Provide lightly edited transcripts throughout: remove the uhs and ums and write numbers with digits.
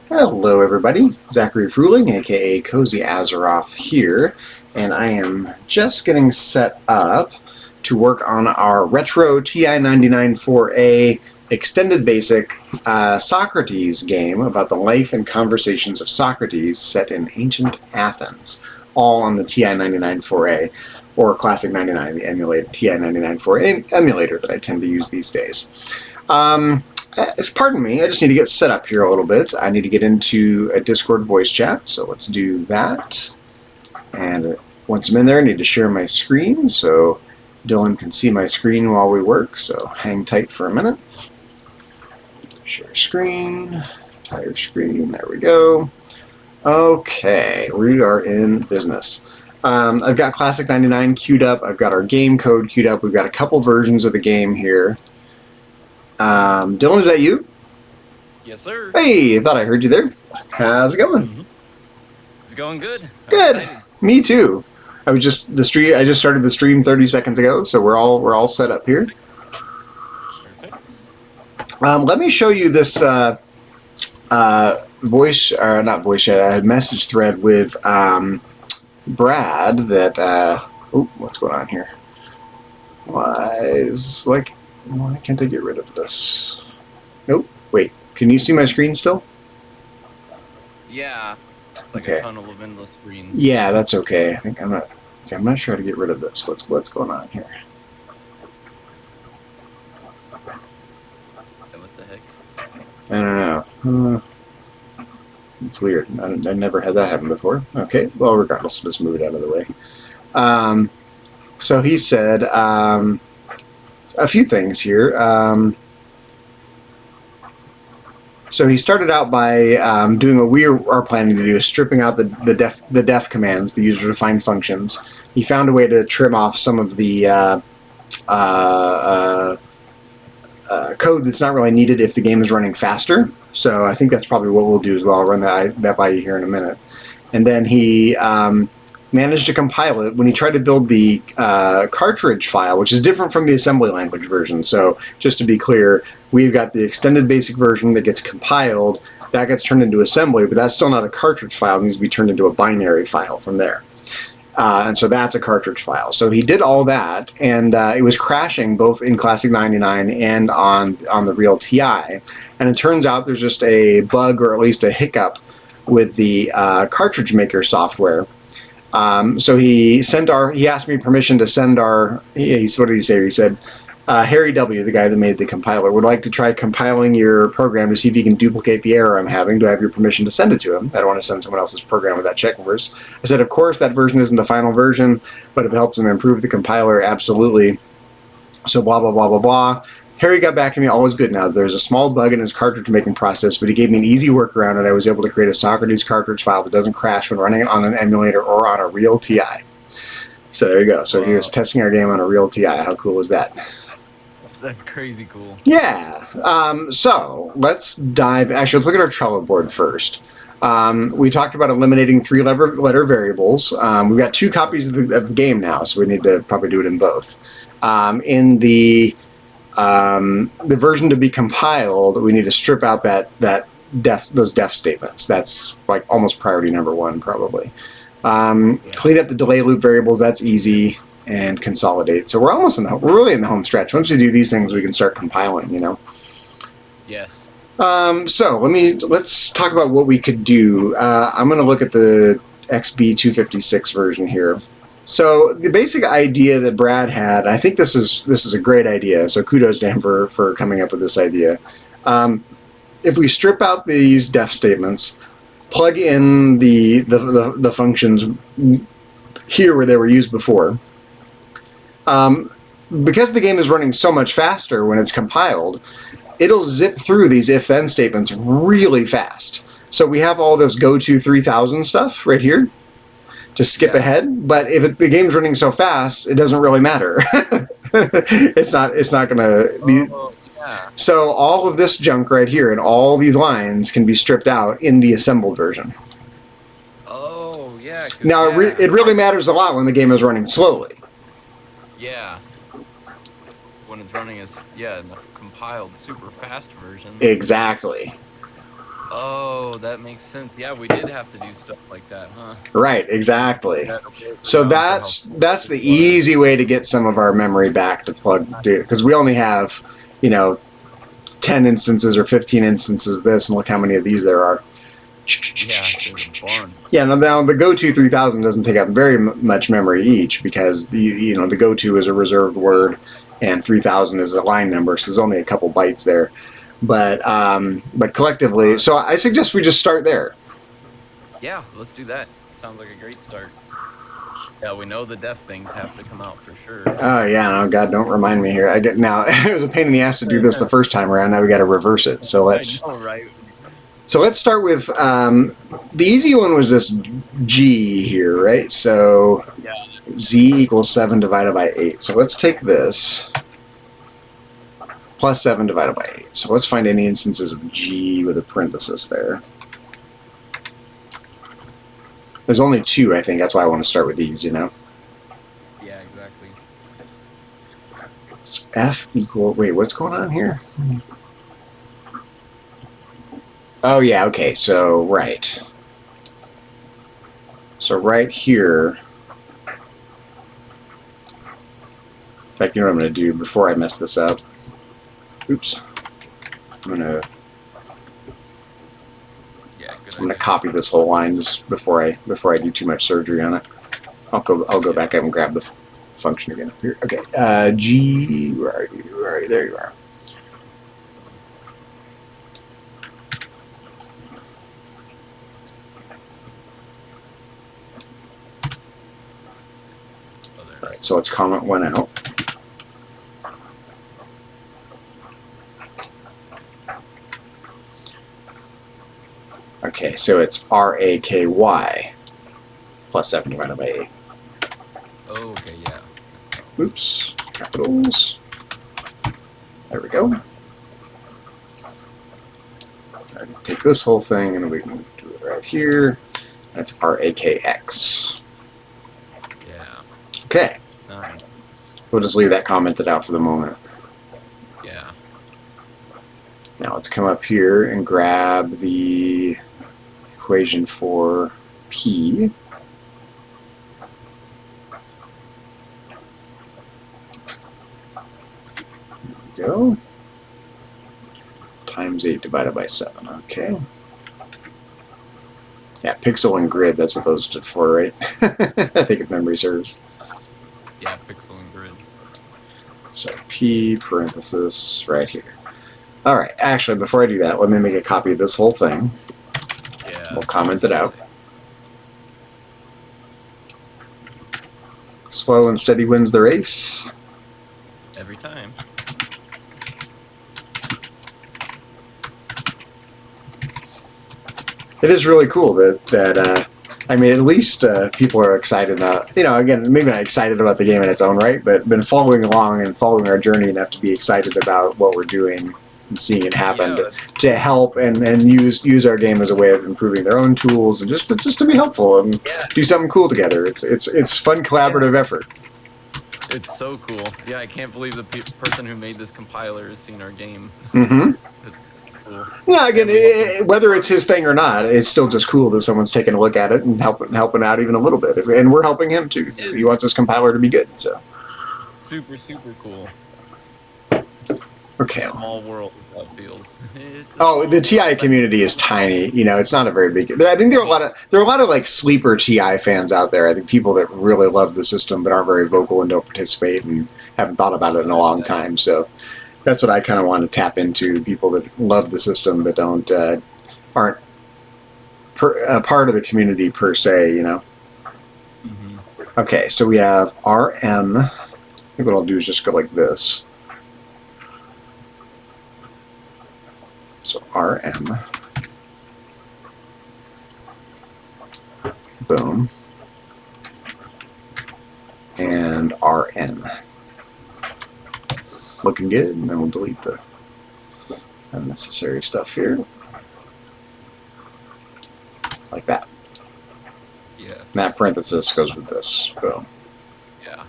Hello everybody, Zachary Fruhling, aka Cozy Azeroth here, and I am just getting set up to work on our retro TI-99 4A extended basic Socrates game about the life and conversations of Socrates set in ancient Athens, all on the TI-99 4A, or Classic 99, the emulated TI-99 4A emulator that I tend to use these days. Pardon me, I just need to get set up here a little bit. I need to get into a Discord voice chat, so let's do that. And once I'm in there, I need to share my screen so Dylan can see my screen while we work, so hang tight for a minute. Share screen, entire screen, there we go. Okay, we are in business. I've got Classic 99 queued up, I've got our game code queued up, we've got a couple versions of the game here. Dylan, is that you? Yes, sir. Hey, I thought I heard you there. How's it going? It's going good. Good. Me too. I just started the stream 30 seconds ago, so we're all set up here. Perfect. Let me show you this message thread with Brad that what's going on here? Why can't I get rid of this? Nope. Wait. Can you see my screen still? Yeah. Like okay. A tunnel of endless screens. Yeah, that's okay. I think I'm not sure how to get rid of this. What's going on here? What the heck? I don't know. It's weird. I never had that happen before. Okay. Well, regardless, we'll just move it out of the way. So he said a few things here. So he started out by doing what we are planning to do, is stripping out the def commands, the user-defined functions. He found a way to trim off some of the code that's not really needed if the game is running faster. So I think that's probably what we'll do as well. I'll run that by you here in a minute. And then he managed to compile it when he tried to build the cartridge file, which is different from the assembly language version. So just to be clear, we've got the extended basic version that gets compiled, that gets turned into assembly, but that's still not a cartridge file. It needs to be turned into a binary file from there. And so that's a cartridge file. So he did all that, and it was crashing both in Classic 99 and on the real TI. And it turns out there's just a bug, or at least a hiccup, with the cartridge maker software. So he asked me permission to send what did he say? He said, Harry W., the guy that made the compiler, would like to try compiling your program to see if he can duplicate the error I'm having. Do I have your permission to send it to him? I don't want to send someone else's program with that check verse. I said, of course, that version isn't the final version, but if it helps him improve the compiler, absolutely. So blah, blah, blah, blah, blah. Harry got back to me, all was good now. There's a small bug in his cartridge making process, but he gave me an easy workaround, and I was able to create a Socrates cartridge file that doesn't crash when running it on an emulator or on a real TI. So there you go. So he was testing our game on a real TI. How cool is that? That's crazy cool. Yeah. So let's dive. Actually, let's look at our Trello board first. We talked about eliminating 3-letter variables. We've got 2 copies of the game now, so we need to probably do it in both. In the version to be compiled, we need to strip out those def statements. That's like almost priority number 1, probably. Clean up the delay loop variables. That's easy. And consolidate. So we're really in the home stretch. Once we do these things, we can start compiling. Yes. So let's talk about what we could do. I'm going to look at the XB256 version here. So the basic idea that Brad had, I think this is a great idea. So kudos to him for coming up with this idea. If we strip out these def statements, plug in the functions here where they were used before. Because the game is running so much faster when it's compiled, it'll zip through these if-then statements really fast. So we have all this go to 3000 stuff right here to skip ahead, but if the game's running so fast, it doesn't really matter. it's not gonna. So all of this junk right here and all these lines can be stripped out in the assembled version. Oh yeah. Now it really matters a lot when the game is running slowly. Yeah. When it's running in the compiled super fast version. Exactly. Oh, that makes sense. Yeah, we did have to do stuff like that, huh? Right, exactly. We had to wait So around for how that's this the was. easy way to get some of our memory back to plug to, because we only have, you know, 10 instances or 15 instances of this, and look how many of these there are. Yeah, there's a bunch. Yeah, now the GoTo 3000 doesn't take up very much memory each, because the GoTo is a reserved word and 3000 is a line number, so there's only a couple bytes there. But collectively, so I suggest we just start there. Yeah, let's do that. Sounds like a great start. Yeah, we know the def things have to come out for sure. Oh yeah, no, God, don't remind me here. I get now. It was a pain in the ass to do this the first time around. Now we got to reverse it. So I know, right? let's start with the easy one was this G here, right? So Yeah. Z equals 7 divided by 8. So let's take this plus 7 divided by 8. So let's find any instances of G with a parenthesis there. There's only 2, I think. That's why I want to start with these, you know. Yeah, exactly. So F equal, wait, what's going on here? Oh yeah, okay, so right. So right here, in fact, you know what I'm going to do before I mess this up? Oops. I'm going to copy this whole line just before I do too much surgery on it. I'll go back up and grab the function again up here. Okay, G, where are you? Where are you? There you are. All right, so let's comment one out. Okay, so it's RAKY plus 7 divided by 8. Oh, okay, yeah. Oops, capitals. There we go. Right, take this whole thing and we can do it right here. That's RAKX. Yeah. Okay. Nice. We'll just leave that commented out for the moment. Yeah. Now let's come up here and grab the equation for P. There we go. Times 8 divided by 7. Okay. Yeah, pixel and grid, that's what those stood for, right? I think if memory serves. Yeah, pixel and grid. So P parenthesis right here. All right, actually, before I do that, let me make a copy of this whole thing. Yeah. We'll comment it out. Slow and steady wins the race. Every time. It is really cool that I mean, at least people are excited. You know, again, maybe not excited about the game in its own right, but been following along and following our journey enough to be excited about what we're doing and seeing it happen, Yeah, to help and use our game as a way of improving their own tools and just to be helpful and do something cool together. It's fun collaborative effort. It's so cool. Yeah, I can't believe the person who made this compiler has seen our game. Mm-hmm. It's cool. Yeah, again, whether it's his thing or not, it's still just cool that someone's taking a look at it and helping out even a little bit. And we're helping him too. He wants his compiler to be good. So super, super cool. Okay. Small world is how it feels. Oh, the TI community is tiny. You know, it's not a very big. I think there are a lot of like sleeper TI fans out there. I think people that really love the system but aren't very vocal and don't participate and haven't thought about it in a long time. So that's what I kind of want to tap into: people that love the system but aren't part of the community per se. You know. Mm-hmm. Okay, so we have RM. I think what I'll do is just go like this. So RM. Boom. And RN. Looking good, and then we'll delete the unnecessary stuff here. Like that. Yeah. And that parenthesis goes with this. Boom. Yeah.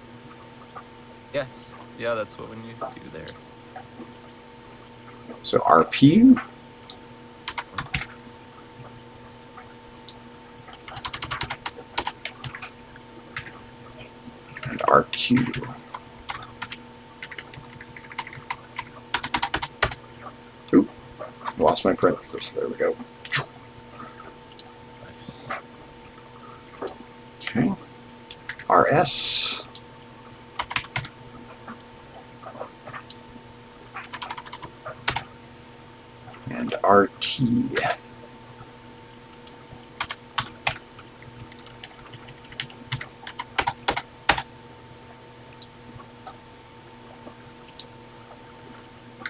Yes. Yeah, that's what we need to do there. So RP. RQ. Oop, lost my parenthesis. There we go. Okay. RS. And RT.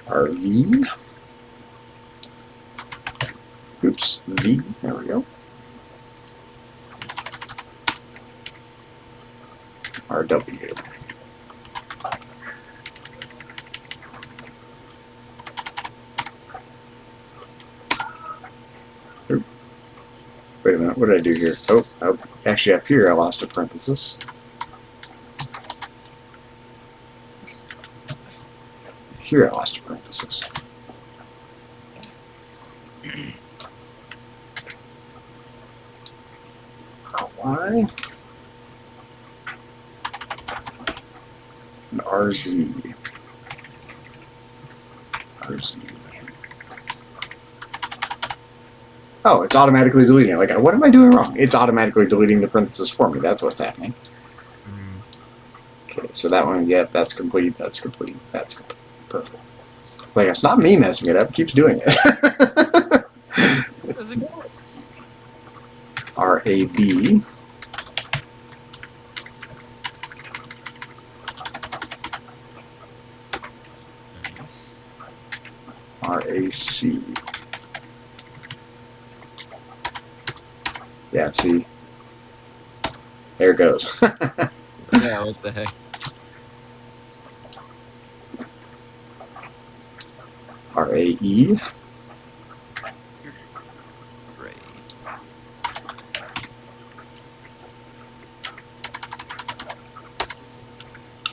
RV. Oops, V, there we go. RW. Oop. Wait a minute, what did I do here? Oh, actually up here I lost a parenthesis. Here I lost a parenthesis. RY and RZ. RZ. Oh, it's automatically deleting it. Like, what am I doing wrong? It's automatically deleting the parentheses for me. That's what's happening. Okay, so that one, yep, that's complete, that's complete, that's complete. Perfect. Like, it's not me messing it up. It keeps doing it. How's it going? RAB. RAC. Yeah, see? There it goes. Yeah, what the heck? RAE. Great.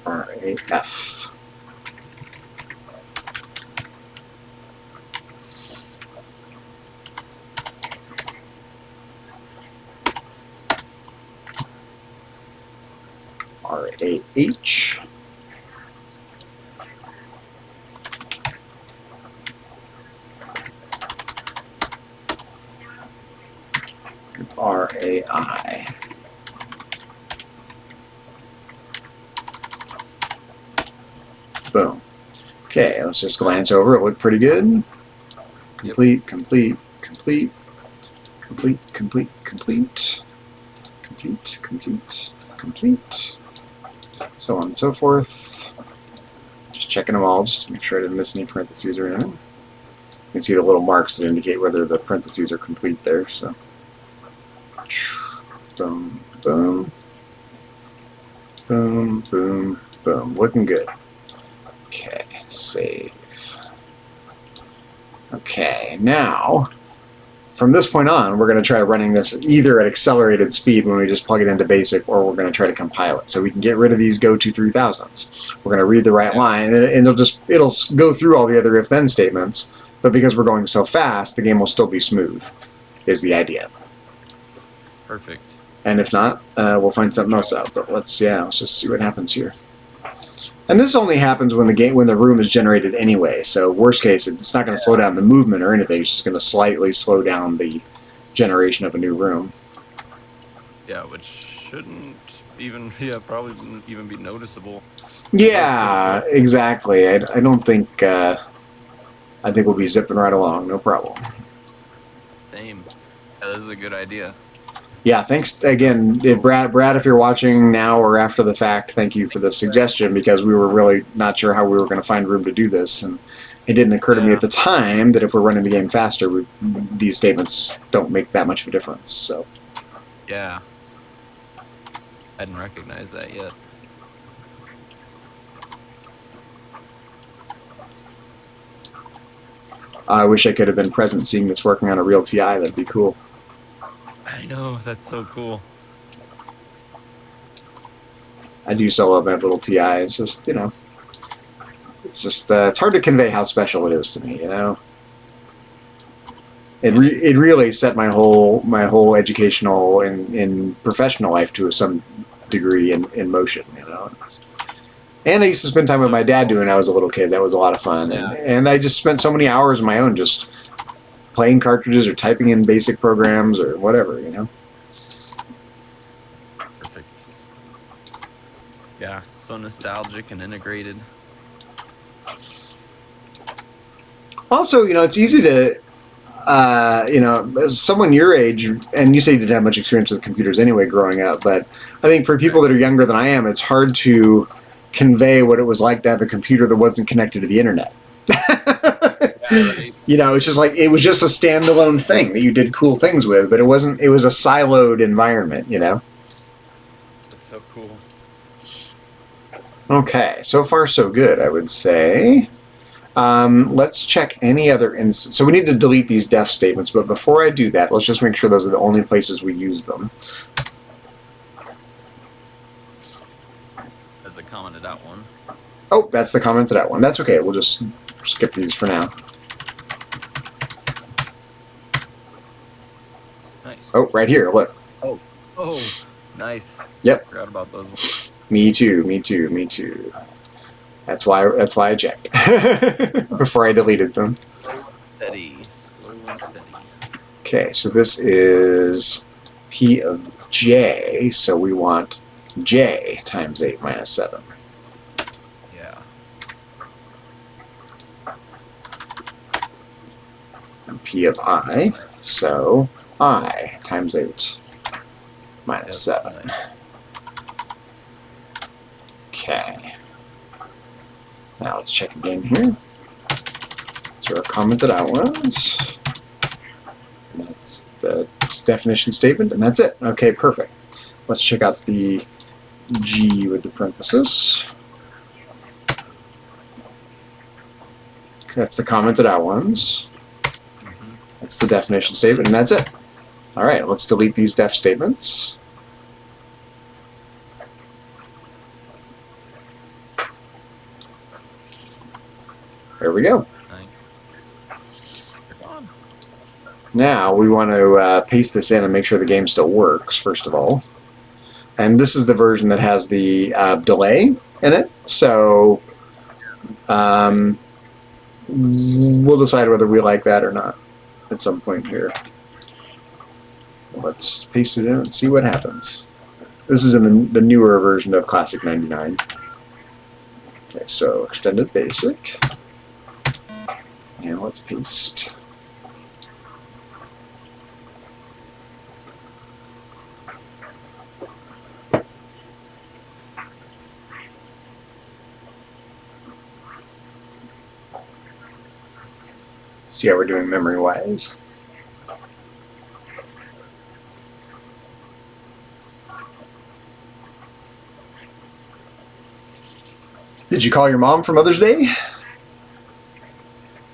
RAF. RAH. RAI. Boom. Okay, let's just glance over. It looked pretty good. Complete, complete, complete, complete, complete, complete, complete, complete, complete, so on and so forth. Just checking them all just to make sure I didn't miss any parentheses or anything. You can see the little marks that indicate whether the parentheses are complete there. So, boom, boom, boom, boom, boom. Looking good. Okay, save. Okay, now, from this point on, we're going to try running this either at accelerated speed when we just plug it into BASIC, or we're going to try to compile it. So we can get rid of these go to 3000s. We're going to read the right line, and it'll go through all the other if-then statements, but because we're going so fast, the game will still be smooth, is the idea. Perfect. And if not, we'll find something else out. But let's just see what happens here. And this only happens when the room is generated anyway. So worst case, it's not going to slow down the movement or anything. It's just going to slightly slow down the generation of a new room. Yeah, which shouldn't even, probably wouldn't even be noticeable. Yeah, exactly. I don't think, I think we'll be zipping right along, no problem. Same. Yeah, this is a good idea. Yeah, thanks again, Brad, if you're watching now or after the fact, thank you for the suggestion, because we were really not sure how we were going to find room to do this, and it didn't occur to me at the time that if we're running the game faster, these statements don't make that much of a difference. So yeah, I didn't recognize that yet. I wish I could have been present seeing this working on a real TI. That'd be cool. I know, that's so cool. I do so love my little TI. It's just, it's hard to convey how special it is to me, It really set my whole educational and professional life to some degree in motion. And I used to spend time with my dad doing it when I was a little kid. That was a lot of fun. Yeah. And I just spent so many hours on my own just playing cartridges or typing in basic programs or whatever, Perfect. Yeah, so nostalgic and integrated. Also, it's easy to, as someone your age, and you say you didn't have much experience with computers anyway growing up, but I think for people that are younger than I am, it's hard to convey what it was like to have a computer that wasn't connected to the internet. Yeah, right. It's just like it was just a standalone thing that you did cool things with, but it wasn't. It was a siloed environment, That's so cool. Okay, so far so good, I would say. Let's check any other instance. So we need to delete these def statements, but before I do that, let's just make sure those are the only places we use them. As a commented out one. Oh, that's the commented out one. That's okay. We'll just skip these for now. Nice. Oh, right here. Look. Oh, nice. Yep. Forgot about those ones. Me too. Me too. Me too. That's why I checked before I deleted them. Steady, slow and steady. Okay, so this is P of J, so we want J times 8 minus 7. Yeah. And P of I, so I times 8 minus 7. Okay. Now let's check again here. So our commented out ones. And that's the definition statement, and that's it. Okay, perfect. Let's check out the G with the parenthesis. That's the commented out ones. That's the definition statement, and that's it. All right, let's delete these def statements. There we go. Now we want to paste this in and make sure the game still works, first of all. And this is the version that has the delay in it. So we'll decide whether we like that or not at some point here. Let's paste it in and see what happens. This is in the newer version of Classic 99. Okay, so extended basic. And let's paste. See how we're doing memory-wise. Did you call your mom for Mother's Day?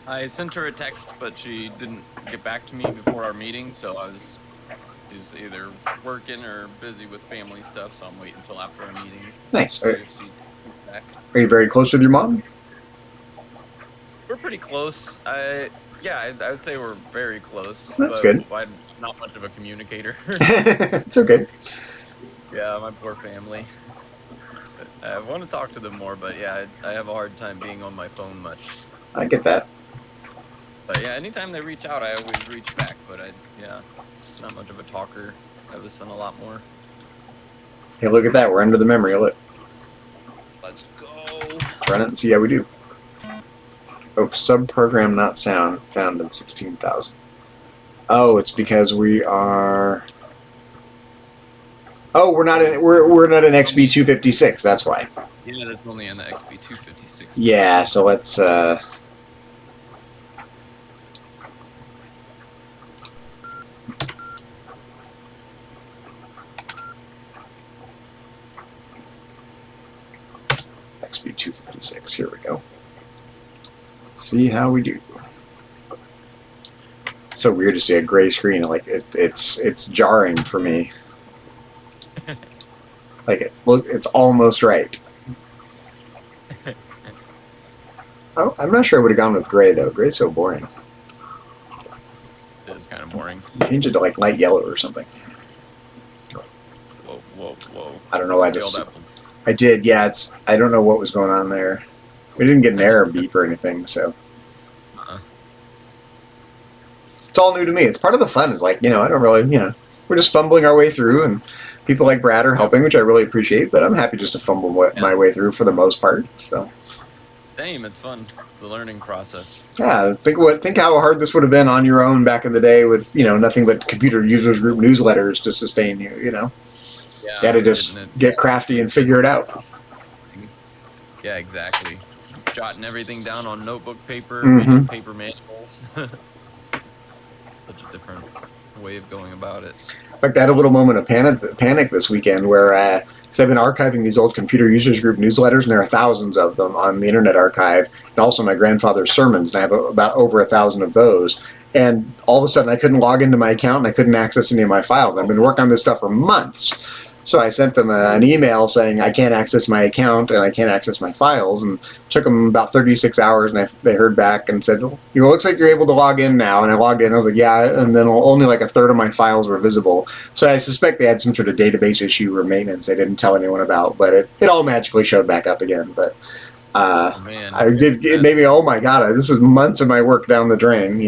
I sent her a text, but she didn't get back to me before our meeting, so she's either working or busy with family stuff, so I'm waiting until after our meeting. Nice. Are you very close with your mom? We're pretty close. I would say we're very close. That's good. I'm not much of a communicator. It's okay. Yeah, my poor family. I want to talk to them more, but yeah, I have a hard time being on my phone much. I get that. But yeah, anytime they reach out, I always reach back. But not much of a talker. I listen a lot more. Hey, look at that. We're under the memory. Look. Let's go. Run it and see how we do. Oh, subprogram not found in 16,000. Oh, it's because we are. Oh, we're not in XB 256. That's why. Yeah, that's only in the XB 256. Yeah, so let's. XB 256. Here we go. Let's see how we do. So weird to see a gray screen. Like it's jarring for me. Like it's almost right. Oh, I'm not sure I would have gone with gray though. Gray's so boring. It is kind of boring. Change it to like light yellow or something. Whoa. Whoa. I don't know why See all this. that. I did, yeah. I don't know what was going on there. We didn't get an error beep or anything, so. It's all new to me. It's part of the fun. Is like, I don't really, we're just fumbling our way through, and people like Brad are helping, which I really appreciate. But I'm happy just to fumble my way through for the most part. So. Same. It's fun. It's the learning process. Yeah, think how hard this would have been on your own back in the day with nothing but computer users group newsletters to sustain you. Yeah. You had to just get crafty and figure it out. Yeah, exactly. Jotting everything down on notebook paper, reading paper manuals. Such a different way of going about it. In fact, I had a little moment of panic this weekend where because I've been archiving these old computer users group newsletters, and there are thousands of them on the Internet Archive, and also my grandfather's sermons, and I have about over 1,000 of those. And all of a sudden, I couldn't log into my account, and I couldn't access any of my files. I've been working on this stuff for months. So I sent them an email saying I can't access my account and I can't access my files, and it took them about 36 hours, and they heard back and said, well, it looks like you're able to log in now. And I logged in, and I was like, yeah, and then only like a third of my files were visible. So I suspect they had some sort of database issue or maintenance they didn't tell anyone about, but it all magically showed back up again. But I did maybe, oh my God, this is months of my work down the drain,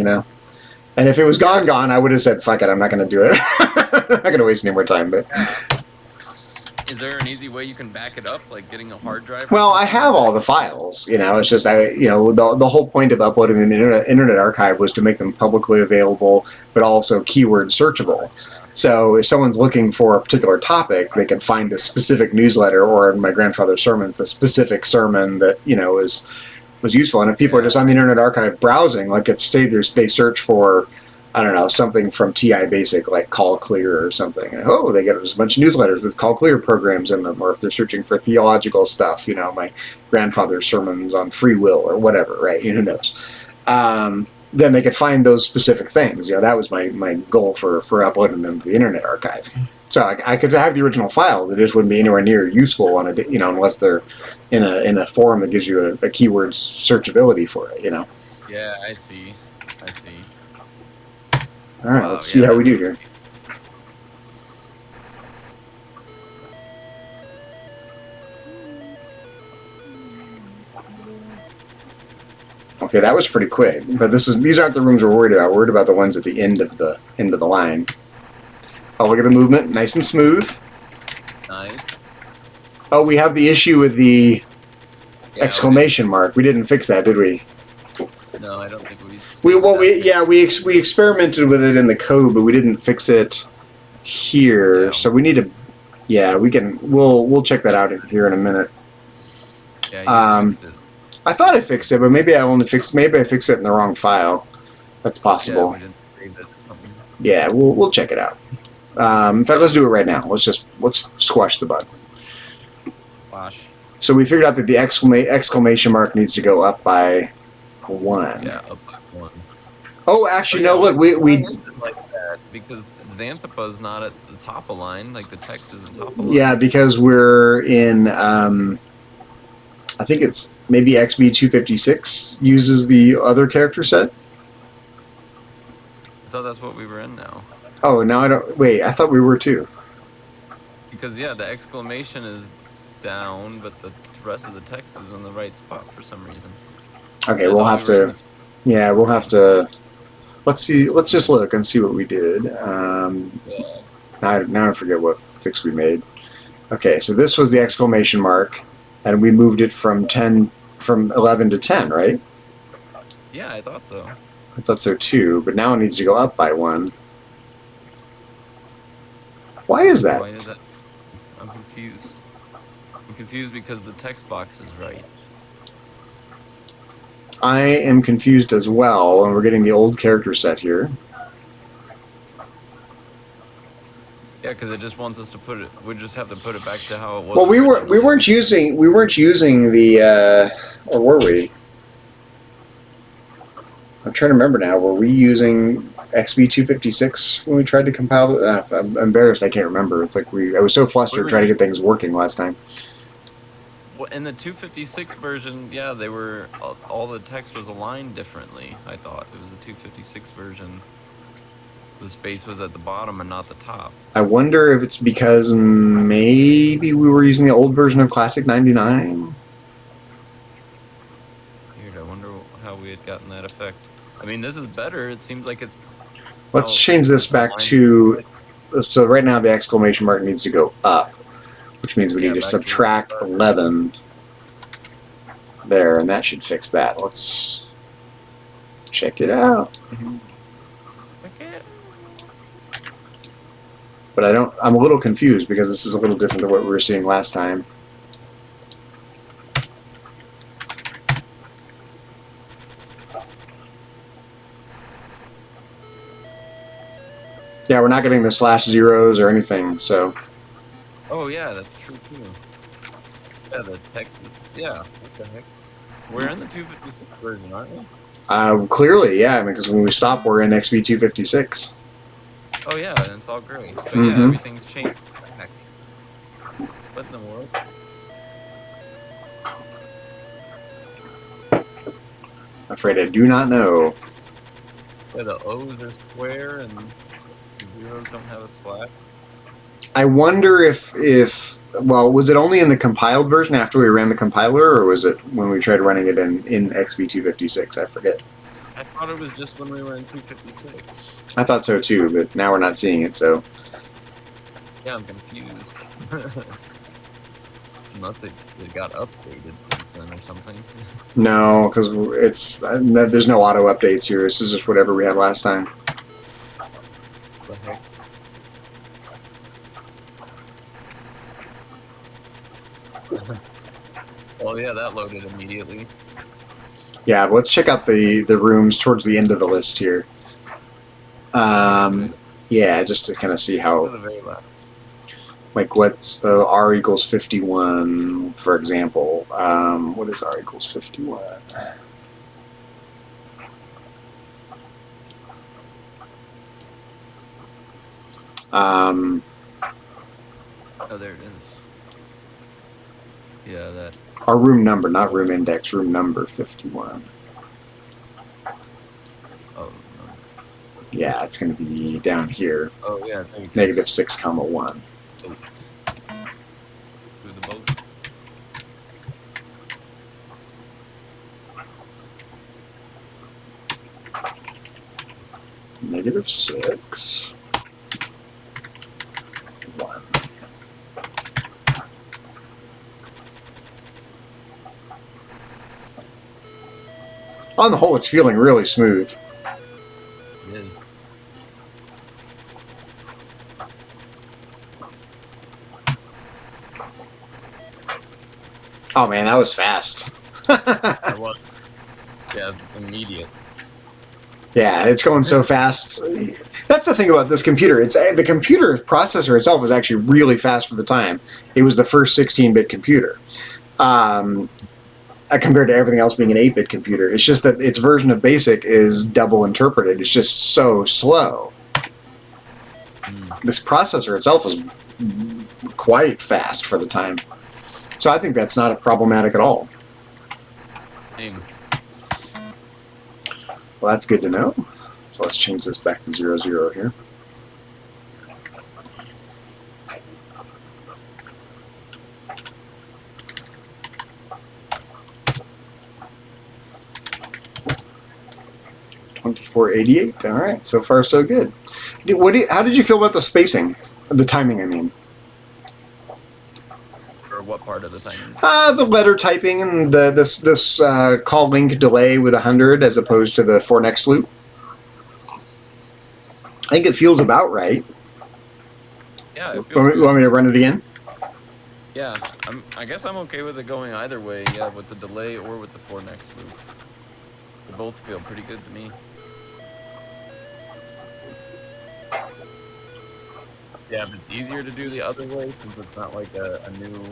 And if it was gone, I would have said, fuck it, I'm not going to do it. I'm not going to waste any more time, but... Is there an easy way you can back it up, like getting a hard drive? Well, I have all the files. It's just the whole point of uploading them to the Internet Archive was to make them publicly available, but also keyword searchable. So if someone's looking for a particular topic, they can find a specific newsletter, or in my grandfather's sermons, the specific sermon that was useful. And if people are just on the Internet Archive browsing, like if say they search for, I don't know, something from TI Basic, like Call Clear or something. And, they get a bunch of newsletters with Call Clear programs in them. Or if they're searching for theological stuff, my grandfather's sermons on free will or whatever, right? Who knows? Then they could find those specific things. That was my goal for uploading them to the Internet Archive. So I could have the original files. They just wouldn't be anywhere near useful on it, unless they're in a forum that gives you a keyword searchability for it, Yeah, I see. All right, let's see how we do here. Okay, that was pretty quick. But these aren't the rooms we're worried about. We're worried about the ones at the end of the line. Oh, look at the movement, nice and smooth. Nice. Oh, we have the issue with the exclamation mark. We didn't fix that, did we? No, I don't think we experimented with it in the code, but we didn't fix it here. Yeah. So we need to. Yeah, we'll check that out here in a minute. Yeah, you fixed it. I thought I fixed it, but maybe I fixed it in the wrong file. That's possible. Yeah, we didn't save it. Yeah, we'll check it out. In fact, let's do it right now. Let's squash the bug. Wash. So we figured out that the exclamation mark needs to go up by 1. Yeah, up by 1. Oh, actually, no. Look, we like that because Xanthipa's not at the top of line. Like the text isn't top of line. Yeah, because we're in. I think it's maybe XB256 uses the other character set. I thought that's what we were in now. Oh, now I don't. Wait, I thought we were too. Because the exclamation is down, but the rest of the text is in the right spot for some reason. Okay, we'll have to. Yeah, we'll have to. Let's see. Let's just look and see what we did. Now I forget what fix we made. Okay, so this was the exclamation mark, and we moved it from 11 to 10, right? Yeah, I thought so. I thought so too, but now it needs to go up by 1. Why is that? Why is that? I'm confused. I'm confused because the text box is right. I am confused as well, and we're getting the old character set here. Yeah, because it just wants us to put it. We just have to put it back to how it was. Well, we weren't using the or were we? I'm trying to remember now. Were we using XB256 when we tried to compile it? I'm embarrassed. I can't remember. It's like I was so flustered trying to get things working last time. Well, in the 256 version, yeah, they were all the text was aligned differently. I thought it was a 256 version. the space was at the bottom and not the top. I wonder if it's because maybe we were using the old version of Classic 99. Weird. I wonder how we had gotten that effect. I mean, this is better. It seems like it's. Let's change this back to. So right now the exclamation mark needs to go up, which means we need to subtract 11 there, and that should fix that. Let's check it out. But I'm a little confused because this is a little different than what we were seeing last time. Yeah, we're not getting the /zeros or anything, so. Oh yeah, that's true too. Yeah, the text is. Yeah, what the heck? We're in the 256 version, aren't we? Clearly, yeah, because when we stop, we're in XB 256. Oh yeah, and it's all great. But yeah, everything's changed. Heck. What in the world? Afraid I do not know. Yeah, the O's are square and the zeros don't have a slash. I wonder if well, was it only in the compiled version after we ran the compiler, or was it when we tried running it in XB 256? I forget. I thought it was just when we were in 256. I thought so too, but now we're not seeing it, so. Yeah, I'm confused. Unless it got updated since then or something. No, because there's no auto updates here. This is just whatever we had last time. What the heck? Well, yeah, that loaded immediately. Yeah, let's check out the rooms towards the end of the list here. Yeah, just to kind of see how, like, what's R equals 51, for example. What is R equals 51? Oh, there it is. Yeah, that. Our room number, not room index, room number 51. Oh, no. Yeah, it's going to be down here. Oh, yeah. -6, 1. Through the boat. -6, 1. On the whole, it's feeling really smooth. It is. Oh man, that was fast. It was. Yeah, it's immediate. Yeah, it's going so fast. That's the thing about this computer. It's the computer processor itself is actually really fast for the time. It was the first 16-bit computer. Compared to everything else being an 8-bit computer. It's just that its version of BASIC is double interpreted. It's just so slow. This processor itself is quite fast for the time. So I think that's not problematic at all. Well, that's good to know. So let's change this back to 0, 0 here. $24.88. All right, so far so good. How did you feel about the spacing, the timing? I mean, or what part of the timing? The letter typing and this call link delay with 100 as opposed to the for next loop. I think it feels about right. Yeah. You want me to run it again? Yeah, I guess I'm okay with it going either way. Yeah, with the delay or with the for next loop. They both feel pretty good to me. Yeah, if it's easier to do the other way since it's not like a new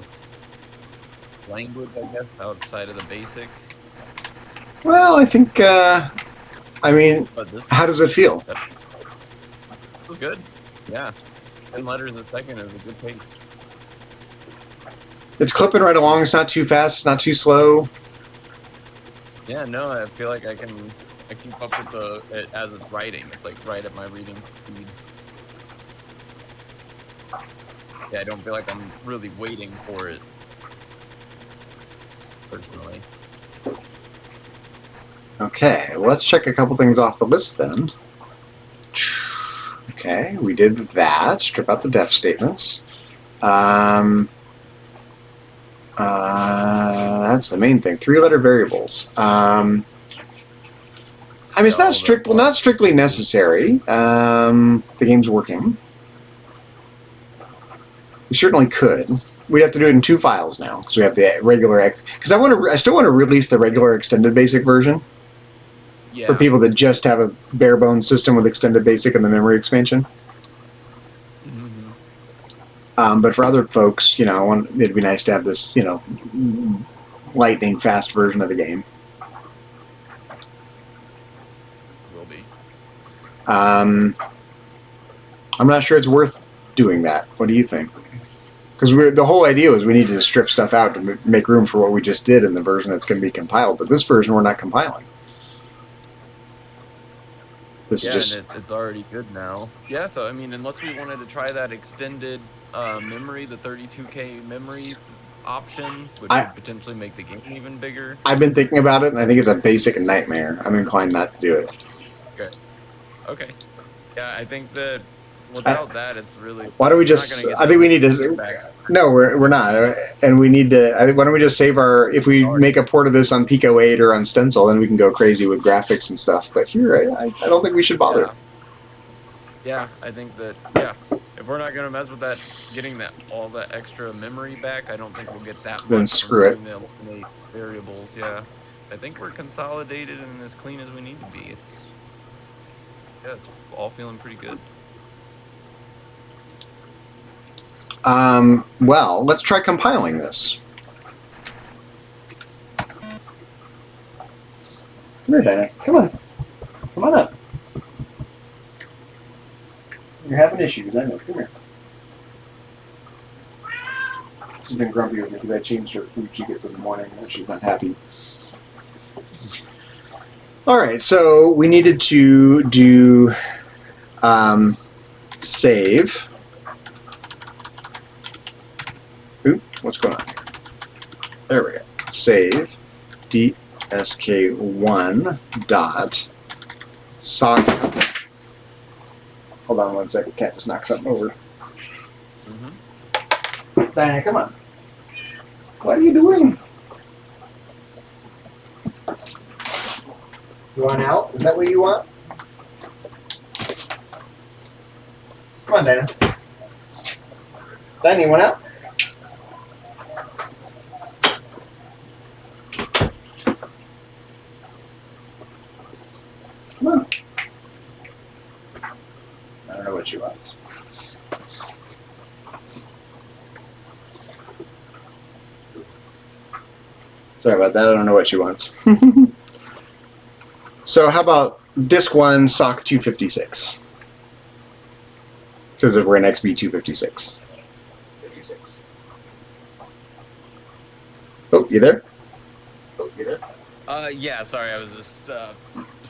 language, I guess, outside of the basic. Well, I think, I mean, how does it feel? It feels good. Yeah. 10 letters a second is a good pace. It's clipping right along. It's not too fast. It's not too slow. Yeah, no, I feel like I can I keep up with it as it's writing. It's like right at my reading speed. Yeah, I don't feel like I'm really waiting for it personally. Okay, well, let's check a couple things off the list then. Okay, we did that. Strip out the def statements. That's the main thing. 3-letter variables. I mean, it's not not strictly necessary. The game's working. We certainly could. We'd have to do it in 2 files now because we have the regular. Because I still want to release the regular extended basic version. Yeah. For people that just have a bare bones system with extended basic and the memory expansion. Mm-hmm. But for other folks, you know, it'd be nice to have this, you know, lightning fast version of the game. Will be. I'm not sure it's worth doing that. What do you think? Because the whole idea was we needed to strip stuff out to make room for what we just did in the version that's going to be compiled. But this version, we're not compiling. This is just... and it's already good now. Yeah, so I mean, unless we wanted to try that extended memory, the 32K memory option, which would potentially make the game even bigger. I've been thinking about it, and I think it's a basic nightmare. I'm inclined not to do it. Okay. Yeah, I think that without that, it's really... Why don't we just... I think we need to... No, we're not. And we need to... Why don't we just save our... If we make a port of this on Pico 8 or on Stencil, then we can go crazy with graphics and stuff. But here, I don't think we should bother. Yeah, I think that... Yeah, if we're not going to mess with that, getting all that extra memory back, I don't think we'll get that much. Then screw it. The variables, yeah. I think we're consolidated and as clean as we need to be. It's all feeling pretty good. Well, let's try compiling this. Come here, Dinah. Come on. Come on up. You're having issues, I know. Come here. She's been grumpy with me because I changed her food she gets in the morning and she's not happy. Alright, so we needed to do save. Oop, what's going on here? There we go. Save dsk1 dot sock. Hold on one second. Cat just knocked something over. Diana, come on. What are you doing? You want out? Is that what you want? Come on, Diana. Diana, you want out? Come on. I don't know what she wants. Sorry about that. I don't know what she wants. So how about disk 1 sock 256? Because we're in XB 256. Oh, you there? Yeah, sorry, I was just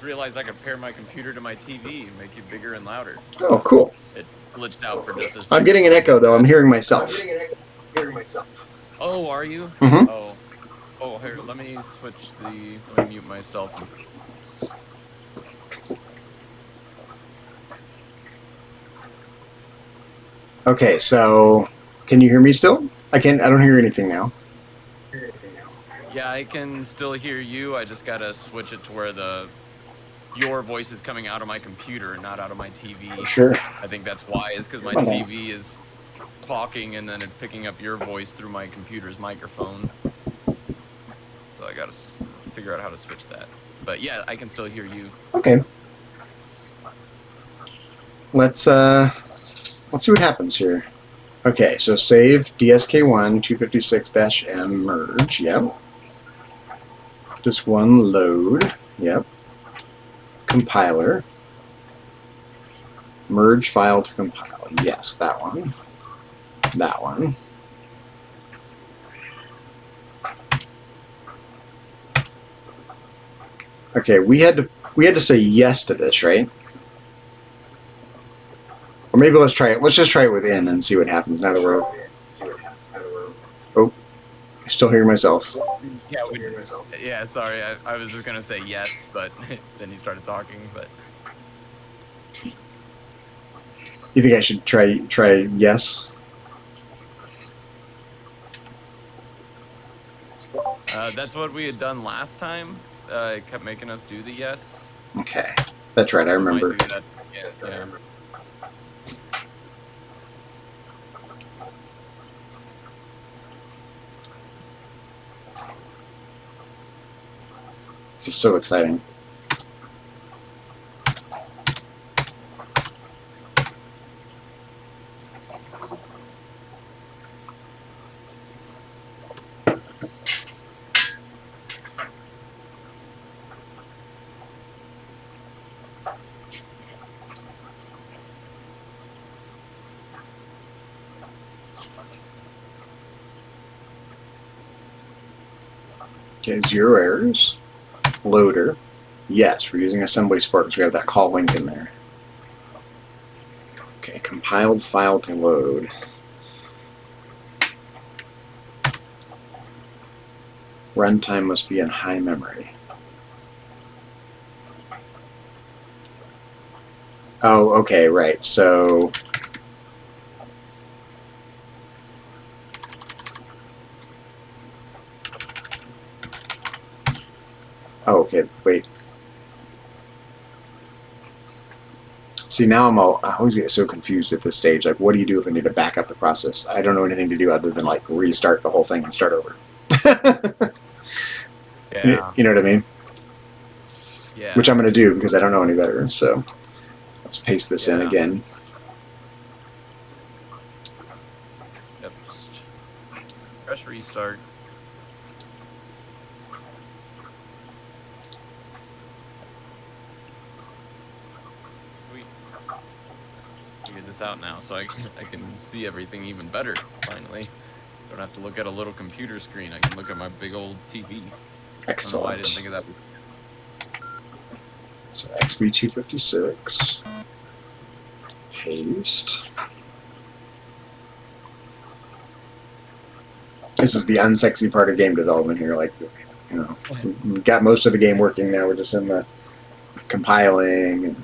realized I could pair my computer to my TV and make it bigger and louder. Oh, cool. It glitched out for just a second. I'm getting an echo, though. I'm hearing myself. Oh, are you? Mm-hmm. Oh, here, let me mute myself. Okay, so can you hear me still? I don't hear anything now. Yeah, I can still hear you. I just gotta switch it to where your voice is coming out of my computer, not out of my TV. Sure. I think that's why. Is because my TV is talking and then it's picking up your voice through my computer's microphone. So I gotta figure out how to switch that. But yeah, I can still hear you. Okay. Let's see what happens here. Okay, so save dsk1 256-m merge. Yep. Just one load. Yep. Compiler. Merge file to compile. Yes, that one. That one. Okay, we had to We had to say yes to this, right? Or maybe let's try it. Let's just try it with in and see what happens. Now that we're... Oh, I still hear myself. Yeah, sorry. I was just going to say yes, but then he started talking, but... You think I should try yes? That's what we had done last time. It kept making us do the yes. Okay. That's right, I remember. Yeah. This is so exciting. Okay, 0 errors. Loader. Yes, we're using assembly sparks. We have that call link in there. Okay, compiled file to load. Runtime must be in high memory. Oh, okay, right. So oh, okay, wait. See, now I always get so confused at this stage. Like, what do you do if I need to back up the process? I don't know anything to do other than like restart the whole thing and start over. Yeah. You know what I mean? Yeah. Which I'm going to do because I don't know any better. So let's paste this in again. Yep. Just press restart. Sweet. Figured this out now, so I can see everything even better. Finally, don't have to look at a little computer screen. I can look at my big old TV. Excellent. I don't know why I didn't think of that before. So XB256. Paste. This is the unsexy part of game development here. Like, you know, we've got most of the game working now. We're just in the compiling and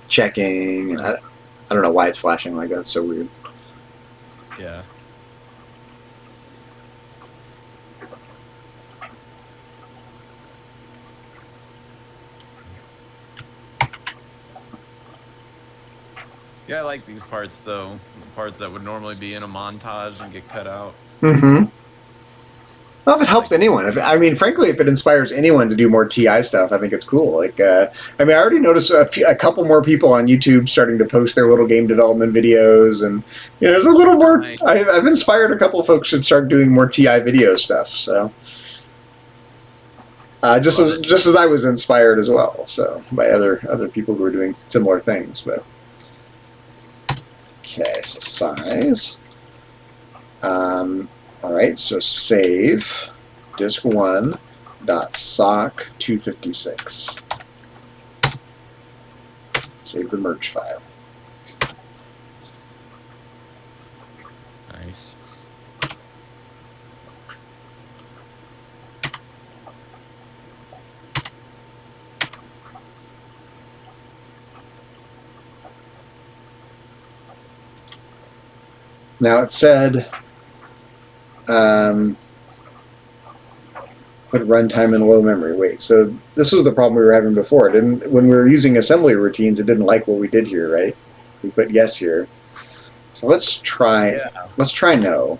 checking. And I don't know why it's flashing like that. It's so weird. Yeah. Yeah, I like these parts though. The parts that would normally be in a montage and get cut out. Mm-hmm. Well, if it helps anyone, I mean, frankly, if it inspires anyone to do more TI stuff, I think it's cool. Like, I mean, I already noticed a couple more people on YouTube starting to post their little game development videos, and you know, there's a little more. Right. I've inspired a couple of folks to start doing more TI video stuff. So, just as I was inspired as well. So by other people who are doing similar things, but okay, so size. All right, so save disk1.soc256. Save the merge file. Nice. Now it said put runtime in low memory. Wait, so this was the problem we were having before. When we were using assembly routines, it didn't like what we did here, right? We put yes here. So let's try. Yeah. Let's try no.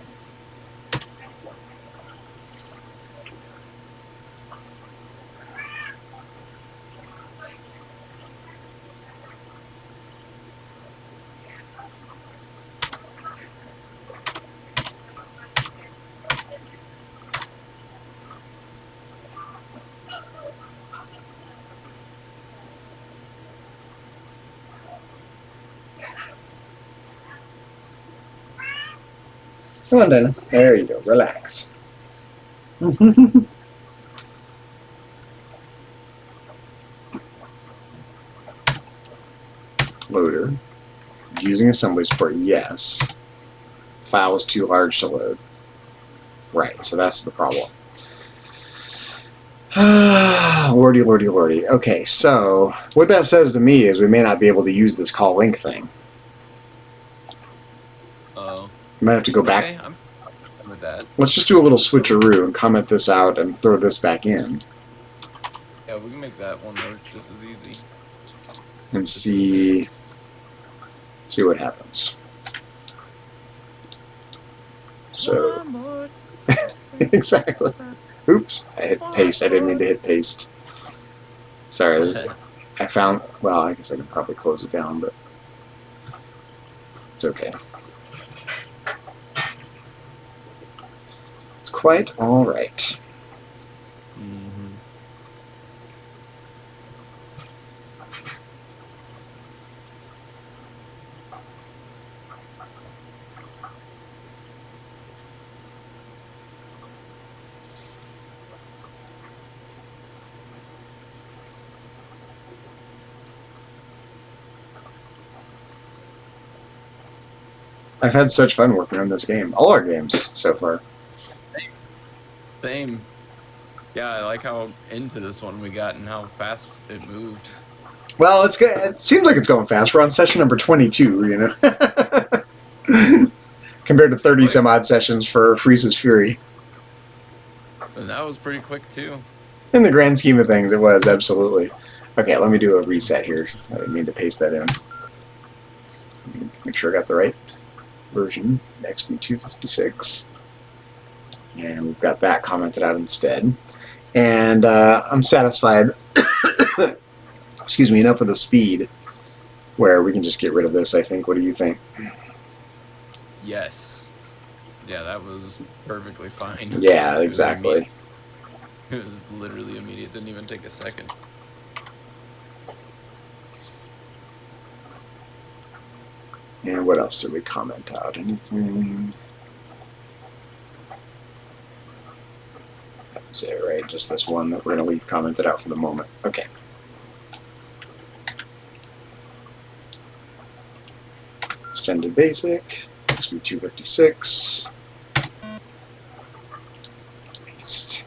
Come on, Dana. There you go. Relax. Loader. Using assembly support, yes. File was too large to load. Right, so that's the problem. Lordy, lordy, lordy. Okay, so what that says to me is we may not be able to use this call link thing. Oh. We might have to go back. Okay, I'm fine with that. Let's just do a little switcheroo and comment this out and throw this back in. Yeah, we can make that one work just as easy. And see what happens. So exactly. Oops, I hit paste. I didn't mean to hit paste. Sorry, I found. Well, I guess I can probably close it down, but it's okay. It's quite all right. I've had such fun working on this game. All our games so far. Same. Yeah, I like how into this one we got and how fast it moved. Well, it's good. It seems like it's going fast. We're on session number 22, you know, compared to 30 some odd sessions for Freeze's Fury. And that was pretty quick too. In the grand scheme of things, it was absolutely. Okay, let me do a reset here. I didn't mean to paste that in. Make sure I got the right version, XB256. And we've got that commented out instead. And I'm satisfied. Excuse me, enough of the speed where we can just get rid of this, I think. What do you think? Yes. Yeah, that was perfectly fine. Yeah, exactly. It was literally immediate. Didn't even take a second. And what else did we comment out? Anything? That was it, right? Just this one that we're going to leave commented out for the moment. Okay. Extended basic, XB256. Paste.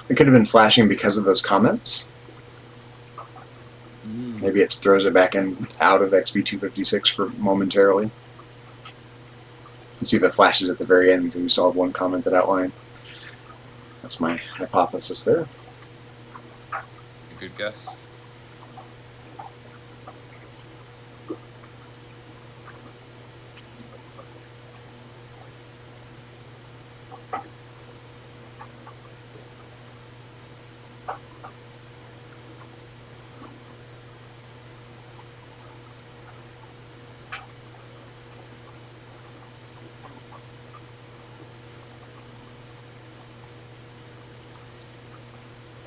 It could have been flashing because of those comments. Maybe it throws it back in out of XB256 for momentarily. Let's see if it flashes at the very end because we still have one commented outline. That's my hypothesis there. Good guess.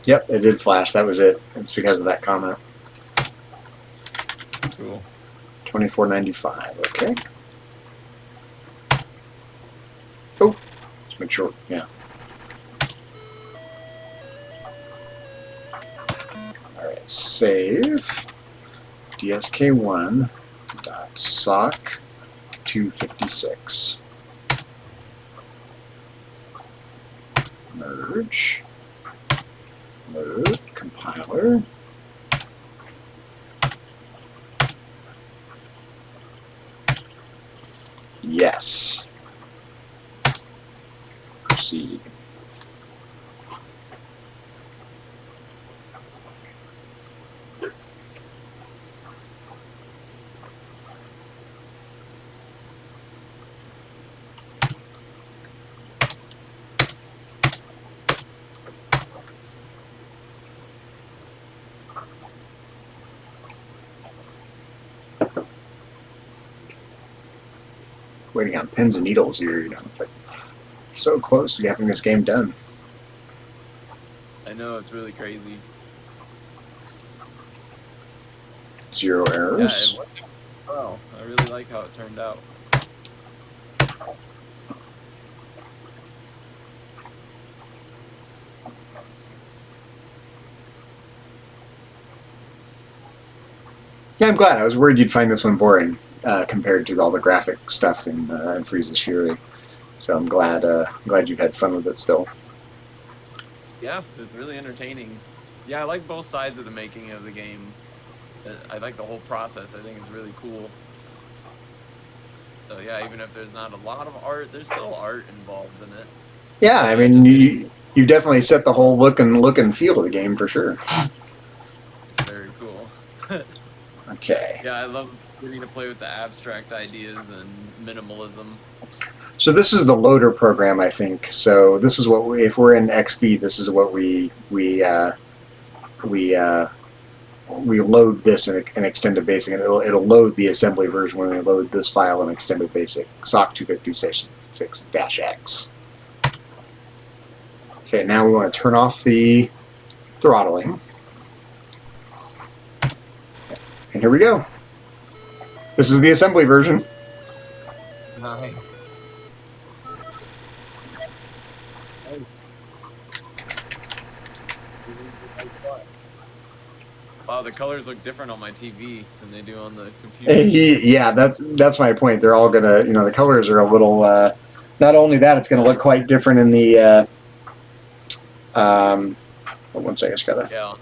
Yep, it did flash. That was it. It's because of that comment. Cool. 24.95. Okay. Oh, let's make sure. Yeah. All right. Save. DSK1 dot soc 256. Merge. Load, compiler. Yes. Proceed. Waiting on pins and needles here, you know. It's like so close to having this game done. I know, it's really crazy. 0 errors. Yeah, well, I really like how it turned out. Yeah, I'm glad. I was worried you'd find this one boring compared to all the graphic stuff in Freeze's Fury. So I'm glad you've had fun with it still. Yeah, it's really entertaining. Yeah, I like both sides of the making of the game. I like the whole process. I think it's really cool. So yeah, even if there's not a lot of art, there's still art involved in it. Yeah, I mean, you definitely set the whole look and feel of the game for sure. It's very cool. Okay. Yeah, I love getting to play with the abstract ideas and minimalism. So this is the loader program, I think. So this is what if we're in XP, this is what we load this in extended basic, and it'll load the assembly version when we load this file in extended basic SOC 256-X. Okay, now we want to turn off the throttling. And here we go. This is the assembly version. Nice. Wow, the colors look different on my TV than they do on the computer. Yeah, that's my point. They're all gonna, the colors are a little. Not only that, it's gonna look quite different in the. One second, I just gotta. Yeah.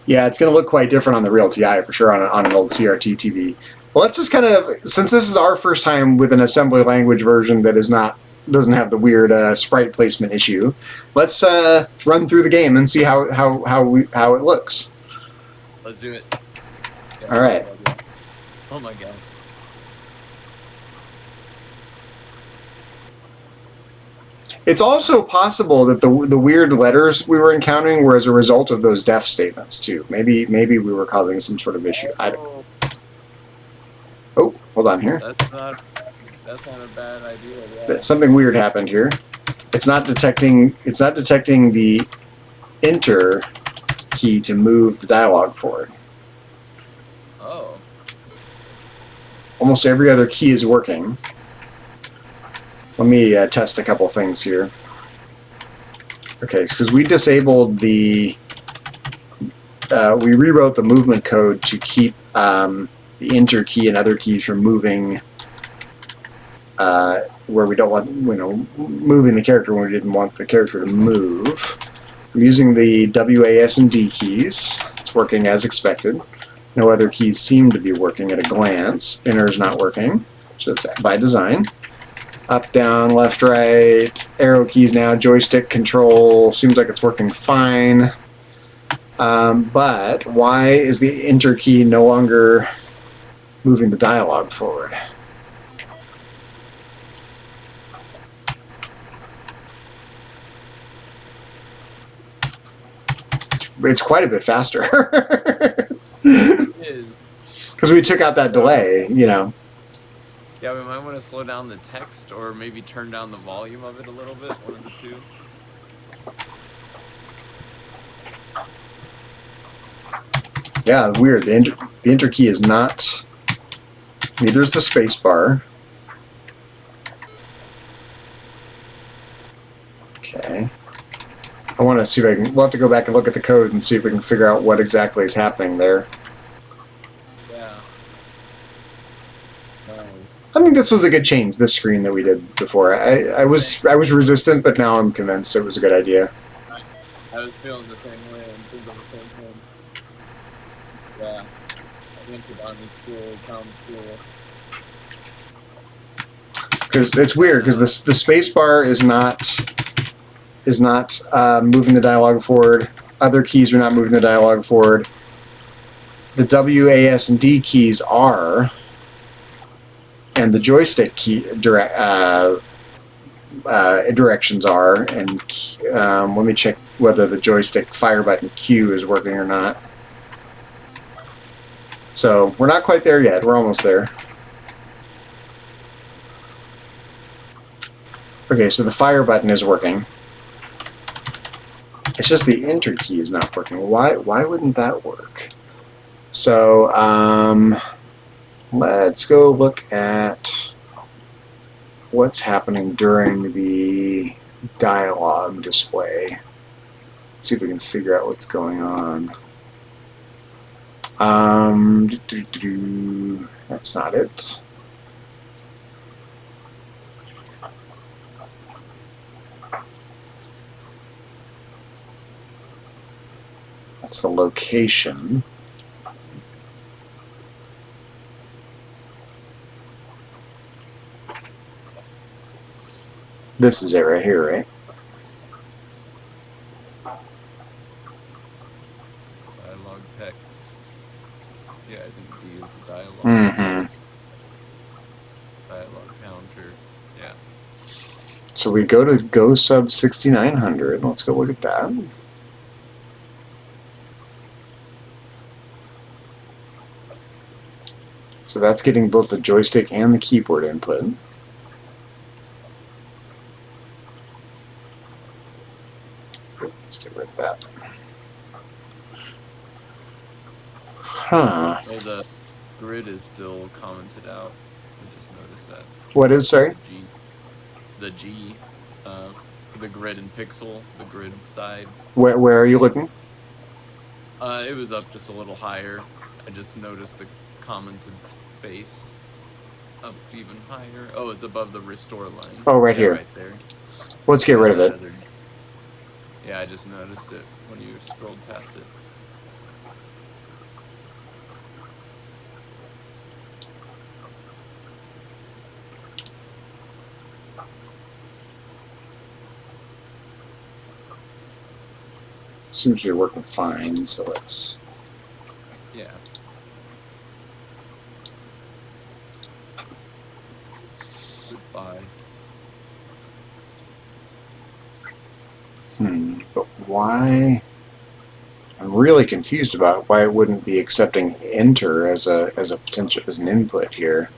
Yeah, it's gonna look quite different on the real TI for sure on an old CRT TV. Well, let's just kind of, since this is our first time with an assembly language version that doesn't have the weird sprite placement issue, let's run through the game and see how it looks. Let's do it. Yeah, all right. Oh my gosh. It's also possible that the weird letters we were encountering were as a result of those def statements too. Maybe we were causing some sort of issue. I don't. Oh, hold on here. That's not a bad idea. Yeah. Something weird happened here. It's not detecting the enter key to move the dialog forward. Oh. Almost every other key is working. Let me test a couple things here. Okay, because we disabled we rewrote the movement code to keep the enter key and other keys from moving where we don't want, moving the character when we didn't want the character to move. I'm using the W, A, S, and D keys. It's working as expected. No other keys seem to be working at a glance. Enter is not working, so it's by design. Up, down, left, right, arrow keys now, joystick control, seems like it's working fine. But why is the enter key no longer moving the dialog forward? It's quite a bit faster. It is. Because we took out that delay, Yeah, we might want to slow down the text or maybe turn down the volume of it a little bit, one of the two. Yeah, weird. The enter key is not, neither is the space bar. Okay. I want to see if we'll have to go back and look at the code and see if we can figure out what exactly is happening there. Yeah. I think this was a good change, this screen that we did before. I was resistant, but now I'm convinced it was a good idea. I was feeling the same way and thinking the same thing. Yeah. I think it on is cool, it sounds cool. Because it's weird, because the space bar is not moving the dialogue forward. Other keys are not moving the dialogue forward. The W, A, S, and D keys are, and the joystick key directions are. And let me check whether the joystick fire button Q is working or not. So we're not quite there yet. We're almost there. Okay, so the fire button is working. It's just the enter key is not working. Why wouldn't that work? So let's go look at what's happening during the dialogue display. See if we can figure out what's going on. That's not it. That's the location. This is it right here, right? Dialogue text. Yeah, I think D is the dialogue. Mm-hmm. Dialogue counter. Yeah. So we go to go sub 6900. Let's go look at that. So that's getting both the joystick and the keyboard input. Let's get rid of that. Huh. Oh, the grid is still commented out. I just noticed that. What is, sorry? The G, the grid and pixel, the grid side. Where are you looking? It was up just a little higher. I just noticed the commented space up even higher. Oh, it's above the restore line. Oh, right here. Right there. Let's get rid of it. Yeah, I just noticed it when you scrolled past it. Seems to be working fine, so let's... Yeah. Goodbye. But why? I'm really confused about why it wouldn't be accepting enter as a potential as an input here.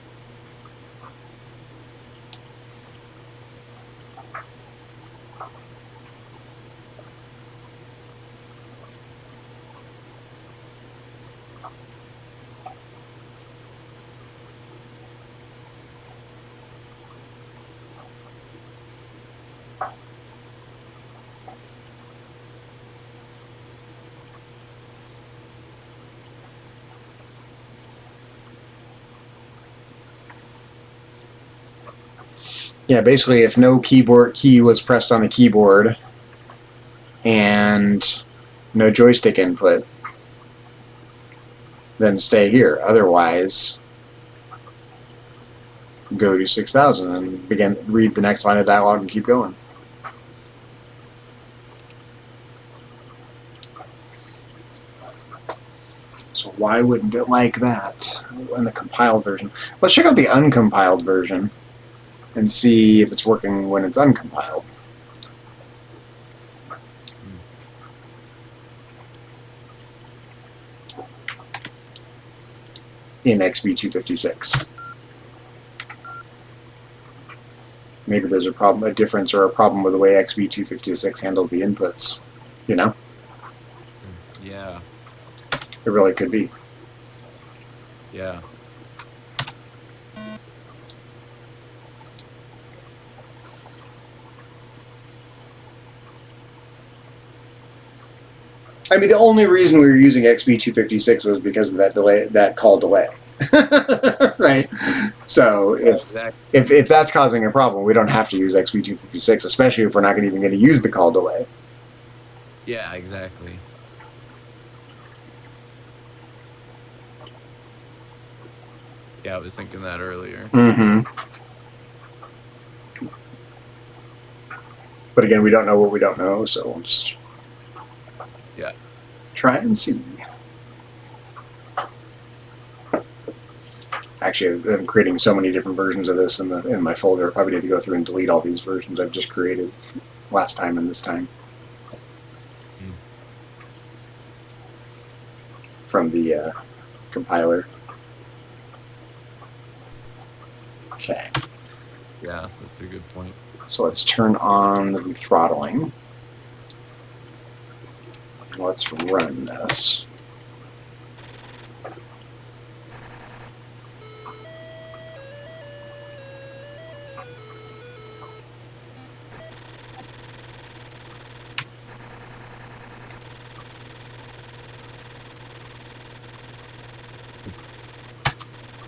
Yeah, basically, if no keyboard key was pressed on the keyboard and no joystick input, then stay here. Otherwise, go to 6000 and read the next line of dialogue and keep going. So why wouldn't it like that in the compiled version? Let's check out the uncompiled version and see if it's working when it's uncompiled. In XB256. Maybe there's a difference or a problem with the way XB256 handles the inputs, you know? Yeah. It really could be. Yeah. I mean, the only reason we were using XB256 was because of that delay, that call delay. Right? So if that's causing a problem, we don't have to use XB256, especially if we're not even going to use the call delay. Yeah, exactly. Yeah, I was thinking that earlier. Mm-hmm. But again, we don't know what we don't know, so we'll just try and see. Actually, I'm creating so many different versions of this in my folder. I probably need to go through and delete all these versions I've just created last time and this time from the compiler. Okay. Yeah, that's a good point. So let's turn on the throttling. Let's run this.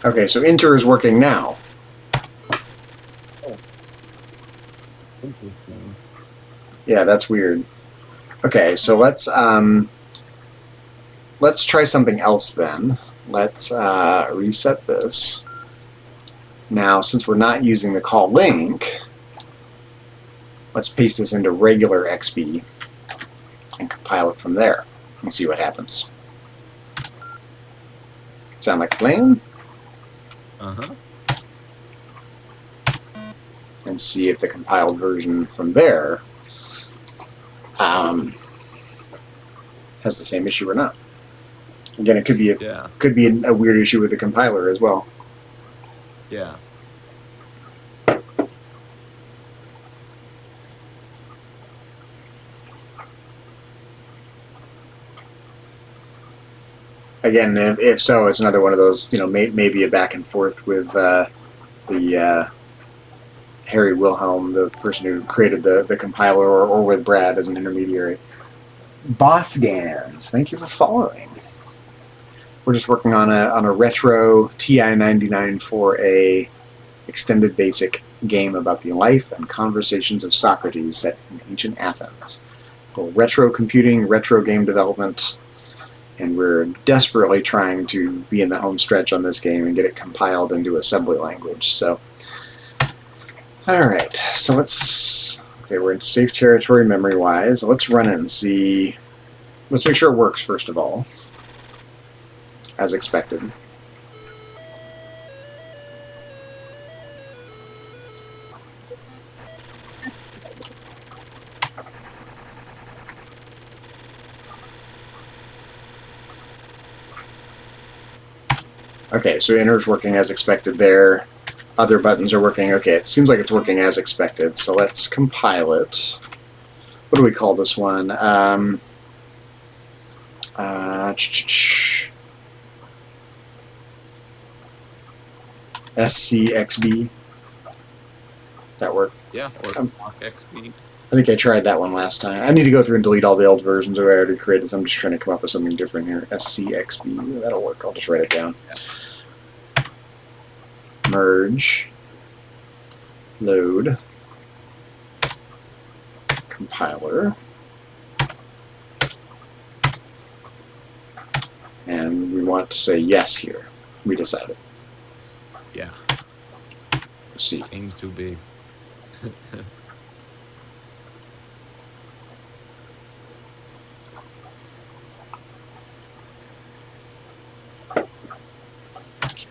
Okay, so enter is working now. Interesting. Yeah, that's weird. Okay, so let's try something else then. Let's reset this. Now, since we're not using the call link, let's paste this into regular XB and compile it from there and see what happens. Sound like a plan? Uh-huh. And see if the compiled version from there has the same issue or not. Again, it could be a weird issue with the compiler as well. Yeah. Again, if so, it's another one of those, maybe a back and forth with the Harry Wilhelm, the person who created the compiler, or with Brad as an intermediary. Boss Gans, thank you for following. We're just working on a retro TI-99 4A extended basic game about the life and conversations of Socrates set in ancient Athens. Retro computing, retro game development, and we're desperately trying to be in the home stretch on this game and get it compiled into assembly language. So, all right, so we're in safe territory memory-wise. Let's run it and see. Let's make sure it works first of all, as expected. Okay, so enter's working as expected there. Other buttons are working. Okay, it seems like it's working as expected. So let's compile it. What do we call this one? SCXB. That work? Yeah, or XB. I think I tried that one last time. I need to go through and delete all the old versions I already created, so I'm just trying to come up with something different here. SCXB. That'll work. I'll just write it down. Yeah. Merge. Load. Compiler. And we want to say yes here. We decided. Yeah. Let's see. Aim's too big.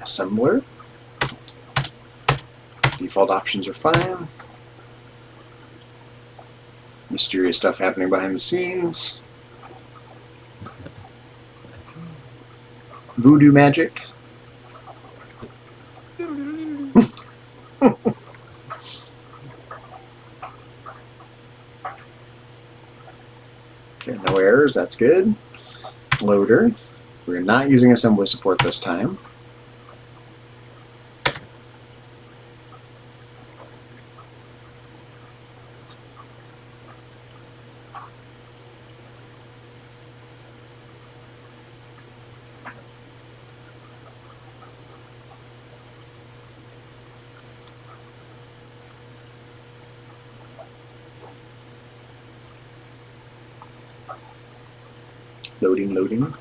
Assembler. Default options are fine. Mysterious stuff happening behind the scenes. Voodoo magic. Okay, no errors, that's good. Loader. We're not using assembly support this time. Loading.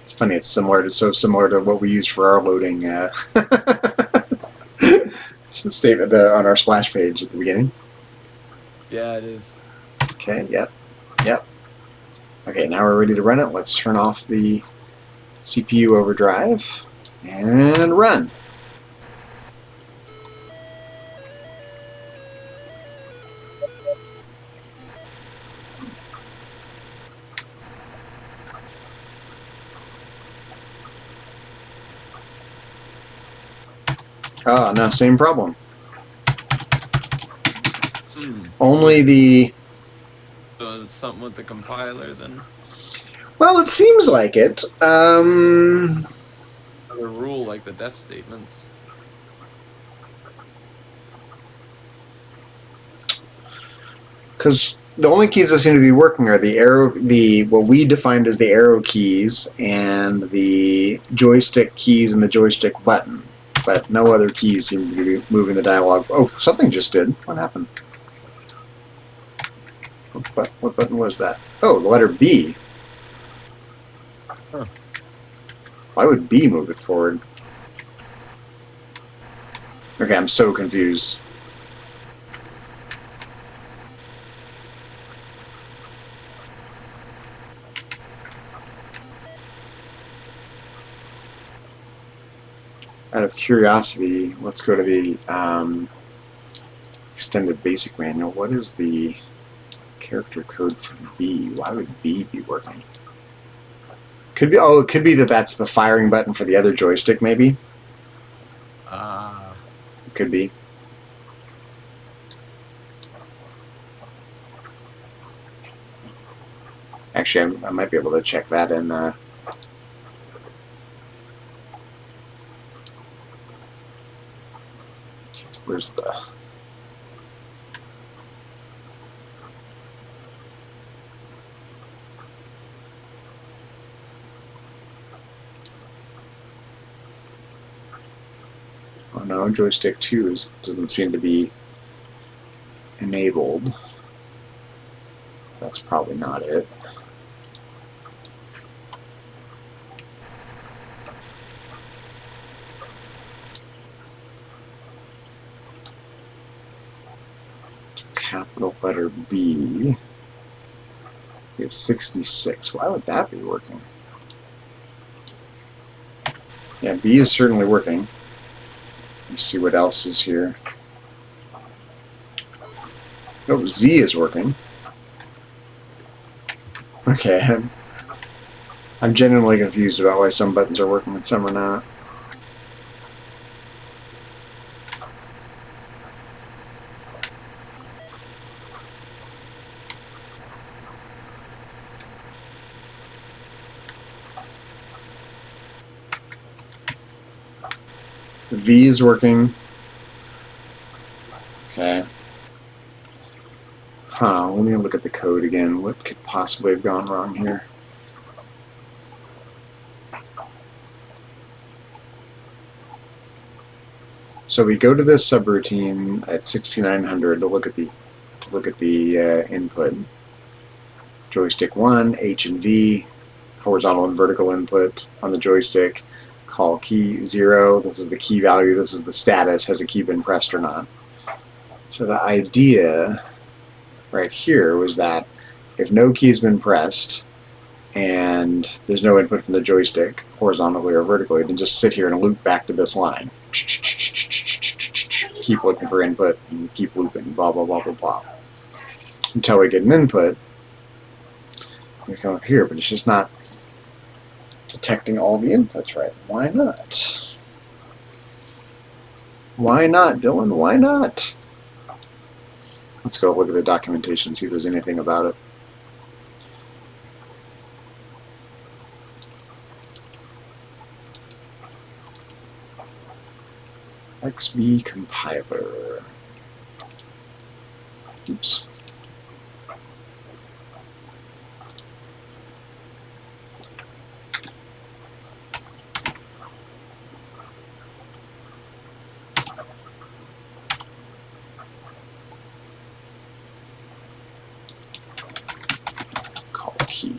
It's funny, it's so similar to what we use for our loading statement on our splash page at the beginning. Yeah, it is. Okay, yep. Okay, now we're ready to run it. Let's turn off the CPU overdrive and run. Oh, no, same problem. Only the... So it's something with the compiler then? Well, it seems like it. Another rule like the def statements. Because the only keys that seem to be working are the arrow, what we defined as the arrow keys and the joystick keys and the joystick button. But no other keys seem to be moving the dialogue. Oh, something just did. What happened? What button was that? Oh, the letter B. Huh. Why would B move it forward? Okay, I'm so confused. Out of curiosity, let's go to the extended basic manual. What is the character code for B? Why would B be working? Could be. Oh, it could be that that's the firing button for the other joystick. Maybe. It could be. Actually, I might be able to check that in. Where's the? Oh no, joystick 2 doesn't seem to be enabled. That's probably not it. Capital letter B is 66. Why would that be working? Yeah, B is certainly working. Let's see what else is here. Oh, Z is working. Okay, I'm genuinely confused about why some buttons are working and some are not. V is working. Okay. Let me look at the code again. What could possibly have gone wrong here? So we go to this subroutine at 6900 to look at the input. Joystick 1, H and V, horizontal and vertical input on the joystick. Call key 0. This is the key value. This is the status. Has a key been pressed or not? So the idea right here was that if no key has been pressed and there's no input from the joystick, horizontally or vertically, then just sit here and loop back to this line. Keep looking for input and keep looping, blah, blah, blah, blah, blah. Until we get an input. We come up here, but it's just not detecting all the inputs right. Why not? Why not, Dylan? Why not? Let's go look at the documentation, see if there's anything about it. XB compiler. Oops. Call key.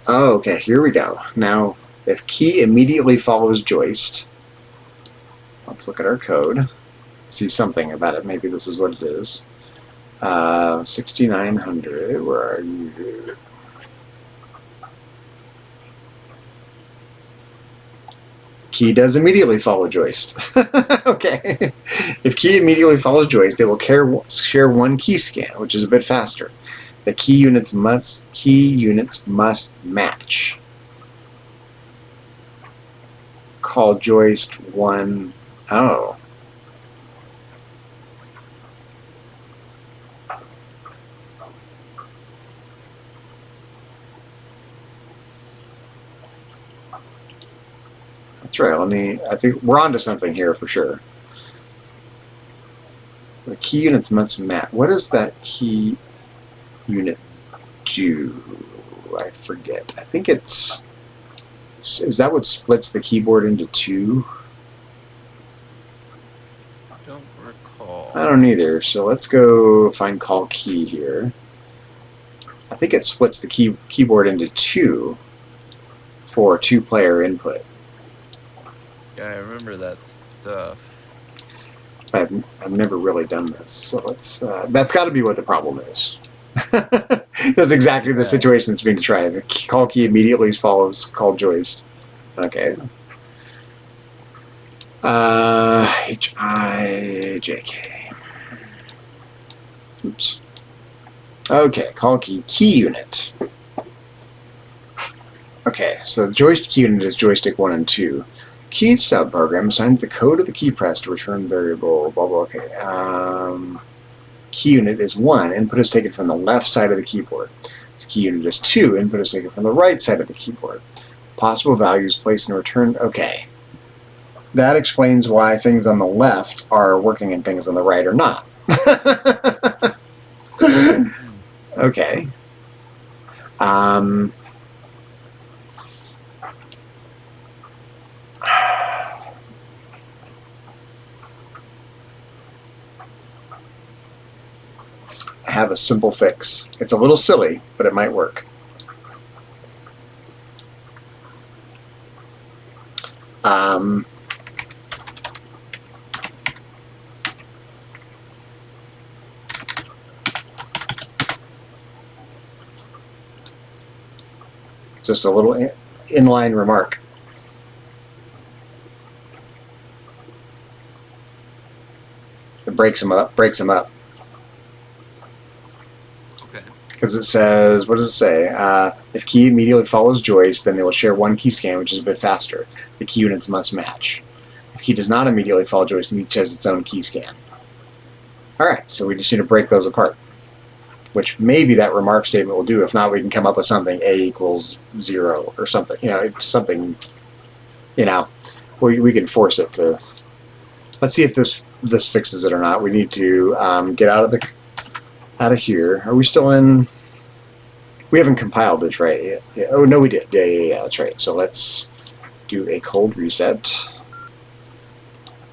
Oh, okay, here we go. Now, if key immediately follows joist, let's look at our code. See something about it. Maybe this is what it is. 6900. Where are you? Key does immediately follow joist. Okay. If key immediately follows joist, they will share one key scan, which is a bit faster. The key units must match. Call joist 1. Oh. That's right. I think we're onto something here for sure. So the key units must match. What does that key unit do? I forget. I think it's... Is that what splits the keyboard into two? I don't recall. I don't either. So let's go find call key here. I think it splits the keyboard into two for two-player input. Yeah, I remember that stuff. I've never really done this, so let's. That's got to be what the problem is. That's exactly the situation that's being tried. The call key immediately follows call joist. Okay. H-I-J-K. Oops. Okay, call key unit. Okay, so the joystick key unit is joystick 1 and 2. Key subprogram assigns the code of the key press to return variable, blah, blah, okay. Key unit is 1, input is taken from the left side of the keyboard. Key unit is 2, input is taken from the right side of the keyboard. Possible values placed in return, okay. That explains why things on the left are working and things on the right are not. Okay. I have a simple fix. It's a little silly, but it might work. Just a little inline remark. It breaks them up. Okay. Because it says, what does it say? If key immediately follows joist, then they will share one key scan, which is a bit faster. The key units must match. If key does not immediately follow joist, then each has its own key scan. All right, so we just need to break those apart, which maybe that remark statement will do. If not, we can come up with something A equals 0 or something. You know, something. You know, we can force it to. Let's see if this fixes it or not. We need to get out of here. Are we still in? We haven't compiled this, right? Yeah. Oh no, we did. Yeah. That's right. So let's do a cold reset.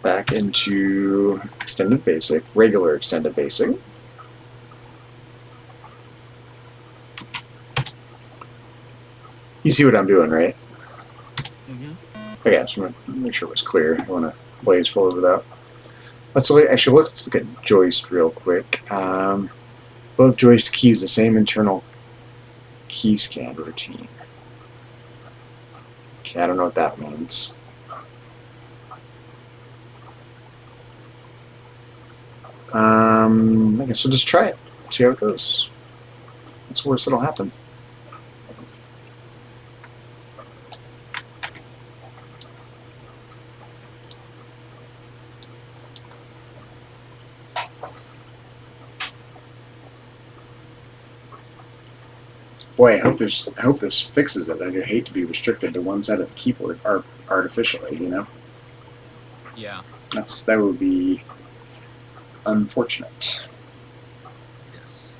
Back into extended basic, regular extended basic. You see what I'm doing, right? Mm-hmm. Okay, I just want to make sure it was clear. I want to blaze forward with that. Let's look at joist real quick. Both joist keys the same internal key scan routine. Okay, I don't know what that means. I guess we'll just try it. See how it goes. What's worse that'll happen? Boy, I hope this fixes it. I hate to be restricted to one side of the keyboard artificially, you know? Yeah. That would be unfortunate. Yes.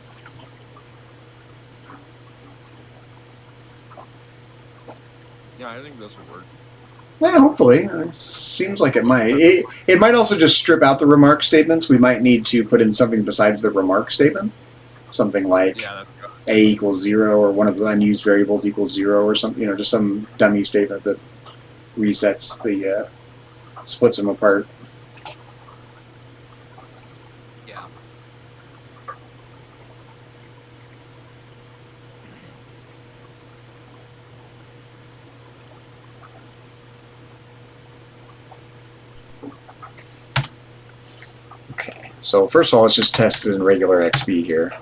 Yeah, I think this will work. Yeah, hopefully. It seems like it might. It might also just strip out the remark statements. We might need to put in something besides the remark statement. Something like A equals 0 or one of the unused variables equals 0 or something, you know, just some dummy statement that resets the, splits them apart. Yeah. Okay, so first of all, let's just test it in regular XP here.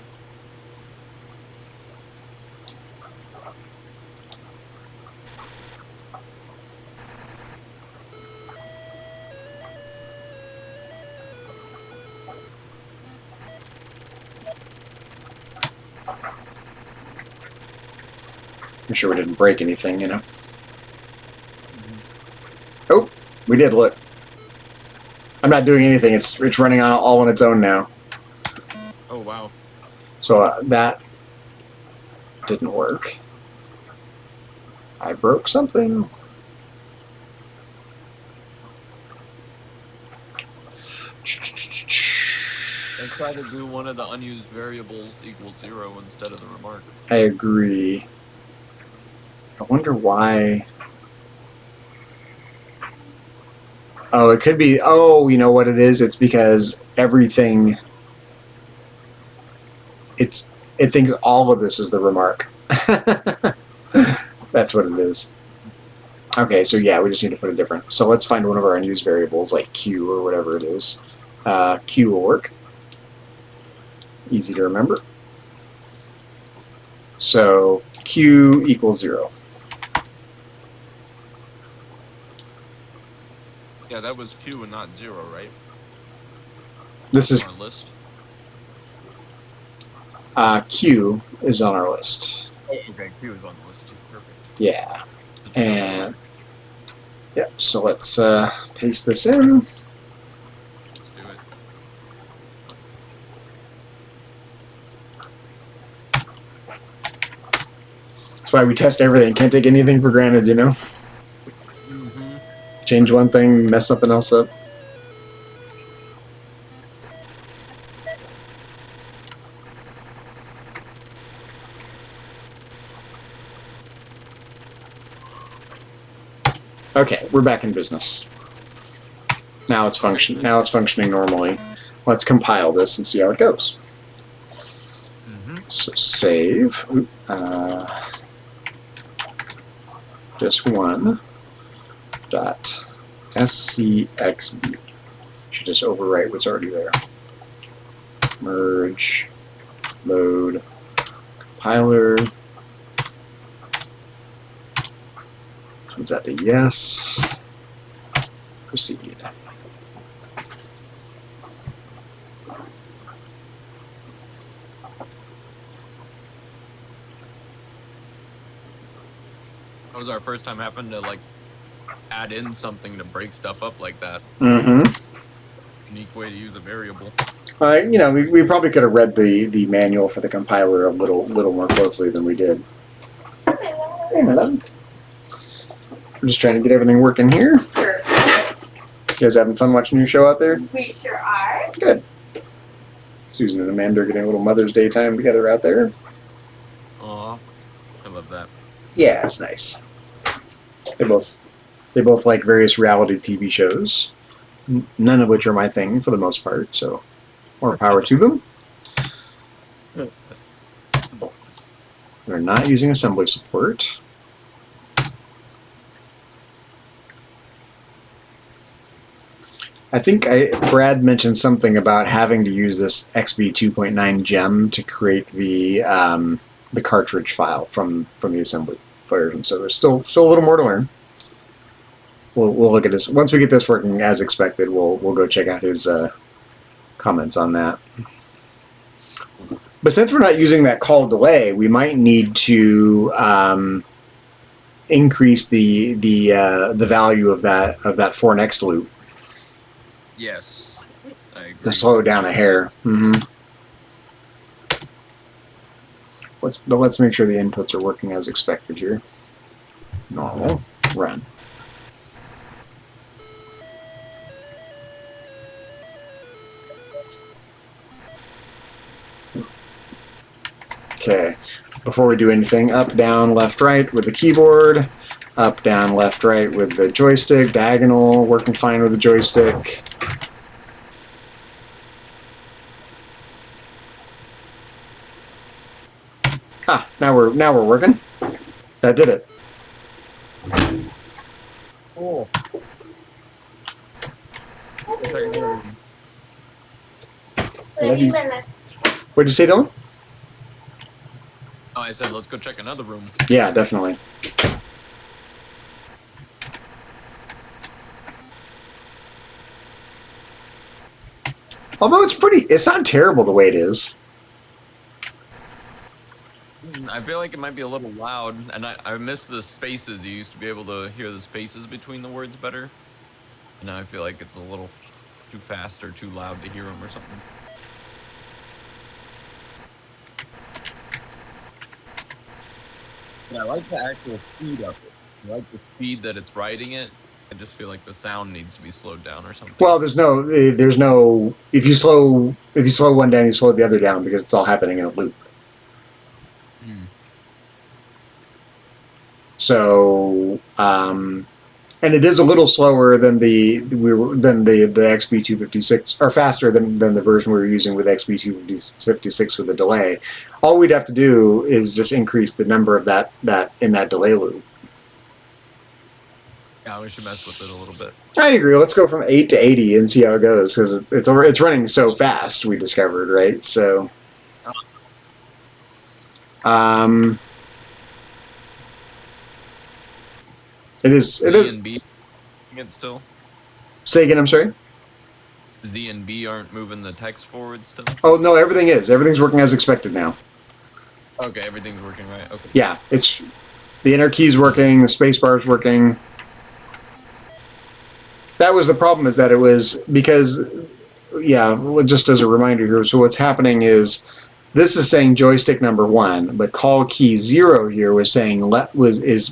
I'm sure we didn't break anything, you know. Oh, we did, look. I'm not doing anything. It's running on all on its own now. Oh wow. So that didn't work. I broke something. And try to do one of the unused variables equals 0 instead of the remark. I agree. I wonder why. Oh, it could be. Oh, you know what it is? It's because everything. It thinks all of this is the remark. That's what it is. Okay, so yeah, we just need to put a different. So let's find one of our unused variables, like Q or whatever it is. Q will work. Easy to remember. So Q equals 0. Yeah, that was Q and not 0, right? This is On our list. Q is on our list. Oh, okay, Q is on the list too. Perfect. Yeah. And yep, so let's paste this in. Let's do it. That's why we test everything. Can't take anything for granted, you know? Mm-hmm. Change one thing, mess something else up. Okay, we're back in business. Now it's functioning normally. Let's compile this and see how it goes. Mm-hmm. So save. Just one dot scxb. Should just overwrite what's already there. Merge, load, compiler. Comes out to yes. Proceed. That was our first time having to like add in something to break stuff up like that. Mm-hmm. Unique way to use a variable. You know, we probably could have read the manual for the compiler a little more closely than we did. Hey, madam. I'm just trying to get everything working here. Perfect. You guys having fun watching your show out there? We sure are. Good. Susan and Amanda are getting a little Mother's Day time together out there. Aw, I love that. Yeah, it's nice. They both like various reality TV shows, none of which are my thing for the most part. So, more power to them. We're not using assembly support. I think Brad mentioned something about having to use this XB 2.9 gem to create the cartridge file from the assembly version. So there's still a little more to learn. We'll look at this once we get this working as expected. We'll go check out his comments on that. But since we're not using that call delay, we might need to increase the value of that for next loop. Yes, I agree. To slow it down a hair. Mm-hmm. Let's make sure the inputs are working as expected here. Normal. Run. Okay. Before we do anything, up, down, left, right with the keyboard. Up, down, left, right with the joystick. Diagonal, working fine with the joystick. Ah, now we're working. That did it. Cool. What'd you say, Dylan? Oh, I said let's go check another room. Yeah, definitely. Although it's not terrible the way it is. I feel like it might be a little loud, and I miss the spaces. You used to be able to hear the spaces between the words better. And now I feel like it's a little too fast or too loud to hear them or something. But I like the actual speed of it. I like the speed that it's writing it. I just feel like the sound needs to be slowed down or something. Well, there's no. If you slow one down, you slow the other down because it's all happening in a loop. So, and it is a little slower than the XB256, or faster than the version we were using with XB256 with the delay. All we'd have to do is just increase the number of that in that delay loop. Yeah, we should mess with it a little bit. I agree. Let's go from 8 to 80 and see how it goes, because it's running so fast. We discovered, right? So, it is. Z and B it still. Say again. I'm sorry. Z and B aren't moving the text forward still. Oh no, everything is. Everything's working as expected now. Okay, everything's working right. Okay. Yeah, it's the enter key's working. The space bar's working. That was the problem, is that it was because, yeah, just as a reminder here, so what's happening is this is saying joystick number 1, but call key 0 here was saying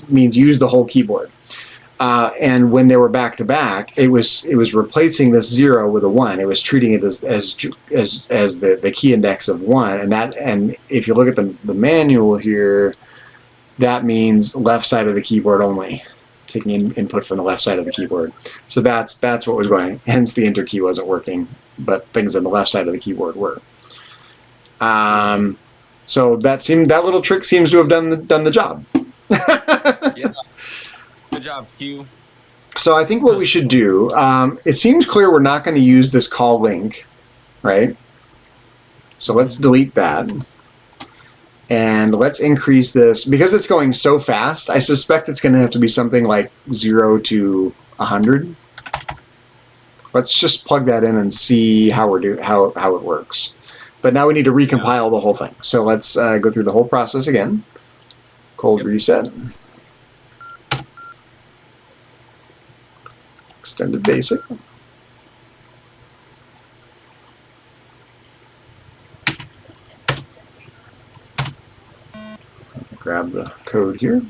means use the whole keyboard. And when they were back to back, it was replacing this 0 with a 1. It was treating it as the key index of 1, and if you look at the manual here, that means left side of the keyboard only. Taking input from the left side of the keyboard. So that's what was going. Hence the enter key wasn't working, but things on the left side of the keyboard were. So that little trick seems to have done the job. Yeah. Good job, Q. So I think what we should do, it seems clear we're not going to use this call link, right? So let's delete that. And let's increase this, because it's going so fast, I suspect it's going to have to be something like 0 to 100. Let's just plug that in and see how it works. But now we need to recompile the whole thing. So let's go through the whole process again. Cold reset. Extended basic. Grab the code here.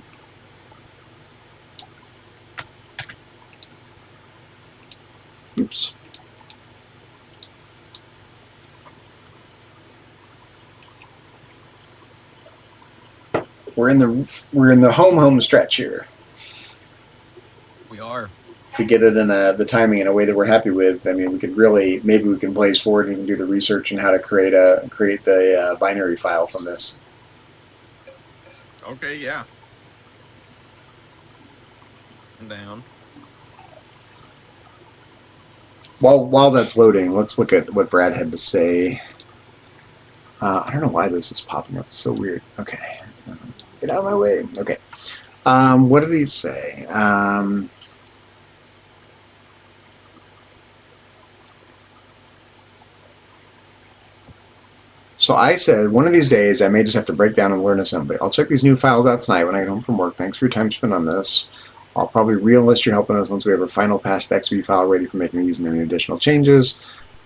Oops. We're in the home stretch here. We are. If we get it in the timing in a way that we're happy with, I mean, we could maybe we can blaze forward and even do the research on how to create the binary file from this. Okay, yeah. I'm down. While that's loading, let's look at what Brad had to say. I don't know why this is popping up. It's so weird. Okay. Get out of my way. Okay. What did he say? So I said, one of these days, I may just have to break down and learn assembly. I'll check these new files out tonight when I get home from work. Thanks for your time spent on this. I'll probably re-enlist your help on this once we have a final pass XB file ready for making these and any additional changes.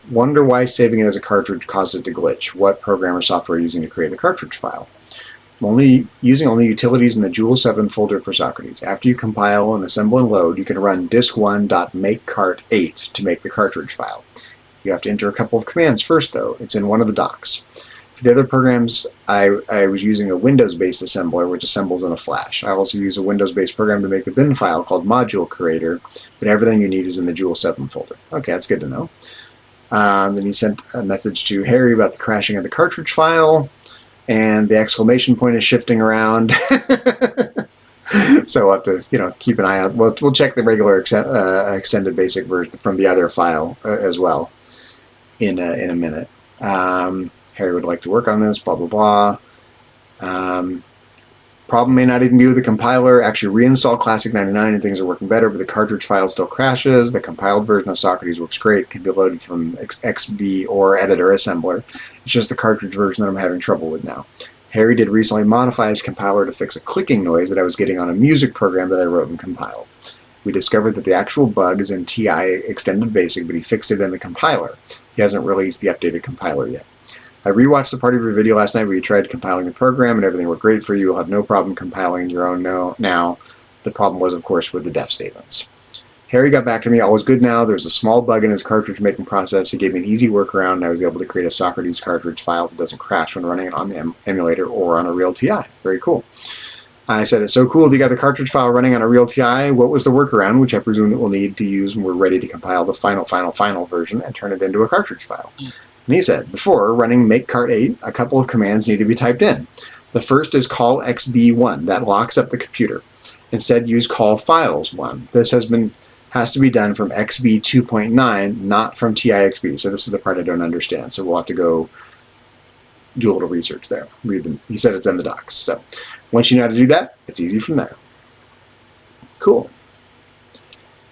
Wonder why saving it as a cartridge caused it to glitch. What program or software are you using to create the cartridge file? I'm using only utilities in the Joule 7 folder for Socrates. After you compile and assemble and load, you can run disk1.makecart8 to make the cartridge file. You have to enter a couple of commands first, though. It's in one of the docs. For the other programs, I was using a Windows-based assembler, which assembles in a flash. I also use a Windows-based program to make the bin file called Module Creator, but everything you need is in the Joule 7 folder. Okay, that's good to know. Then he sent a message to Harry about the crashing of the cartridge file, and the exclamation point is shifting around. So we'll have to, keep an eye out. We'll check the regular extended basic version from the other file as well in a minute. Harry would like to work on this, blah, blah, blah. Problem may not even be with the compiler. Actually reinstall Classic 99 and things are working better, but the cartridge file still crashes. The compiled version of Socrates works great. It can be loaded from XB or editor assembler. It's just the cartridge version that I'm having trouble with now. Harry did recently modify his compiler to fix a clicking noise that I was getting on a music program that I wrote and compiled. We discovered that the actual bug is in TI Extended Basic, but he fixed it in the compiler. He hasn't released the updated compiler yet. I rewatched the part of your video last night where you tried compiling the program and everything worked great for you. You'll have no problem compiling your own now. The problem was, of course, with the def statements. Harry got back to me. All was good now. There was a small bug in his cartridge making process. He gave me an easy workaround, and I was able to create a Socrates cartridge file that doesn't crash when running it on the emulator or on a real TI. Very cool. I said, it's so cool that you got the cartridge file running on a real TI. What was the workaround, which I presume that we'll need to use when we're ready to compile the final version and turn it into a cartridge file? And he said, before running make cart8, a couple of commands need to be typed in. The first is call xb1. That locks up the computer. Instead, use call files1. This has to be done from xb 2.9, not from tixb. So this is the part I don't understand. So we'll have to go do a little research there. Read them. He said it's in the docs. So once you know how to do that, it's easy from there. Cool.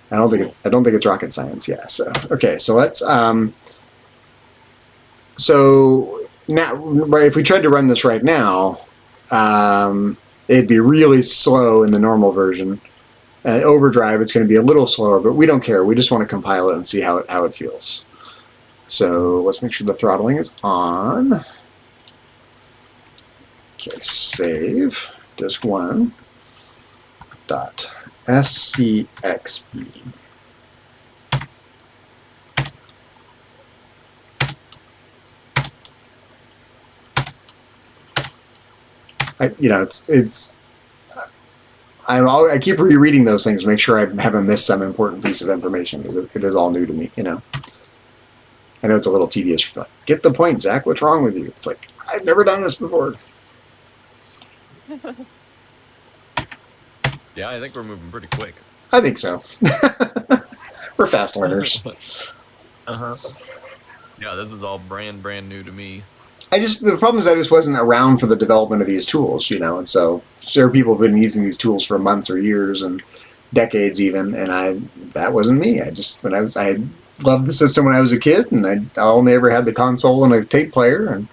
I don't think it's rocket science. Yeah. So okay. So let's. So now, right, if we tried to run this right now, it'd be really slow in the normal version. Overdrive, it's going to be a little slower, but we don't care. We just want to compile it and see how it feels. So let's make sure the throttling is on. Okay, save disk 1 dot scxb. I keep rereading those things to make sure I haven't missed some important piece of information because it is all new to me. I know it's a little tedious. Get the point, Zach. What's wrong with you? It's like, I've never done this before. Yeah, I think we're moving pretty quick. I think so. We're fast learners. Yeah, this is all brand new to me. The problem is I just wasn't around for the development of these tools, and so there are people who've been using these tools for months or years and decades even, and that wasn't me. I loved the system when I was a kid, and I only ever had the console and a tape player, and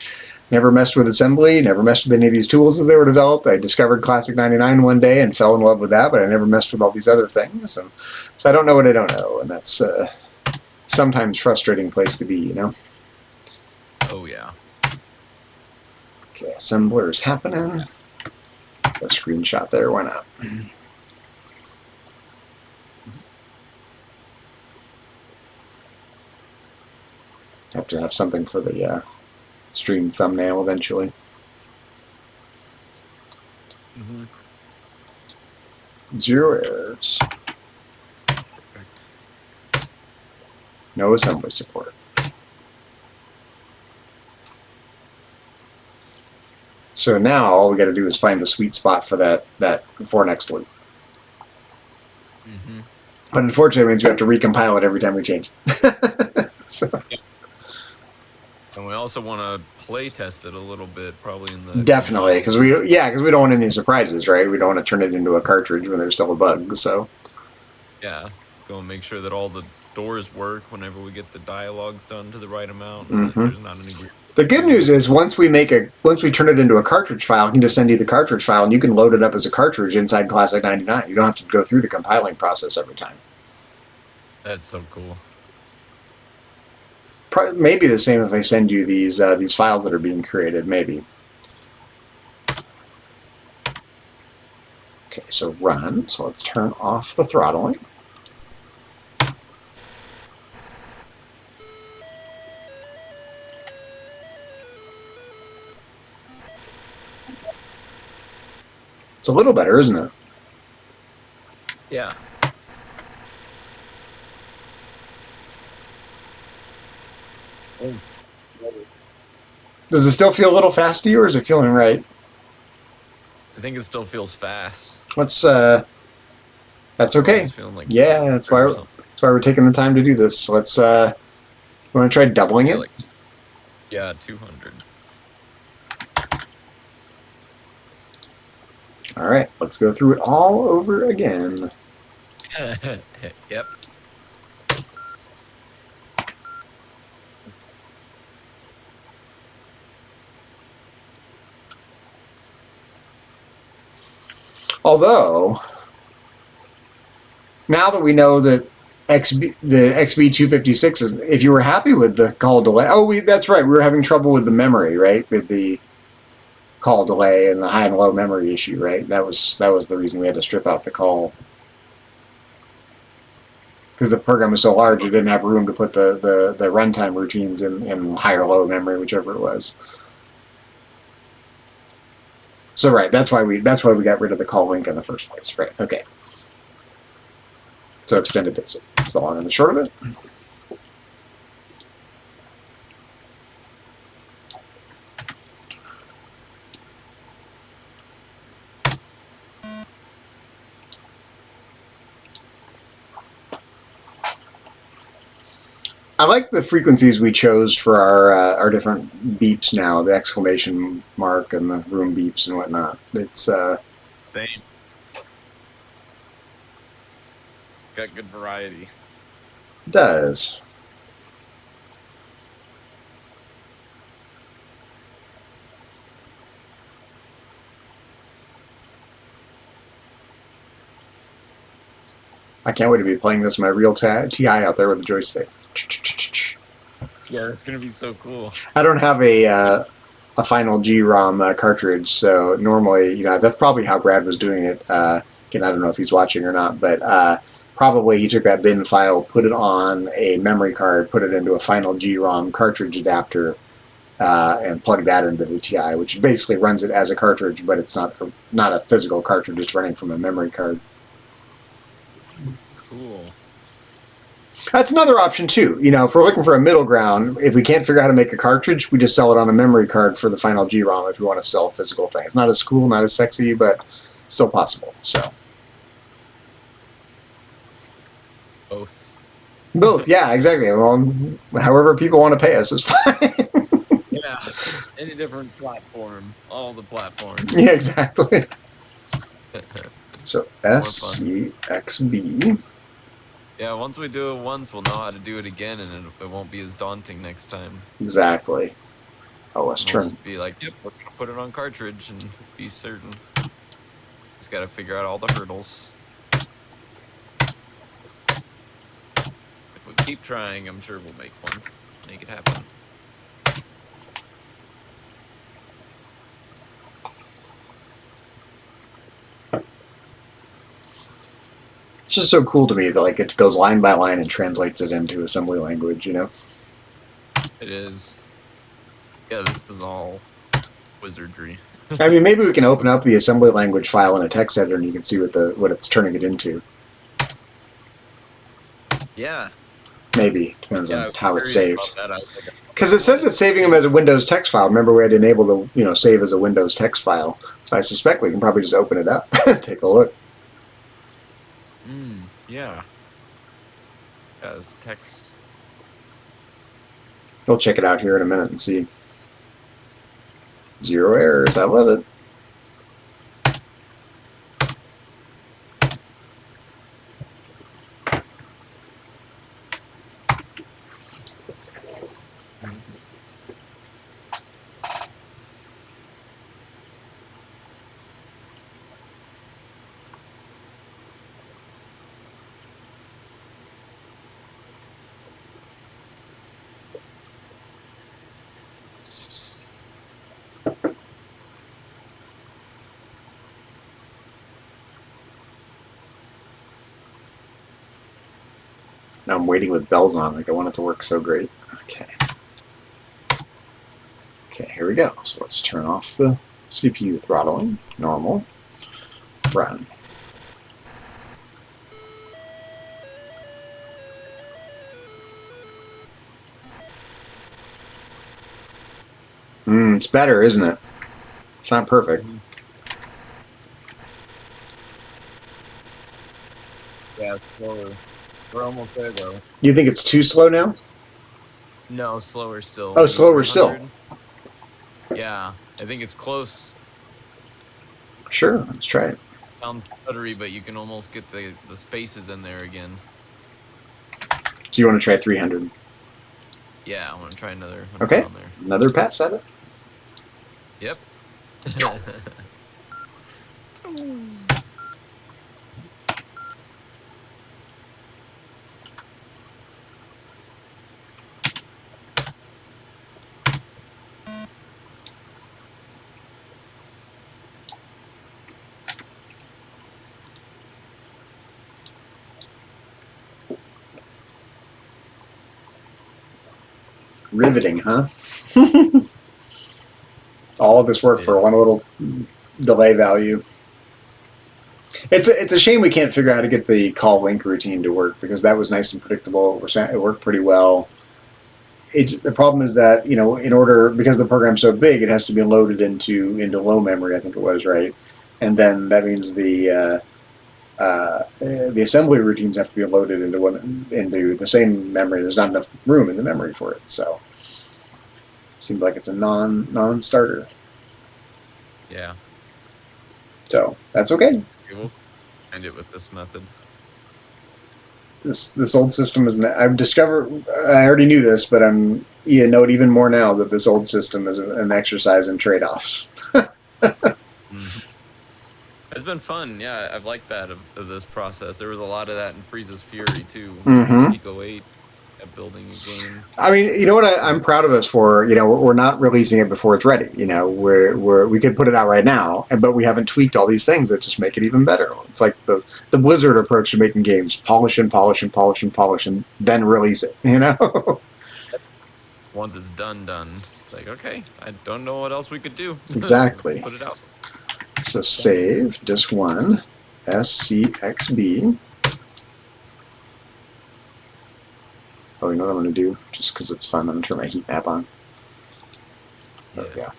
never messed with assembly, never messed with any of these tools as they were developed. I discovered Classic 99 one day and fell in love with that, but I never messed with all these other things. So I don't know what I don't know, and that's sometimes frustrating place to be, Oh, yeah. Okay, assembler is happening. A screenshot there, why not? Have to have something for the stream thumbnail eventually. Mm-hmm. 0 errors. Perfect. No assembly support. So now all we got to do is find the sweet spot for that for next loop. Mm-hmm. But unfortunately, it means we have to recompile it every time we change. So. And we also want to play test it a little bit, probably in the Definitely, because we don't want any surprises, right? We don't want to turn it into a cartridge when there's still a bug. So yeah, go and make sure that all the doors work whenever we get the dialogues done to the right amount. Mm-hmm. And that there's not any weird. The good news is once we turn it into a cartridge file, I can just send you the cartridge file, and you can load it up as a cartridge inside Classic 99. You don't have to go through the compiling process every time. That's so cool. Maybe the same if I send you these files that are being created. Maybe. Okay, so run. So let's turn off the throttling. It's a little better, isn't it? Yeah. Does it still feel a little fast to you, or is it feeling right? I think it still feels fast. That's okay. Like Yeah, that's why we're taking the time to do this. So let's want to try doubling it? Yeah, 200. All right, let's go through it all over again. Yep. Although, Now that we know that the XB256 is, if you were happy with the call delay, that's right, we were having trouble with the memory, right, with the call delay and the high and low memory issue, right? That was the reason we had to strip out the call, because the program was so large it didn't have room to put the runtime routines in high or low memory, whichever it was. So right, that's why we got rid of the call link in the first place, right? Okay. So extended basic. That's the long and the short of it. I like the frequencies we chose for our different beeps now, the exclamation mark and the room beeps and whatnot. It's Same. It's got good variety. It does. I can't wait to be playing this in my real TI out there with the joystick. Yeah, that's gonna be so cool. I don't have a final G-ROM cartridge, so normally, that's probably how Brad was doing it. Again, I don't know if he's watching or not, but probably he took that bin file, put it on a memory card, put it into a final G-ROM cartridge adapter, and plugged that into the TI, which basically runs it as a cartridge, but it's not a physical cartridge. It's running from a memory card. Cool. That's another option too. If we're looking for a middle ground, if we can't figure out how to make a cartridge, we just sell it on a memory card for the final G-ROM if we want to sell a physical thing. It's not as cool, not as sexy, but still possible. So both, yeah, exactly. Well, however people want to pay us is fine. Yeah, any different platform, all the platforms. Yeah, exactly. So SCXB. Yeah, once we do it once, we'll know how to do it again, and it won't be as daunting next time. Exactly. Oh, let's We'll turn. just be like, yep, we're gonna put it on cartridge and be certain. Just gotta figure out all the hurdles. If we keep trying, I'm sure we'll make one. Make it happen. It's just so cool to me that it goes line by line and translates it into assembly language. It is. Yeah, this is all wizardry. I mean, maybe we can open up the assembly language file in a text editor and you can see what it's turning it into. Yeah. Maybe. Depends on how it's saved. Because Because it says it's saving them as a Windows text file. Remember, we had to enable the save as a Windows text file. So I suspect we can probably just open it up, take a look. Yeah. As text. We'll check it out here in a minute and see. 0 errors. I love it. Now I'm waiting with bells on. I want it to work so great. Okay. Okay, here we go. So let's turn off the CPU throttling. Normal. Run. It's better, isn't it? It's not perfect. Yeah, it's slower. We're almost there, though. You think it's too slow now? No, slower still. Oh, slower still. Yeah, I think it's close. Sure, let's try it. Sounds stuttery, but you can almost get the spaces in there again. Do you want to try 300? Yeah, I want to try another. Okay, on there. another pass at it. Yep. Riveting, huh? All of this work for Yes. one little delay value. It's a shame we can't figure out how to get the call link routine to work, because that was nice and predictable. It worked pretty well. The problem is that, in order, because the program's so big, it has to be loaded into low memory, I think it was, right? And then that means the assembly routines have to be loaded into the same memory. There's not enough room in the memory for it, so seems like it's a non-starter. Yeah. So that's okay. We'll end it with this method. This old system is. I've discovered. I already knew this, but know it even more now that this old system is an exercise in trade-offs. Mm-hmm. It's been fun. Yeah, I've liked that of this process. There was a lot of that in Freeze's Fury too. Mm-hmm. Pico 8 at building a game. I mean, you know what I'm proud of us for? We're not releasing it before it's ready. We could put it out right now, but we haven't tweaked all these things that just make it even better. It's like the Blizzard approach to making games: polish and polish and polish and polish, and then release it. Once it's done. It's like, okay, I don't know what else we could do. Exactly. Put it out. So save disk 1 SCXB. Oh, you know what I'm going to do? Just because it's fun, I'm going to turn my heat map on. There we go.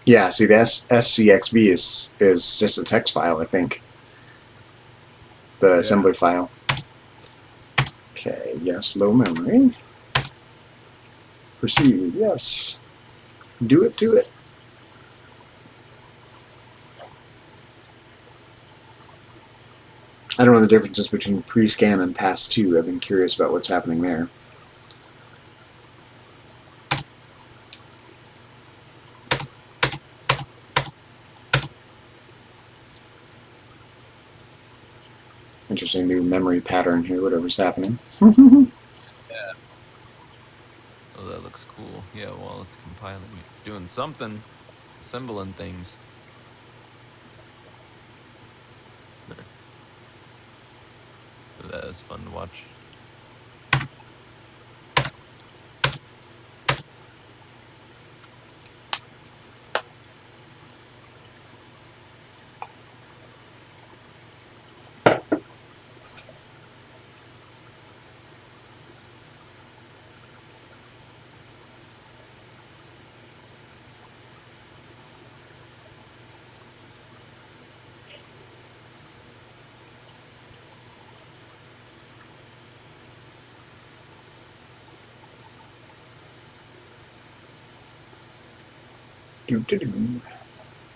Yeah, see, the SCXB is just a text file, I think. The assembly file. Okay, yes, low memory. Proceed, yes. Do it. I don't know the differences between pre-scan and pass-2. I've been curious about what's happening there. Interesting new memory pattern here, whatever's happening. Yeah. Oh, that looks cool. Yeah, while it's compiling, it's doing something, assembling things. That is fun to watch.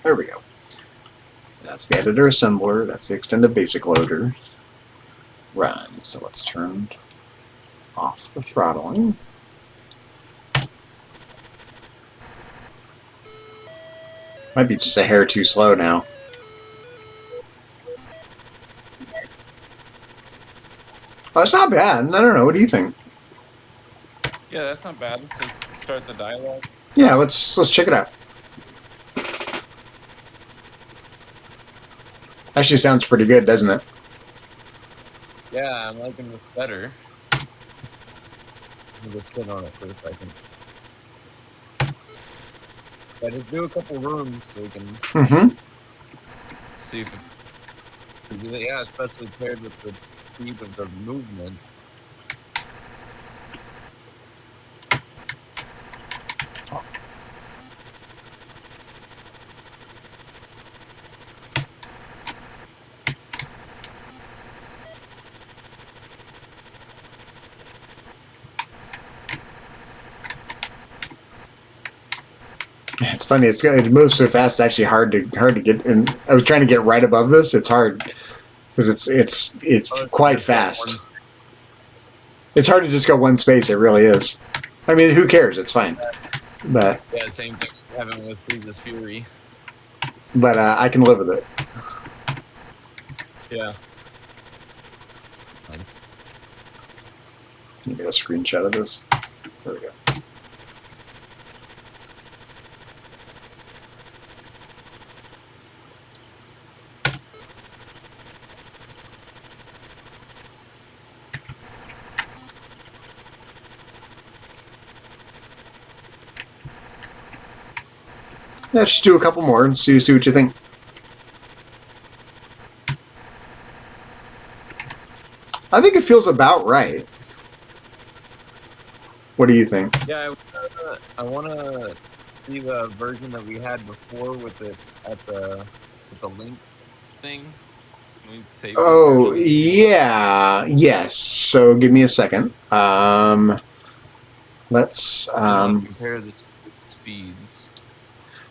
There we go. That's the editor assembler. That's the extended basic loader. Run. So let's turn off the throttling. Might be just a hair too slow now. Oh, it's not bad. I don't know. What do you think? Yeah, that's not bad. Just start the dialogue. Yeah, let's check it out. Actually sounds pretty good, doesn't it? Yeah, I'm liking this better. Let me just sit on it for a second. Yeah, just do a couple rooms so we can see if it... Yeah, especially paired with the speed of the movement. It's funny. It moves so fast. It's actually hard to get. And I was trying to get right above this. It's hard because it's quite fast. It's hard to just go one space. It really is. I mean, who cares? It's fine. But yeah, same thing having with Freeze's Fury. But I can live with it. Yeah. Nice. Can you get a screenshot of this? There we go. Yeah, just do a couple more and see what you think. I think it feels about right. What do you think? Yeah, I want to see the version that we had before with it at the link thing. Can we save this Oh, version? yeah. Yes. So give me a second. Let's. I want to compare the speeds.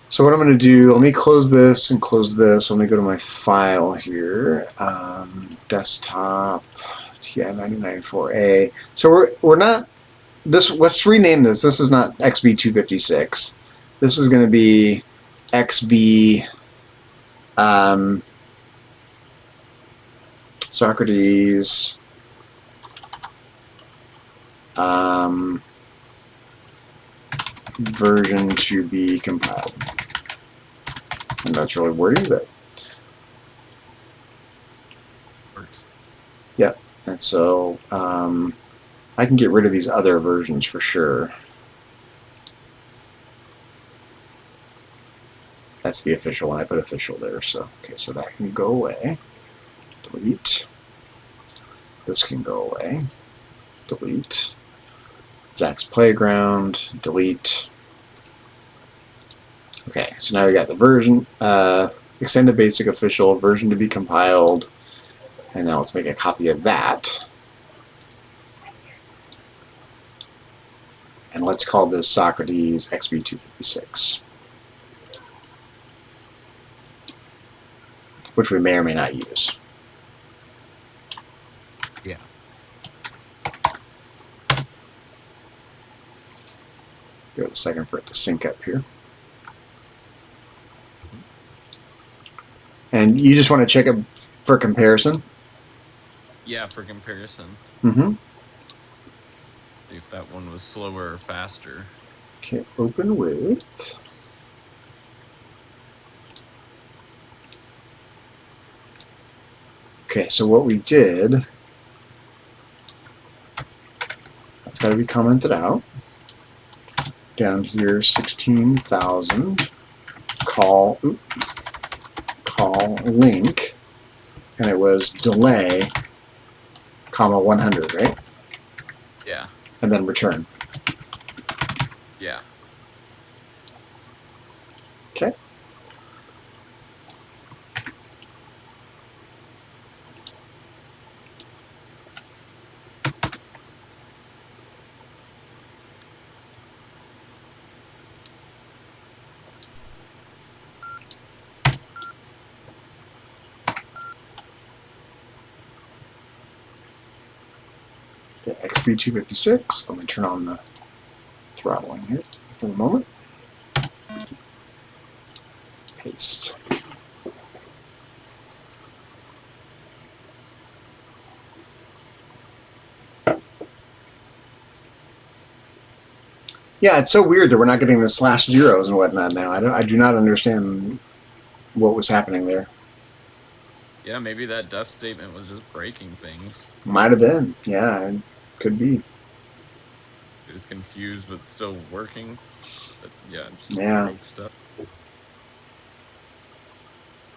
So what I'm going to do, let me close this and close this. Let me go to my file here. Desktop TI-99 4A. So we're not this. Let's rename this. This is not XB256. This is going to be XB. Socrates. Version to be compiled. And that's really wordy, but Works. yep. And so I can get rid of these other versions for sure. That's the official one. I put official there. So okay, so that can go away. Delete. This can go away. Delete. Zach's Playground. Delete. Okay, so now we got the version, extended basic official, version to be compiled, and now let's make a copy of that. And let's call this Socrates XB256, which we may or may not use. Yeah. Give it a second for it to sync up here. And you just want to check it for comparison? Yeah, for comparison. Mm-hmm. See if that one was slower or faster. Okay, open with. Okay, so what we did, that's got to be commented out. Down here, 16,000, call link, and it was delay, comma 100, right? Yeah. And then return. Yeah. Okay. Okay, XB256. Let me turn on the throttling here for the moment. Paste. Yeah, it's so weird that we're not getting the slash zeros and whatnot now. I do not understand what was happening there. Yeah, maybe that def statement was just breaking things. Might have been. Yeah, it could be. It was confused but still working. But yeah, just Yeah. broke stuff.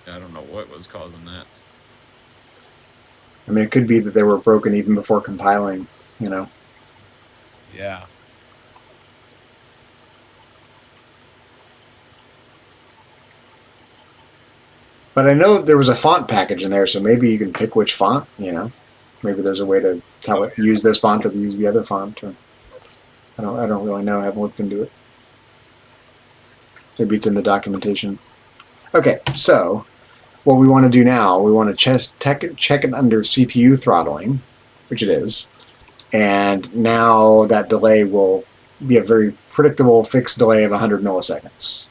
I don't know what was causing that. I mean, it could be that they were broken even before compiling, you know. Yeah. But I know there was a font package in there, so maybe you can pick which font, you know. Maybe there's a way to tell it use this font or use the other font. Or I don't really know. I haven't looked into it. Maybe it's in the documentation. Okay, so what we want to do now, we want to check it under CPU throttling, which it is, and now that delay will be a very predictable fixed delay of 100 milliseconds.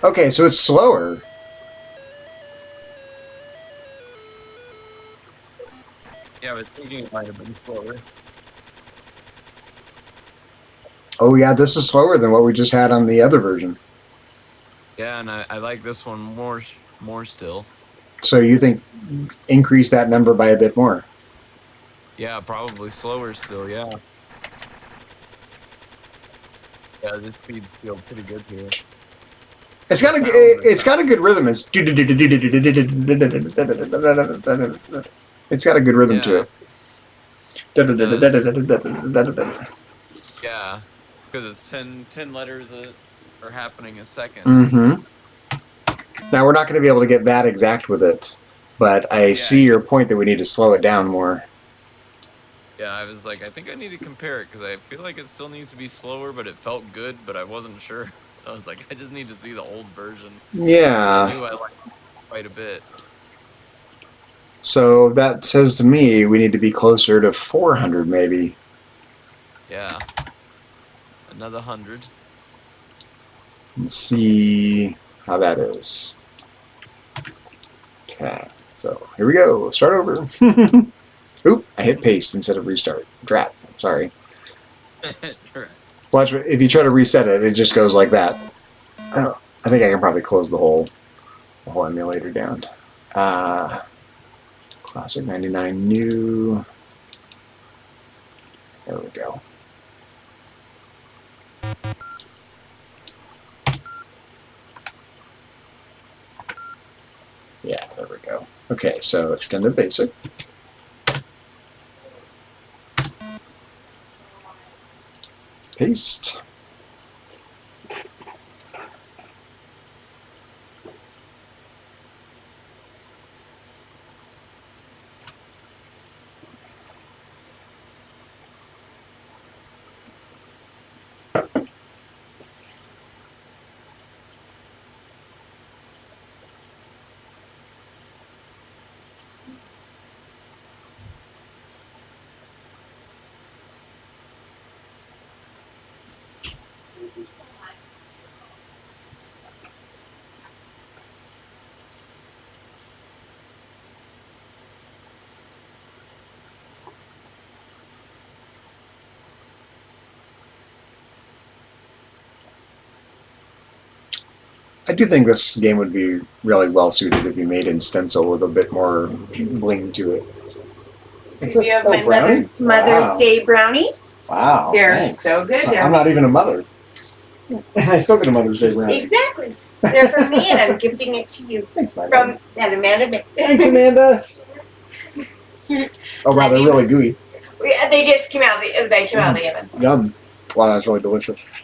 Okay, so it's slower. Yeah, I was thinking it might have been slower. Oh yeah, this is slower than what we just had on the other version. Yeah, and I like this one more still. So you think increase that number by a bit more? Yeah, probably slower still. Yeah. Yeah, this speeds feel pretty good here. It's got a good rhythm. It's got a good rhythm to Yeah, it. it does. Yeah, because it's 10 letters are happening a second. Mm-hmm. Now we're not going to be able to get that exact with it, but I Yeah, see your point that we need to slow it down more. yeah. I was like, I think I need to compare it because I feel like it still needs to be slower, but it felt good, but I wasn't sure. So I was like, I just need to see the old version. I Yeah. knew I liked it quite a bit. So that says to me we need to be closer to 400 maybe. Yeah, another 100. Let's see how that is. Okay, so here we go. Start over. Oop, I hit paste instead of restart. Drat. Sorry. Watch, if you try to reset it, it just goes like that. Oh, I think I can probably close the whole emulator down. Classic 99 new. There we go. Yeah, there we go. Okay, so extended basic. Paste. I do think this game would be really well suited if you made in stencil with a bit more bling to it. We have my Mother's Day brownie. Wow, They're thanks. so good. I'm not even a mother. And I still get a Mother's Day brownie. Exactly. They're from me, and I'm gifting it to you. Thanks, my From that Amanda. Thanks, Amanda. Oh wow, they're really gooey. They just came out. They came out of the oven. Yum. Wow, that's really delicious.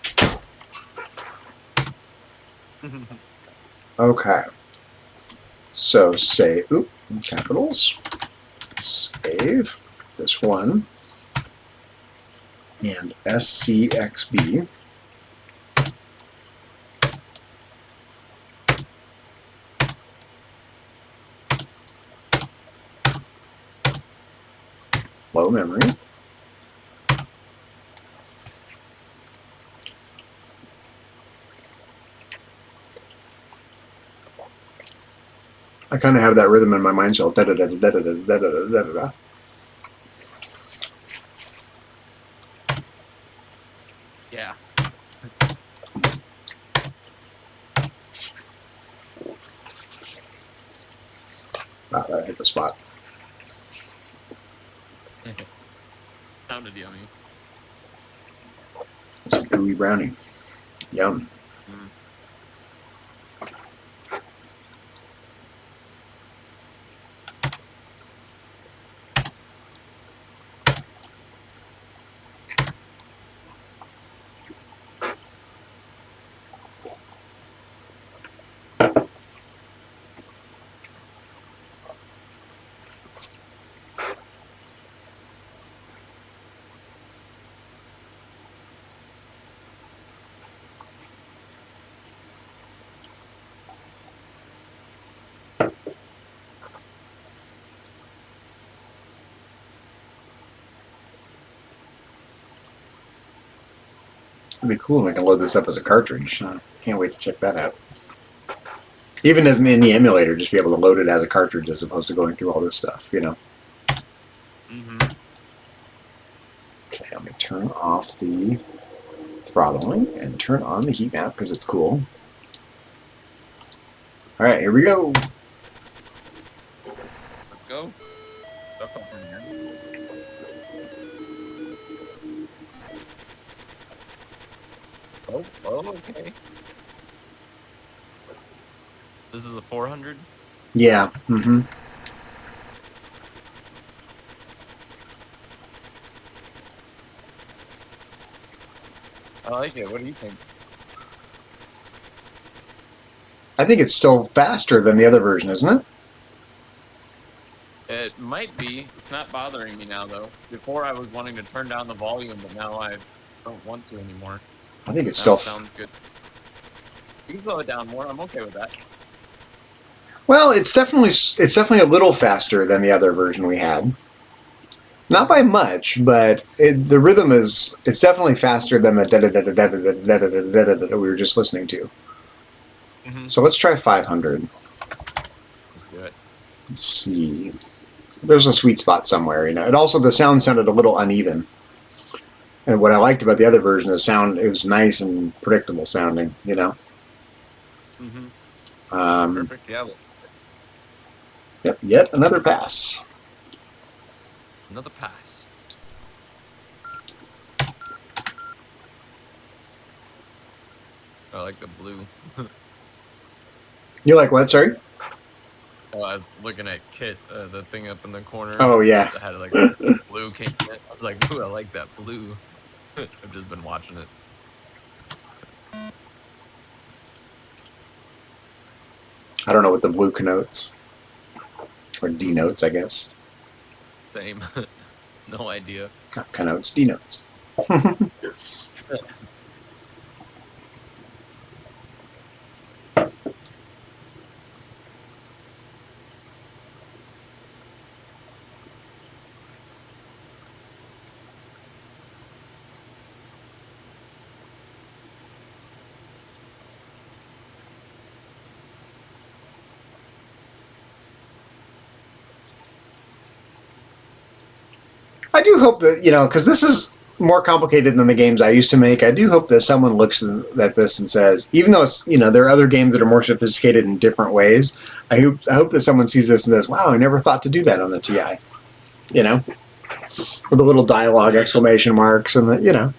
Okay. So save, oop, capitals. Save this one. And SCXB. Low memory. I kind of have that rhythm in my mind, so da da da da da da da da da da da. Yeah. Wow, that hit the spot. Sounded yummy. It's a gooey brownie. Yum. Mm. It'd be cool if I can load this up as a cartridge. Can't wait to check that out. Even as in the emulator, just be able to load it as a cartridge as opposed to going through all this stuff, you know. Mm-hmm. Okay, let me turn off the throttling and turn on the heat map because it's cool. All right, here we go. Let's go. Stuff up in here. Oh, okay. This is a 400? Yeah. Mm-hmm. I like it. What do you think? I think it's still faster than the other version, isn't it? It might be. It's not bothering me now, though. Before I was wanting to turn down the volume, but now I don't want to anymore. I think it's Now still. it sounds good. You can slow it down more. I'm okay with that. Well, it's definitely a little faster than the other version we had. Not by much, but the rhythm it's definitely faster than the da-da-da-da-da-da-da-da-da-da-da we were just listening to. Mm-hmm. So let's try 500. Let's do it. Let's see. There's a sweet spot somewhere, you know. And also the sound sounded a little uneven. And what I liked about the other version, it was nice and predictable sounding, you know. Mm-hmm. Um, Perfect. Yeah. yep, yet another pass. Another pass. I like the blue. You like what? Sorry. Oh, I was looking at Kit, the thing up in the corner. Oh yeah. That had like a blue came in it. I was like, ooh, I like that blue. I've just been watching it. I don't know what the blue connotes, or denotes, I guess. Same. No idea. Not connotes, denotes. I do hope that, you know, because this is more complicated than the games I used to make. I do hope that someone looks at this and says, even though it's, you know, there are other games that are more sophisticated in different ways, I hope that someone sees this and says, wow, I never thought to do that on the TI. You know? With the little dialogue exclamation marks and the, you know.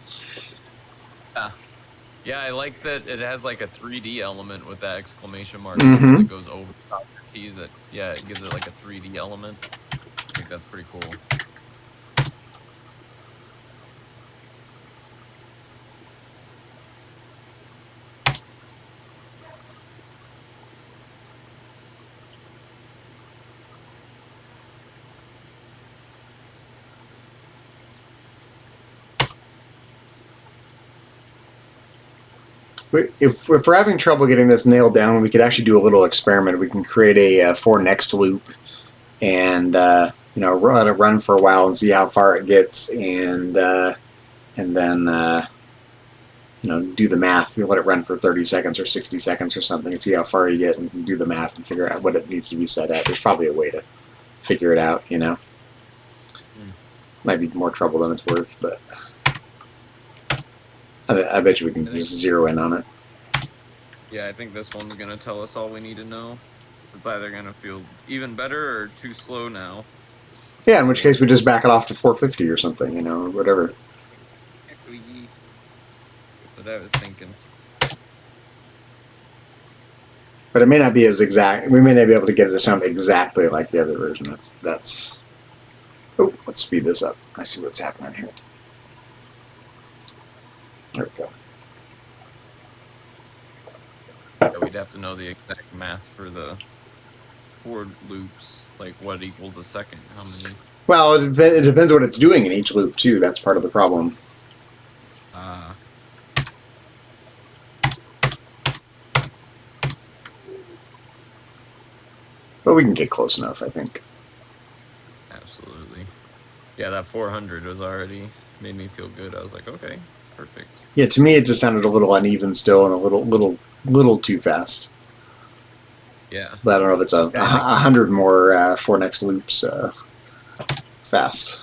Yeah, I like that it has like a 3D element with that exclamation mark Mm-hmm. that goes over Socrates. Yeah, it gives it like a 3D element. I think that's pretty cool. If we're having trouble getting this nailed down, we could actually do a little experiment. We can create a for next loop and you know, let it run for a while and see how far it gets, and then you know, do the math. Let it run for 30 seconds or 60 seconds or something and see how far you get, and do the math and figure out what it needs to be set at. There's probably a way to figure it out, you know. Might be more trouble than it's worth, but I bet you we can just zero in on it. Yeah, I think this one's going to tell us all we need to know. It's either going to feel even better or too slow now. Yeah, in which case we just back it off to 450 or something, you know, or whatever. Exactly. That's what I was thinking. But it may not be as exact. We may not be able to get it to sound exactly like the other version. That's. Oh, let's speed this up. I see what's happening here. There we go. Yeah, we'd have to know the exact math for the for loops, like what equals a second, how many. Well, it depends what it's doing in each loop too. That's part of the problem. But we can get close enough, I think. Absolutely. Yeah, that 400 was already made me feel good. I was like, okay, perfect. Yeah, to me it just sounded a little uneven still and a little too fast. Yeah. But I don't know if it's 100 more for next loops fast.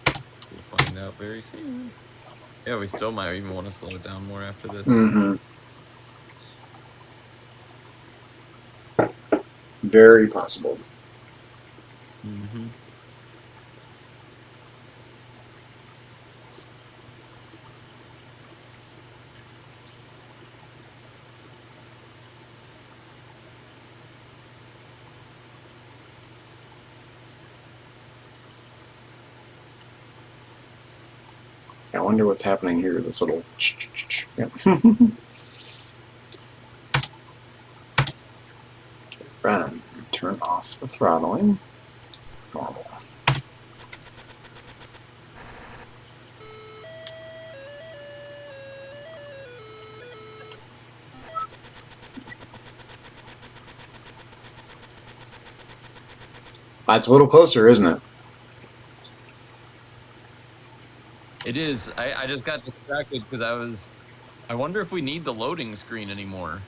We'll find out very soon. Yeah, we still might even want to slow it down more after this. Mm-hmm. Very possible. Mm-hmm. I wonder what's happening here to this little. Yep. Run. Turn off the throttling. Normal. That's a little closer, isn't it? It is. I just got distracted because I wonder if we need the loading screen anymore.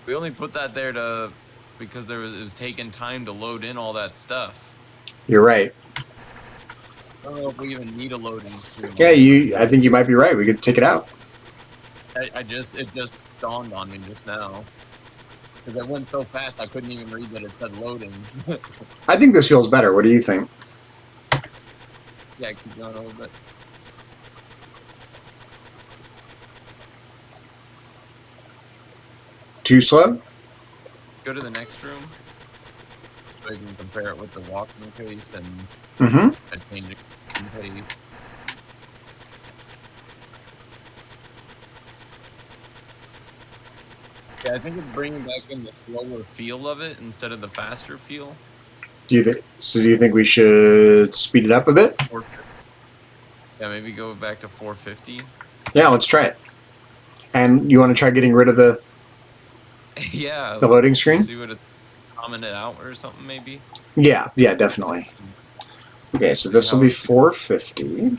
We only put that there because it was taking time to load in all that stuff. You're right. I don't know if we even need a loading screen. Yeah, I think you might be right. We could take it out. It just dawned on me just now. Because it went so fast I couldn't even read that it said loading. I think this feels better. What do you think? Yeah, keep going a little bit. Too slow? Go to the next room. So you can compare it with the walking pace and Mm-hmm. a changing pace. Yeah, I think it's bringing back in the slower feel of it instead of the faster feel. Do you think we should speed it up a bit? Yeah, maybe go back to 450. Yeah, let's try it. And you want to try getting rid of the Yeah. The loading screen? See what it's commented out or something, maybe. Yeah, definitely. Okay, so this will be 450.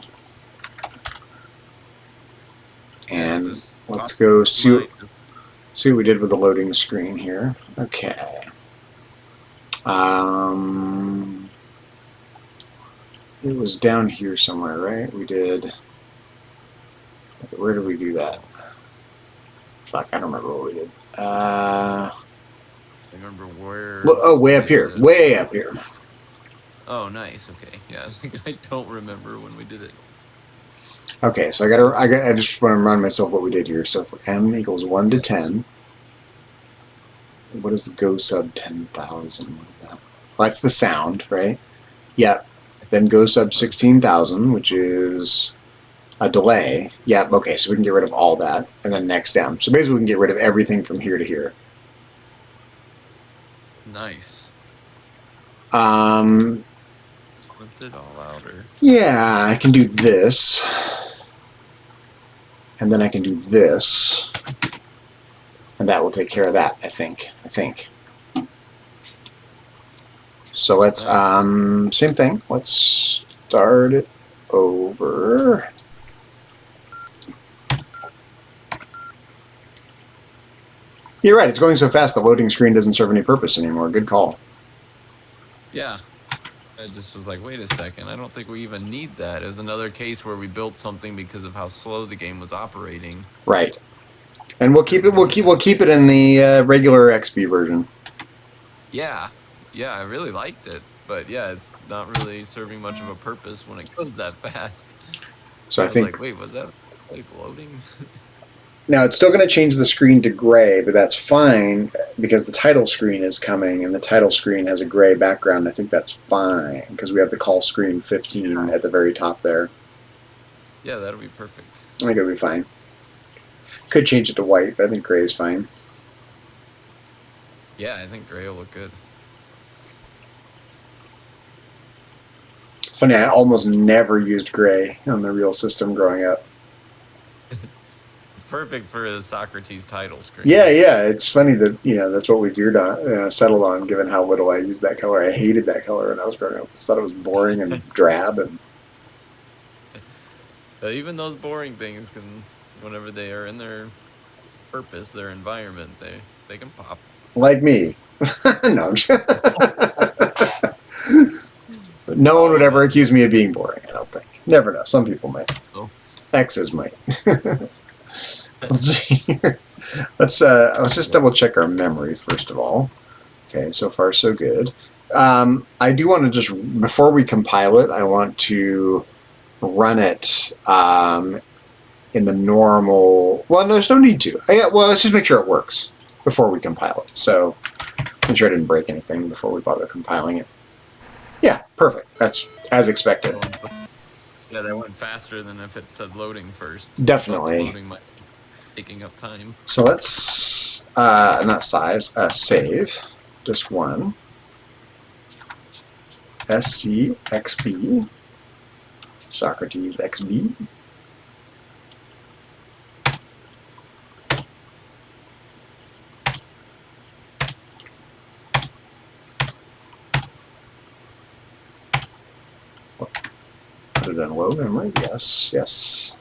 And let's go see what we did with the loading screen here. Okay. It was down here somewhere, right? We did. Where did we do that? Fuck, I don't remember what we did. I remember where. Well, oh, way up here. Way up here. Oh, nice. Okay. Yeah, I don't remember when we did it. Okay, so I just want to remind myself what we did here. So for m equals 1 to 10, what is the go sub 10,000? What is that? Well, that's the sound, right? Yep. Then go sub 16,000, which is a delay. Yep. Okay, so we can get rid of all that, and then next down. So basically, we can get rid of everything from here to here. Nice. What's it all louder? Yeah, I can do this. And then I can do this. And that will take care of that, I think. So let's, same thing. Let's start it over. You're right, it's going so fast the loading screen doesn't serve any purpose anymore. Good call. Yeah. I just was like, wait a second, I don't think we even need that. It was another case where we built something because of how slow the game was operating. Right. And we'll keep it in the regular XP version. Yeah. Yeah, I really liked it. But yeah, it's not really serving much of a purpose when it goes that fast. So I think, like, wait, was that like loading? now it's still going to change the screen to gray, but that's fine because the title screen is coming, and the title screen has a gray background. I think that's fine because we have the call screen 15 at the very top there. Yeah, that'll be perfect. I think it'll be fine. Could change it to white, but I think gray is fine. Yeah, I think gray will look good. Funny, I almost never used gray on the real system growing up. It's perfect for the Socrates title screen. Yeah, it's funny that that's what we veered on, settled on, given how little I used that color. I hated that color when I was growing up. I just thought it was boring and drab. And but even those boring things can, whenever they are in their purpose, their environment, they can pop. Like me. No, I'm just No one would ever accuse me of being boring, I don't think. Never know. Some people might. Oh. X's might. Let's see here. Let's just double check our memory first of all. Okay, so far so good. I do want to just, before we compile it, I want to run it in the normal. Well, no, there's no need to. Well, let's just make sure it works before we compile it. So make sure I didn't break anything before we bother compiling it. Yeah, perfect. That's as expected. Yeah, that went faster than if it said loading first. Definitely. Loading might be taking up time. So let's not size, save. Just one. SCXB. Socrates XB. Put it in low memory. Yes, yes.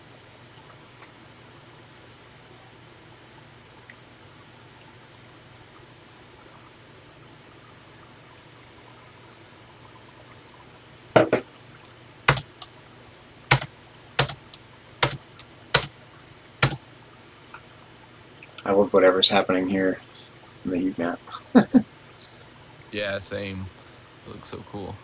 I love whatever's happening here in the heat map. Yeah, same. It looks so cool.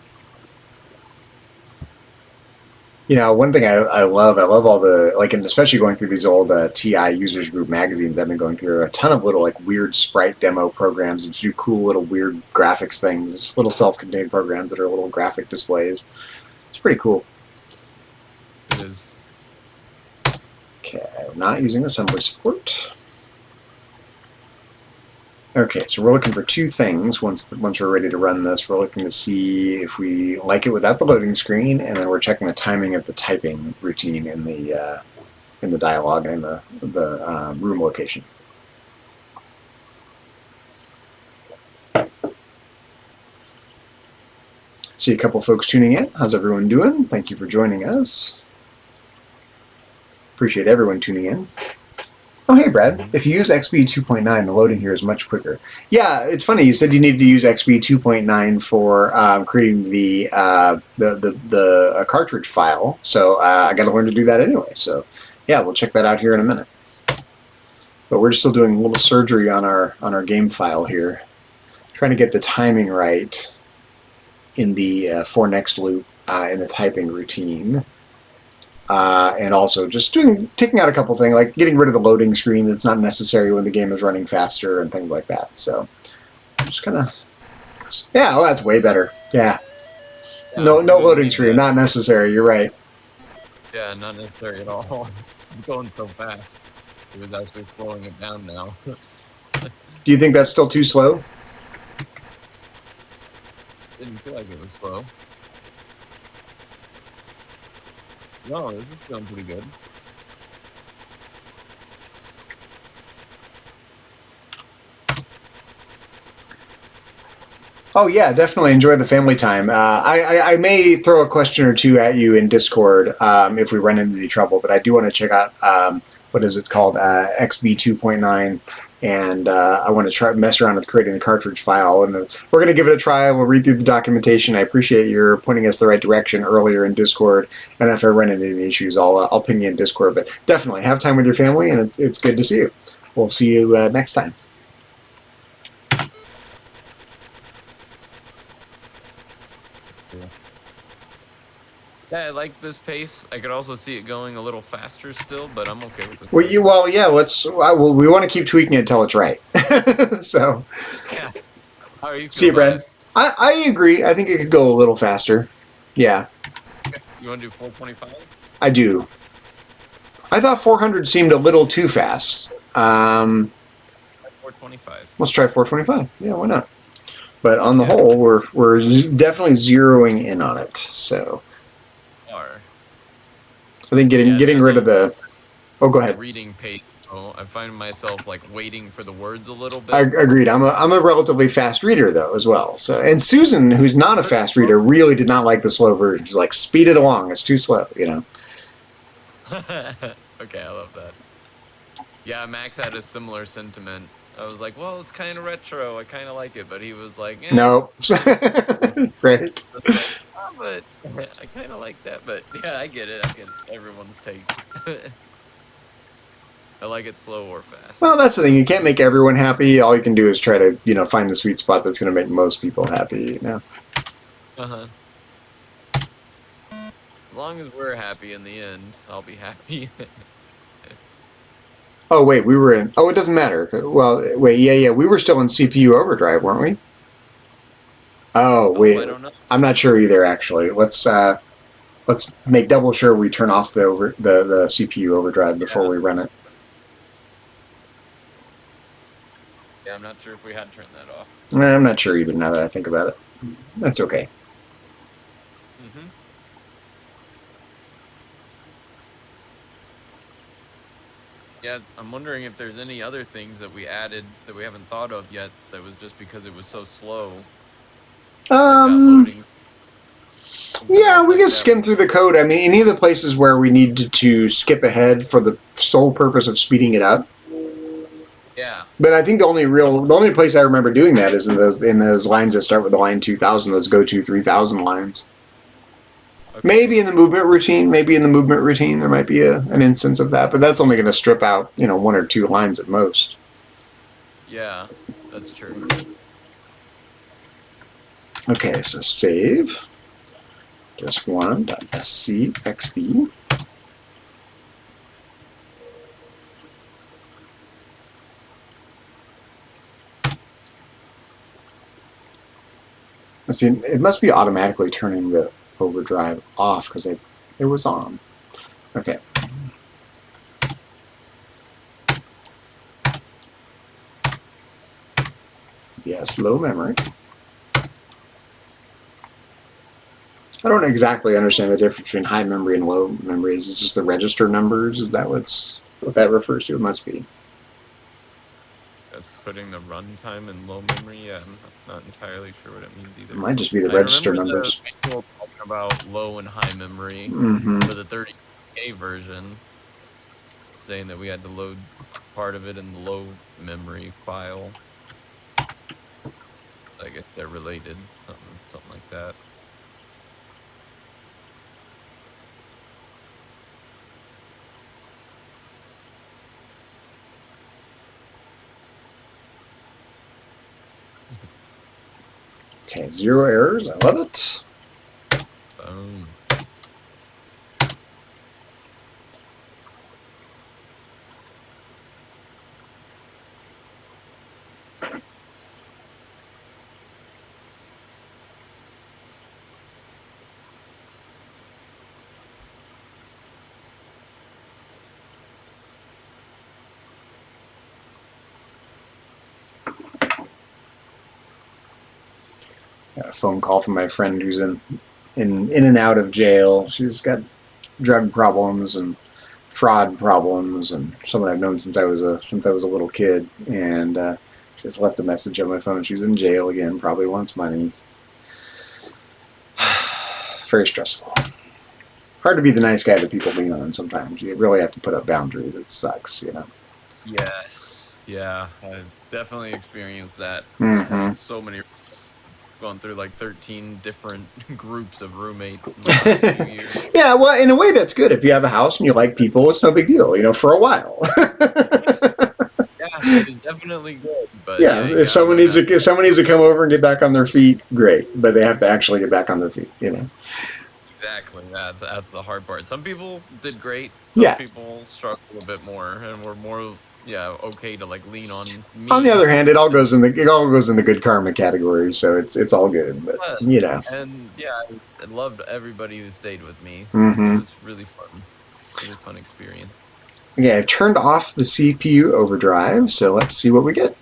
You know, one thing I love all the, like, and especially going through these old TI users group magazines I've been going through, there are a ton of little, like, weird sprite demo programs that do cool little weird graphics things, just little self-contained programs that are little graphic displays. It's pretty cool. It is. Okay, I'm not using assembly support. Okay, so we're looking for two things once we're ready to run this. We're looking to see if we like it without the loading screen, and then we're checking the timing of the typing routine in the dialog and in the room location. See a couple folks tuning in. How's everyone doing? Thank you for joining us. Appreciate everyone tuning in. Oh, hey, Brad. If you use XB 2.9, the loading here is much quicker. Yeah, it's funny. You said you needed to use XB 2.9 for creating the cartridge file. So I got to learn to do that anyway. So yeah, we'll check that out here in a minute. But we're still doing a little surgery on our game file here, trying to get the timing right in the for next loop in the typing routine. And also just taking out a couple things, like getting rid of the loading screen that's not necessary when the game is running faster and things like that. So just kind of, yeah, well, that's way better. Yeah. No loading screen, not necessary. You're right. Yeah, not necessary at all. It's going so fast. It was actually slowing it down now. Do you think that's still too slow? Didn't feel like it was slow. No, this is going pretty good. Oh yeah, definitely enjoy the family time. I may throw a question or two at you in Discord if we run into any trouble, but I do want to check out what is it called, XB 2.9, and I want to try mess around with creating the cartridge file, and we're going to give it a try. We'll read through the documentation. I appreciate your pointing us the right direction earlier in Discord, and if I run into any issues, I'll ping you in Discord. But definitely have time with your family, and it's good to see you. We'll see you next time. Yeah, I like this pace. I could also see it going a little faster still, but I'm okay with this. Well, yeah. We want to keep tweaking it until it's right. So, yeah. How are you? See you, Brad. I agree. I think it could go a little faster. Yeah. You want to do 425? I do. I thought 400 seemed a little too fast. 425. Let's try 425. Yeah, why not? But on the whole, we're definitely zeroing in on it. So. I think getting rid of the. Oh, go ahead. Reading pace. Oh, I find myself like waiting for the words a little bit. I agreed. I'm a relatively fast reader though as well. So, and Susan, who's not a fast reader, really did not like the slow version. She's like, speed it along. It's too slow, you know. Okay, I love that. Yeah, Max had a similar sentiment. I was like, well, it's kind of retro. I kind of like it, but he was like, no. Right. but I kind of like that. But yeah, I get it. I get everyone's take. I like it slow or fast. Well, that's the thing. You can't make everyone happy. All you can do is try to, find the sweet spot that's going to make most people happy. Uh-huh. As long as we're happy in the end, I'll be happy. Oh, wait, we were in... Oh, it doesn't matter. Well, wait, yeah. We were still in CPU overdrive, weren't we? Oh, wait. I don't know. I'm not sure either, actually. Let's make double sure we turn off the CPU overdrive before we run it. Yeah, I'm not sure if we had turned that off. I'm not sure either now that I think about it. That's okay. Mm-hmm. Yeah, I'm wondering if there's any other things that we added that we haven't thought of yet that was just because it was so slow. Yeah, we can skim through the code. I mean, any of the places where we need to skip ahead for the sole purpose of speeding it up. Yeah. But I think the only place I remember doing that is in those lines that start with the line 2000, those go to 3000 lines. Okay. Maybe in the movement routine, there might be an instance of that, but that's only going to strip out, 1 or 2 lines at most. Yeah, that's true. Okay, so save. Disk1.scxb. Let's see, it must be automatically turning the overdrive off because it was on. Okay. Yes, low memory. I don't exactly understand the difference between high memory and low memory. Is it just the register numbers? Is that what that refers to? It must be. That's putting the runtime in low memory. Yeah, I'm not entirely sure what it means either. It might just be the register numbers. The manual talking about low and high memory for the 30K version, saying that we had to load part of it in the low memory file. I guess they're related, something like that. Okay, 0 errors. I love it. Boom. Got a phone call from my friend who's in and out of jail. She's got drug problems and fraud problems, and someone I've known since I was a little kid. And she just left a message on my phone. She's in jail again. Probably wants money. Very stressful. Hard to be the nice guy that people lean on sometimes. You really have to put up boundaries. It sucks, Yes. Yeah, I've definitely experienced that. So many. Gone through like 13 different groups of roommates in the last 2 years. Yeah, well, in a way that's good. If you have a house and you like people, it's no big deal, for a while. Yeah, it is definitely good. But yeah, if someone needs to come over and get back on their feet, great. But they have to actually get back on their feet, Exactly. That's the hard part. Some people did great. Some people struggled a bit more and were more okay to like lean on me. On the other hand, it all goes in the good karma category, so it's all good. But And yeah, I loved everybody who stayed with me. It was really fun. Really fun experience. Okay, I've turned off the CPU overdrive, so let's see what we get.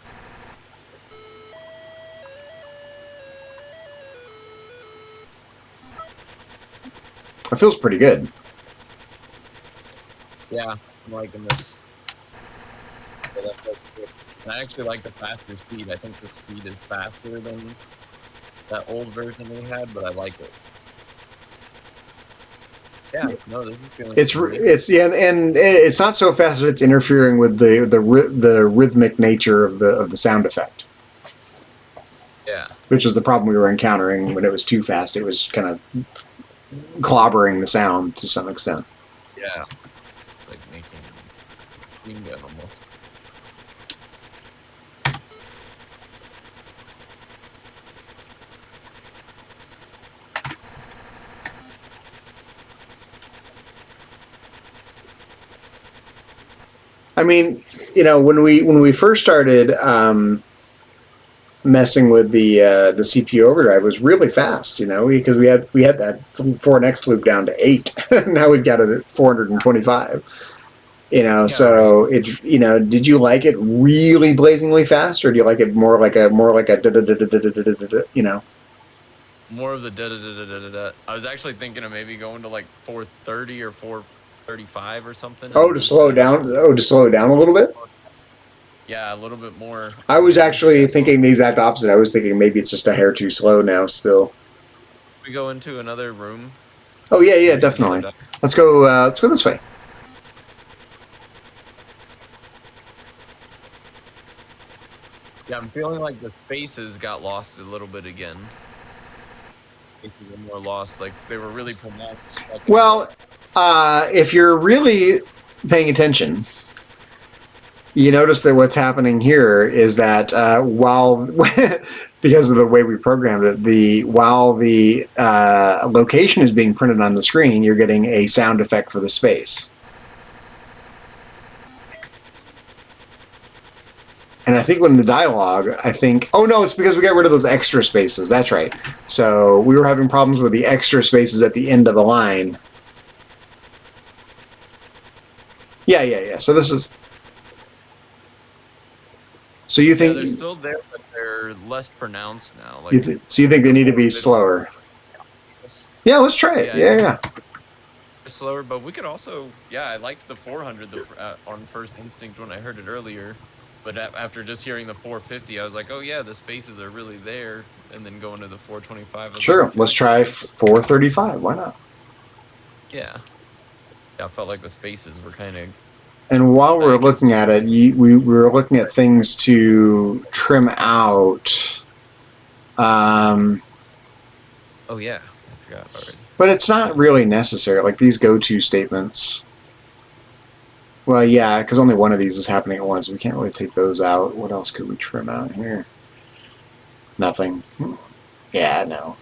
It feels pretty good. Yeah, I'm liking this. And I actually like the faster speed. I think the speed is faster than that old version we had, but I like it. Yeah, no, this is feeling. And it's not so fast that it's interfering with the rhythmic nature of the sound effect. Yeah. which is the problem we were encountering when it was too fast. It was kind of clobbering the sound to some extent. Yeah. It's like making machine gun almost. I mean, you know, when we first started messing with the CPU overdrive, it was really fast, you know, because we had that 4next loop down to 8. Now we've got it at 425. You know, Yeah, so it, you know, did you like it really blazingly fast, or do you like it more like a you know? More of the da-da-da-da-da-da. I was actually thinking of maybe going to like 430 or 435 or something. Oh, to slow it down. Oh, to slow it down a little bit. Yeah, a little bit more. I was actually thinking the exact opposite. I was thinking maybe it's just a hair too slow now. Still. We go into another room. Oh yeah, yeah, definitely. Let's go. Let's go this way. Yeah, I'm feeling like the spaces got lost a little bit again. Spaces were more lost, like they were really pronounced. Well, if you're really paying attention, you notice that what's happening here is that while, because of the way we programmed it, while the location is being printed on the screen, you're getting a sound effect for the space. And I think when the dialogue, oh no, it's because we got rid of those extra spaces. That's right. So we were having problems with the extra spaces at the end of the line. Yeah, yeah, yeah. So this is. So you think they're still there, but they're less pronounced now? Like, so you think they need to be slower? Yeah, let's try it. Yeah. Slower, but we could also. Yeah, I liked the 400 on first instinct when I heard it earlier. But after just hearing the 450, I was like, oh yeah, the spaces are really there. And then going to the 425. Sure, like, let's try 435. Why not? Yeah. Yeah, I felt like the spaces were kind of. And while we're looking at it, we were looking at things to trim out. Oh yeah, I forgot already. But it's not really necessary. Like these go-to statements. Well, yeah, because only one of these is happening at once. We can't really take those out. What else could we trim out here? Nothing. Yeah, no.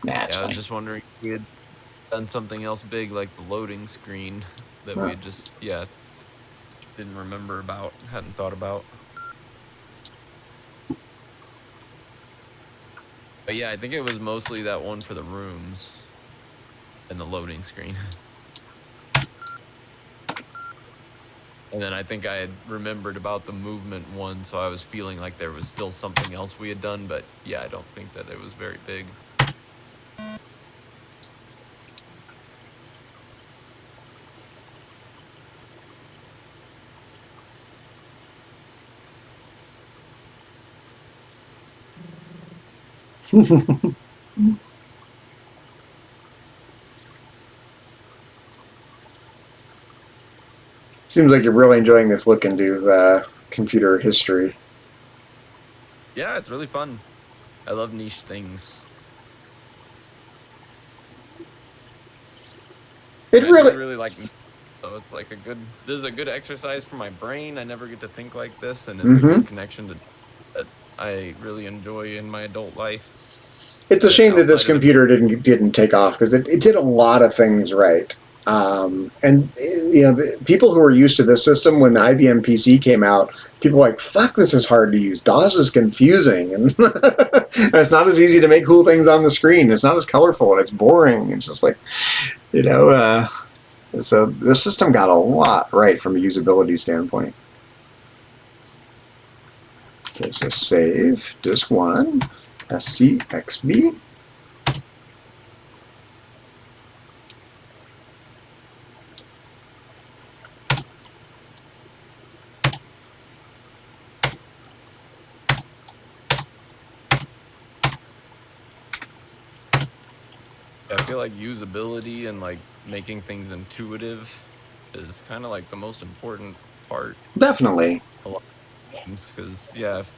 Nah, it's fine. I was just wondering if we had done something else big like the loading screen that we had just, didn't remember about, hadn't thought about. But yeah, I think it was mostly that one for the rooms and the loading screen. And then I think I had remembered about the movement one, so I was feeling like there was still something else we had done, but yeah, I don't think that it was very big. Seems like you're really enjoying this look into computer history. Yeah, it's really fun. I love niche things. It really like. So it's like this is a good exercise for my brain. I never get to think like this, and it's a good connection that I really enjoy in my adult life. It's a shame that this computer didn't take off, because it did a lot of things right. And you know, the people who were used to this system when the IBM PC came out, people were like, "Fuck, this is hard to use. DOS is confusing, and, and it's not as easy to make cool things on the screen. It's not as colorful, and it's boring." It's just like, you know. So this system got a lot right from a usability standpoint. Okay, so save disk 1, SCXB. I feel like usability and like making things intuitive is kind of like the most important part. Definitely. A lot of times, because yeah, if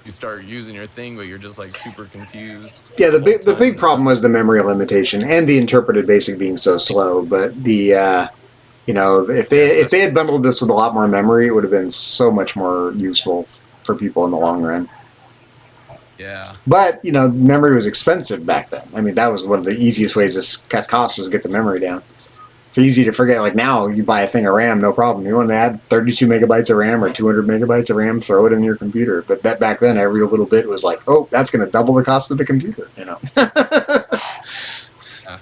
you start using your thing, but you're just like super confused. Yeah, the big problem was the memory limitation and the interpreted basic being so slow. But the you know, if they had bundled this with a lot more memory, it would have been so much more useful for people in the long run. Yeah. But you know, memory was expensive back then. I mean, that was one of the easiest ways to cut costs was get the memory down. It's easy to forget. Like now, you buy a thing of RAM, no problem. You want to add 32 megabytes of RAM or 200 megabytes of RAM, throw it in your computer. But that back then, every little bit was like, oh, that's going to double the cost of the computer. You know. Yeah.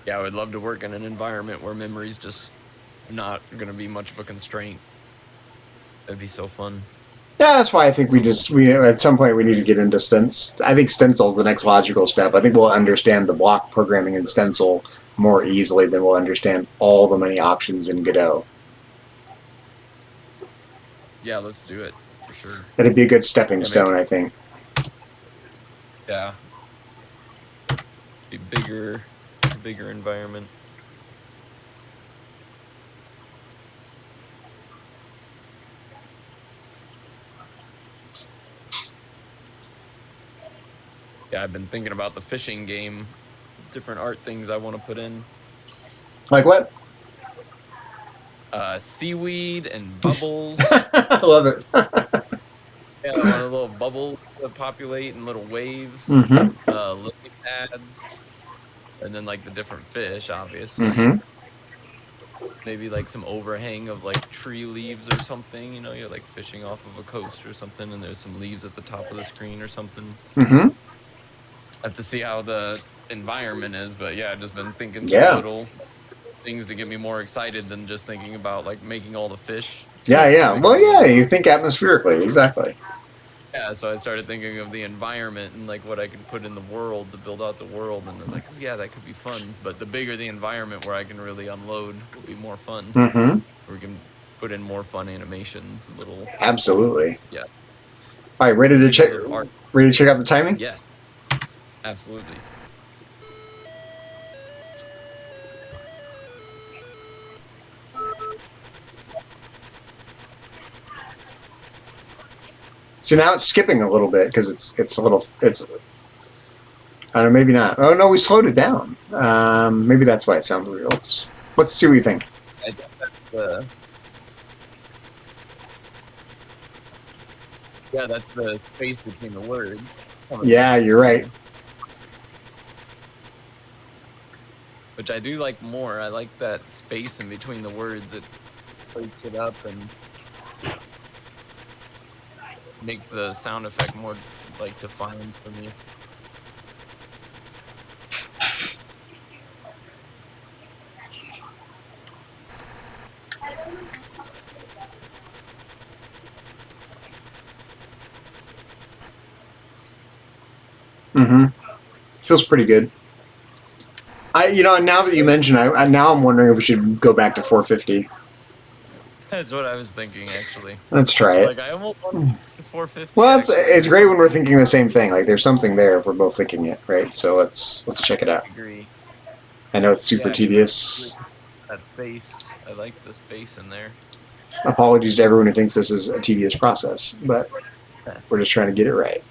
Yeah, I would love to work in an environment where memory's just not going to be much of a constraint. That'd be so fun. Yeah, that's why I think we at some point we need to get into stencil. I think stencil's the next logical step. I think we'll understand the block programming in stencil more easily than we'll understand all the many options in Godot. Yeah, let's do it for sure. That'd be a good stepping stone, I think. Yeah. Be bigger environment. Yeah, I've been thinking about the fishing game, different art things I want to put in. Like what? Seaweed and bubbles. I love it. Yeah, I want a little bubbles to populate and little waves. Mm-hmm. Lily pads. And then like the different fish, obviously. Mm-hmm. Maybe like some overhang of like tree leaves or something. You know, you're like fishing off of a coast or something, and there's some leaves at the top of the screen or something. Mm-hmm. I have to see how the environment is, but yeah, I've just been thinking Yeah. little things to get me more excited than just thinking about like making all the fish. Yeah. Well, yeah, you think atmospherically, exactly. Yeah, so I started thinking of the environment and like what I could put in the world to build out the world, and I was like, oh, yeah, that could be fun. But the bigger the environment where I can really unload will be more fun. Mm-hmm. We can put in more fun animations, little. Absolutely. Yeah. All right, ready to check out the timing? Yes. Absolutely. So now it's skipping a little bit because it's I don't know, maybe not. Oh no, we slowed it down. Maybe that's why it sounds weird. Let's see what you think. I think that's yeah, that's the space between the words. Yeah, you're right. Which I do like more. I like that space in between the words. It breaks it up and makes the sound effect more like defined for me. Mm-hmm. Feels pretty good. Now that you mention, now I'm wondering if we should go back to 450. That's what I was thinking, actually. Let's try it. Like I almost want 450. Well, it's great when we're thinking the same thing. Like there's something there if we're both thinking it, right? So let's check it out. I agree. I know it's super tedious. That face, I like the space in there. Apologies to everyone who thinks this is a tedious process, but we're just trying to get it right.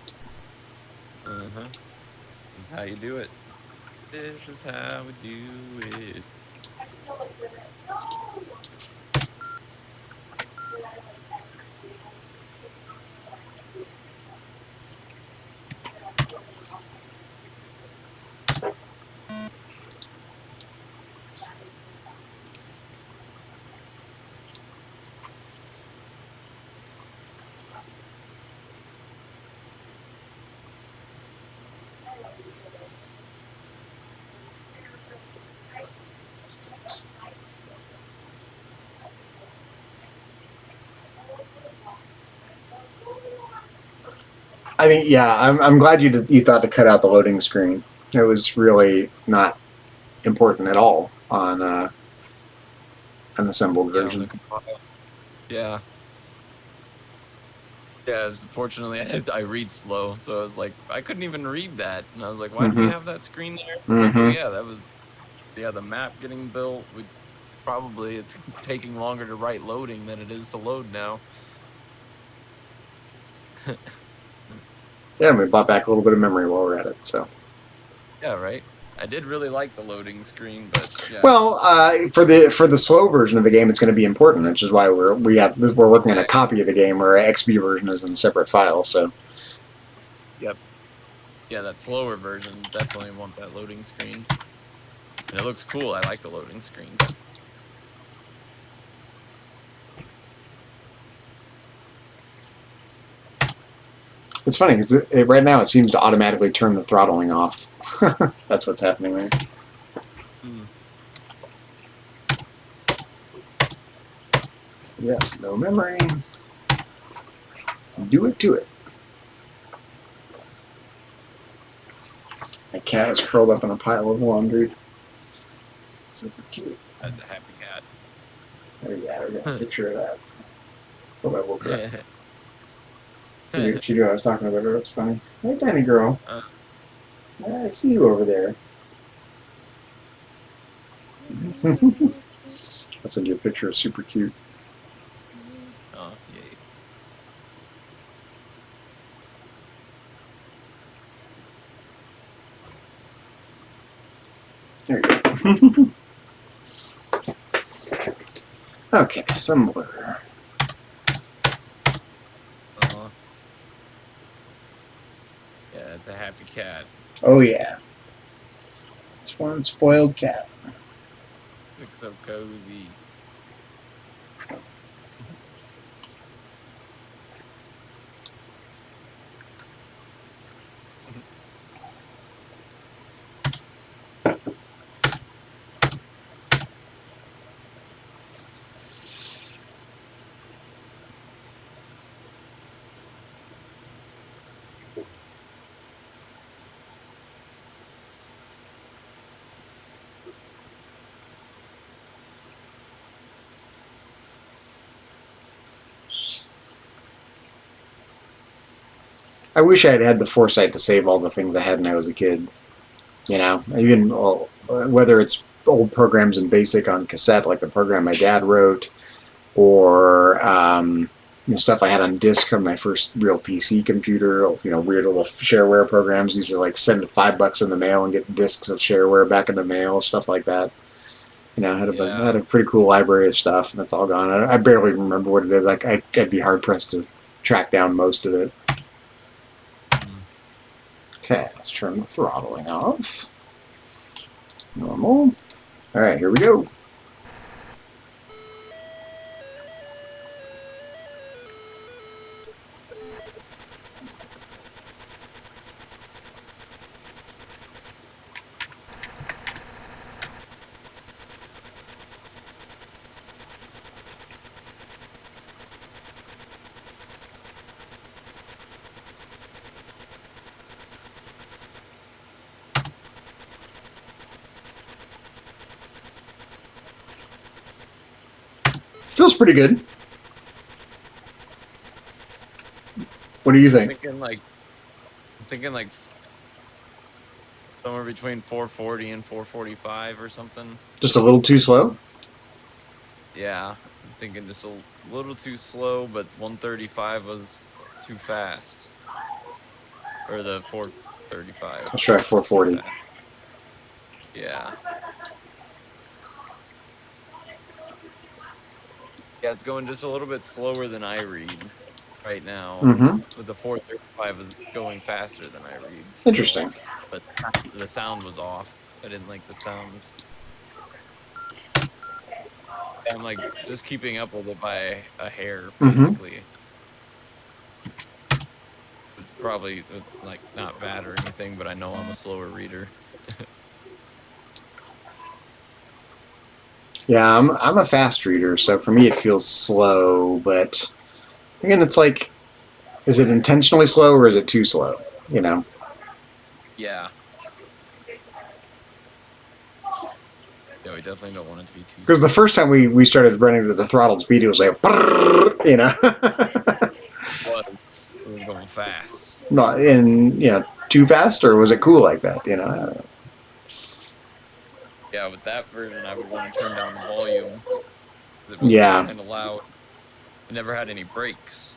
Uh-huh. This is how you do it. This is how we do it. I think, yeah, I'm glad you thought to cut out the loading screen. It was really not important at all on an assembled version. Yeah. Yeah, fortunately, I read slow, so I was like, I couldn't even read that, and I was like, why do we have that screen there? Like, oh yeah, that was the map getting built. It's taking longer to write loading than it is to load now. Yeah, we bought back a little bit of memory while we're at it. So. Yeah, right. I did really like the loading screen, but yeah. Well, for the slow version of the game, it's going to be important, which is why we're working on a copy of the game, where XP version is in a separate file. So. Yep. Yeah, that slower version definitely want that loading screen, and it looks cool. I like the loading screen. It's funny because right now it seems to automatically turn the throttling off. That's what's happening there. Yes, no memory. Do it to it. My cat is curled up in a pile of laundry. Super cute. That's a happy cat. There you go. We got a picture of that. Oh, I woke her up. She knew I was talking about her. That's funny. Hey, tiny girl. I see you over there. I'll send you a picture of super cute. Oh, yay. There you go. Okay, some blur. Yeah, the happy cat. Oh yeah. Just one spoiled cat. Looks so cozy. I wish I had had the foresight to save all the things I had when I was a kid. You know, even whether it's old programs in BASIC on cassette, like the program my dad wrote, or stuff I had on disk from my first real PC computer. Weird little shareware programs. Used to like send $5 in the mail and get disks of shareware back in the mail, stuff like that. I had a pretty cool library of stuff, and it's all gone. I barely remember what it is. I'd be hard pressed to track down most of it. Okay, let's turn the throttling off. Normal. All right, here we go. Feels pretty good. What do you think? I'm thinking like somewhere between 440 and 445 or something. Just a little too slow? Yeah, I'm thinking just a little too slow, but 135 was too fast. Or the 435. Let's try 440. Yeah. Yeah, it's going just a little bit slower than I read right now. With the 435 is going faster than I read. So, interesting. But the sound was off. I didn't like the sound. I'm like just keeping up with it by a hair, basically. It's like not bad or anything, but I know I'm a slower reader. Yeah, I'm a fast reader, so for me it feels slow, but again, it's like, is it intentionally slow or is it too slow? Yeah. Yeah, we definitely don't want it to be too slow. Because the first time we started running to the throttled speed, it was like, it was. fast. Not in, you know, too fast, or was it cool like that? You know. I don't know. Yeah, with that version, I would want to turn down the volume. It was Yeah. kind of loud. It never had any brakes.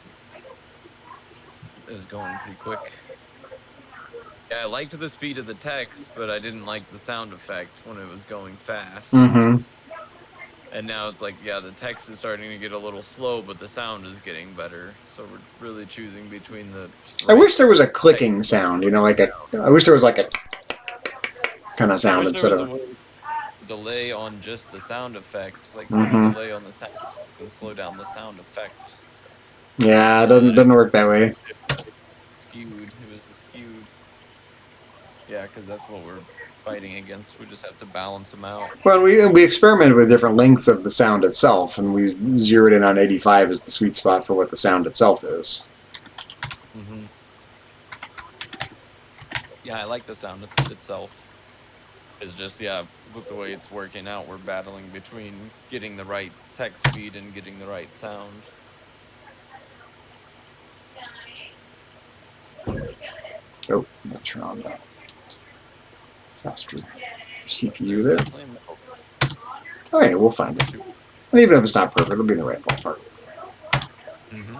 It was going pretty quick. Yeah, I liked the speed of the text, but I didn't like the sound effect when it was going fast. Mm-hmm. And now it's like, yeah, the text is starting to get a little slow, but the sound is getting better. So we're really choosing between the. I wish there was a clicking sound. You know, like a. I wish there was like a kind of I sound wish there instead was a of. way to delay on just the sound effect, like Mhm. delay on the sound and slow down the sound effect. Yeah, it So that doesn't work that way. it skewed. It was skewed. Yeah, because that's what we're fighting against. We just have to balance them out. Well, we experimented with different lengths of the sound itself, and we zeroed in on 85 as the sweet spot for what the sound itself is. Mm-hmm. Yeah, I like the sound itself. It's just, yeah, with the way it's working out, we're battling between getting the right text speed and getting the right sound. Oh, I'm gonna turn on the faster CPU There's there. definitely a middle. Okay, we'll find it. And even if it's not perfect, it'll be in the right ballpark. Mm-hmm.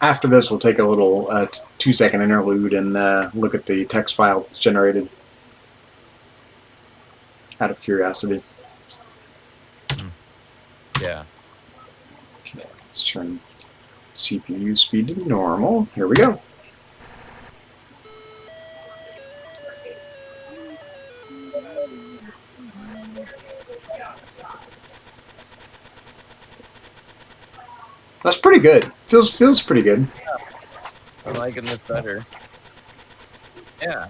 After this, we'll take a little 2-second interlude and look at the text file that's generated out of curiosity. Yeah. Okay, let's turn CPU speed to normal. Here we go. That's pretty good. Feels pretty good. I'm liking this better. Yeah.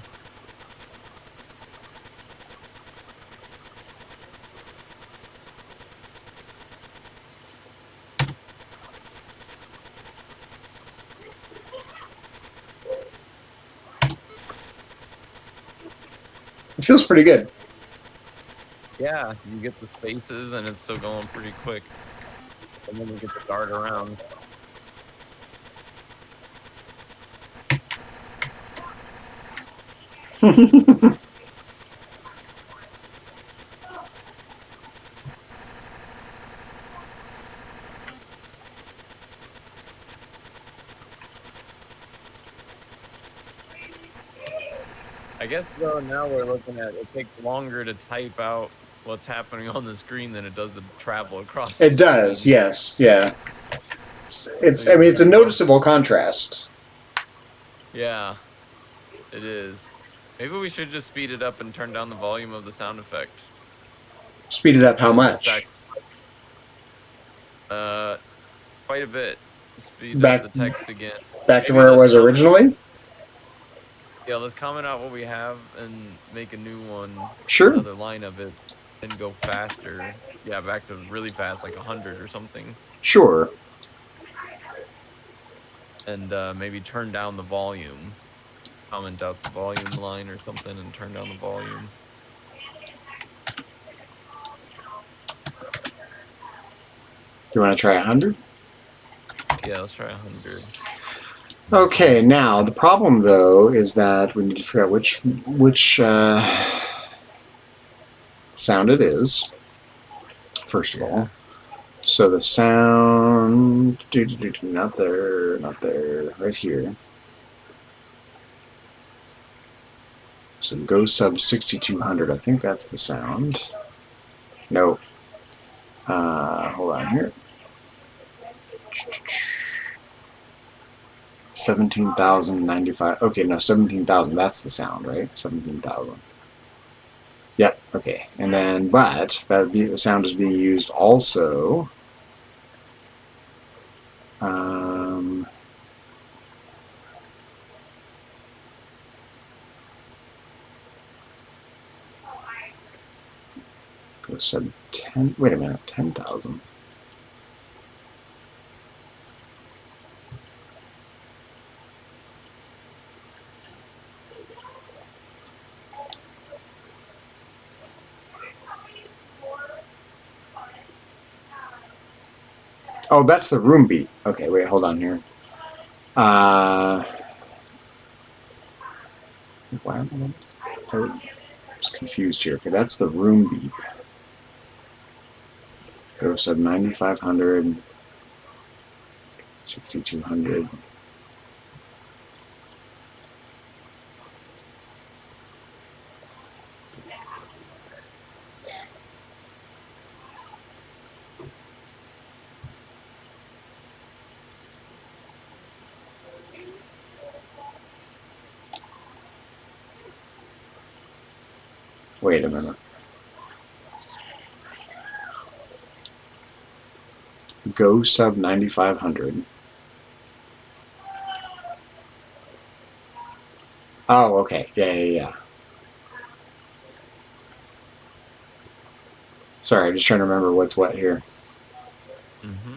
It feels pretty good. Yeah, you get the spaces and it's still going pretty quick. And then you get to dart around. I guess though now we're looking at it takes longer to type out what's happening on the screen than it does to travel across the It does, screen. yes, yeah. I mean, it's a noticeable contrast. Yeah, it is. Maybe we should just speed it up and turn down the volume of the sound effect. Speed it up how much? Quite a bit. Speed Back, up the text again. back to Maybe where it let's was originally? Yeah, let's comment out what we have and make a new one. Sure. Another line of it and go faster. Yeah, back to really fast, like 100 or something. Sure. And maybe turn down the volume. Comment out the volume line or something and turn down the volume. You want to try 100? Yeah, let's try 100. Okay, now the problem though is that we need to figure out which sound it is, first of Yeah. all. So the sound, not there, right here. So go sub 6200. I think that's the sound. No. Hold on here. 17,095. Okay, no, 17,000. That's the sound, right? 17,000. Yep. Okay. And then, but that would be the sound is being used also. Go sub 10. Wait a minute. 10,000. Oh, that's the room beat. Okay, wait, hold on here. Why am I confused here? Okay, that's the room beep. Go sub 9,500, 6,200. Wait a minute. Go sub 9,500. Oh, okay. Yeah. Sorry, I'm just trying to remember what's what here. Mm-hmm.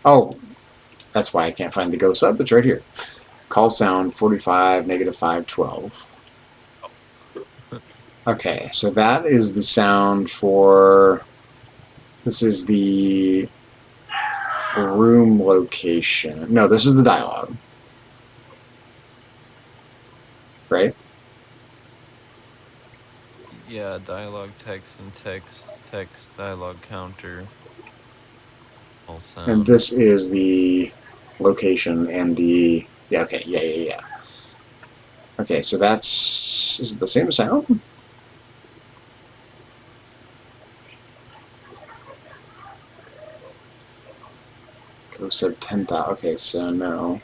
Oh, that's why I can't find the go sub. It's right here. Call sound 45, -5, 12. Okay, so that is the sound for. This is the room location. No, this is the dialogue. Right? Yeah, dialogue, text, and text, dialogue counter. All sound. And this is the location and the. Yeah, okay, yeah. Okay, so that's. Is it the same sound? Go sub 10,000. Okay, so no.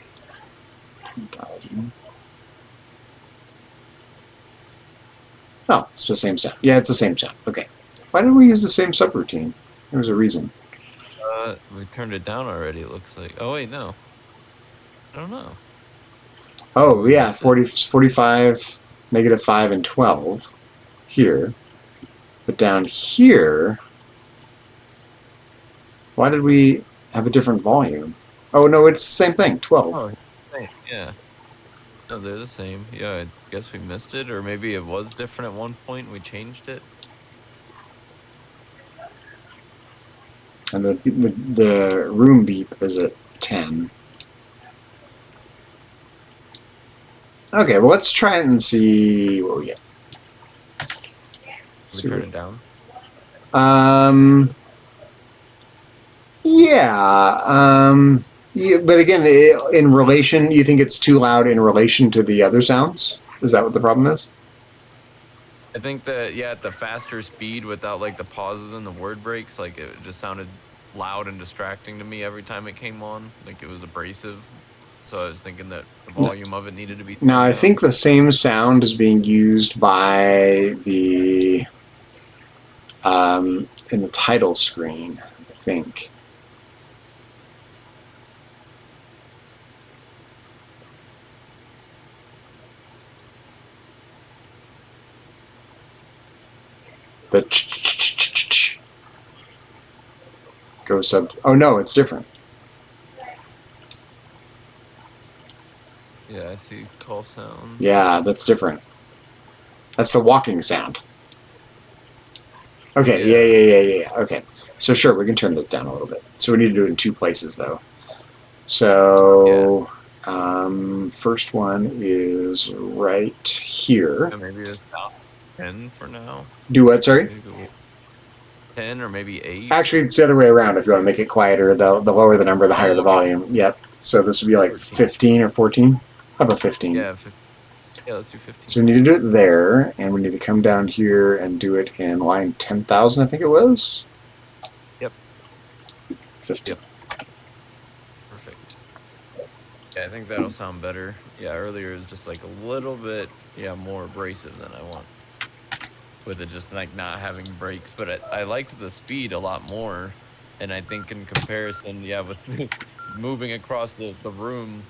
10,000. Oh, it's the same sound. Yeah, it's the same sound. Okay. Why did we use the same subroutine? There was a reason. We turned it down already, it looks like. Oh, wait, no. I don't know. Oh, yeah, 45, -5, and 12 here. But down here, why did we have a different volume? Oh, no, it's the same thing, 12. Oh, same. Yeah. No, they're the same. Yeah, I guess we missed it, or maybe it was different at one point. We changed it. And the room beep is at 10. Okay, well, let's try it and see what we get. We turn it down. Yeah, but again, in relation, you think it's too loud in relation to the other sounds? Is that what the problem is? I think that, yeah, at the faster speed without like the pauses and the word breaks, like it just sounded loud and distracting to me every time it came on. Like it was abrasive. So I was thinking that the volume of it needed to be turned Now, I down. think the same sound is being used by the in the title screen, I think. The ch go sub. Oh no, it's different. Yeah, I see call sound. Yeah, that's different. That's the walking sound. Okay, yeah. Okay, so sure, we can turn this down a little bit. So we need to do it in two places, though. So First one is right here. Yeah, maybe it's about 10 for now. Do what, sorry? 10 or maybe 8. Actually, it's the other way around. If you want to make it quieter, the lower the number, the higher the volume. Yep. So this would be like 15 or 14. How about 15? Yeah, 15. Yeah, let's do 15. So we need to do it there, and we need to come down here and do it in line 10,000, I think it was. Yep. 15. Yep. Perfect. Yeah, I think that'll sound better. Yeah, earlier it was just like a little bit, more abrasive than I want. With it just like not having breaks, but I liked the speed a lot more. And I think in comparison, with moving across the room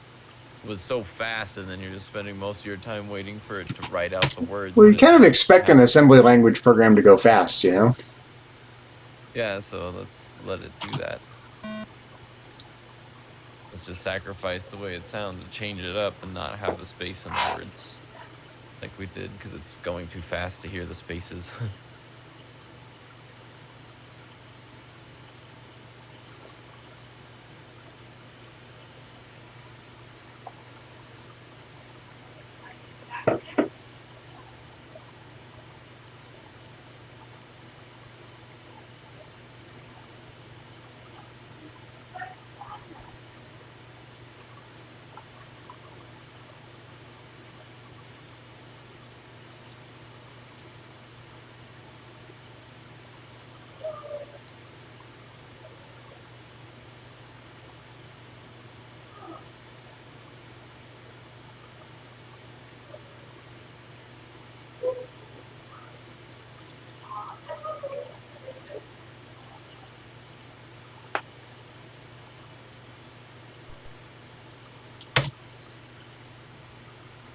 was so fast, and then you're just spending most of your time waiting for it to write out the words. Well, you kind of expect an assembly language program to go fast, you know? Yeah, so let's let it do that. Let's just sacrifice the way it sounds and change it up and not have the space in the words like we did, because it's going too fast to hear the spaces.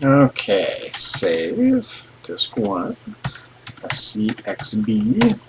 Okay, save. Disk 1. CXB.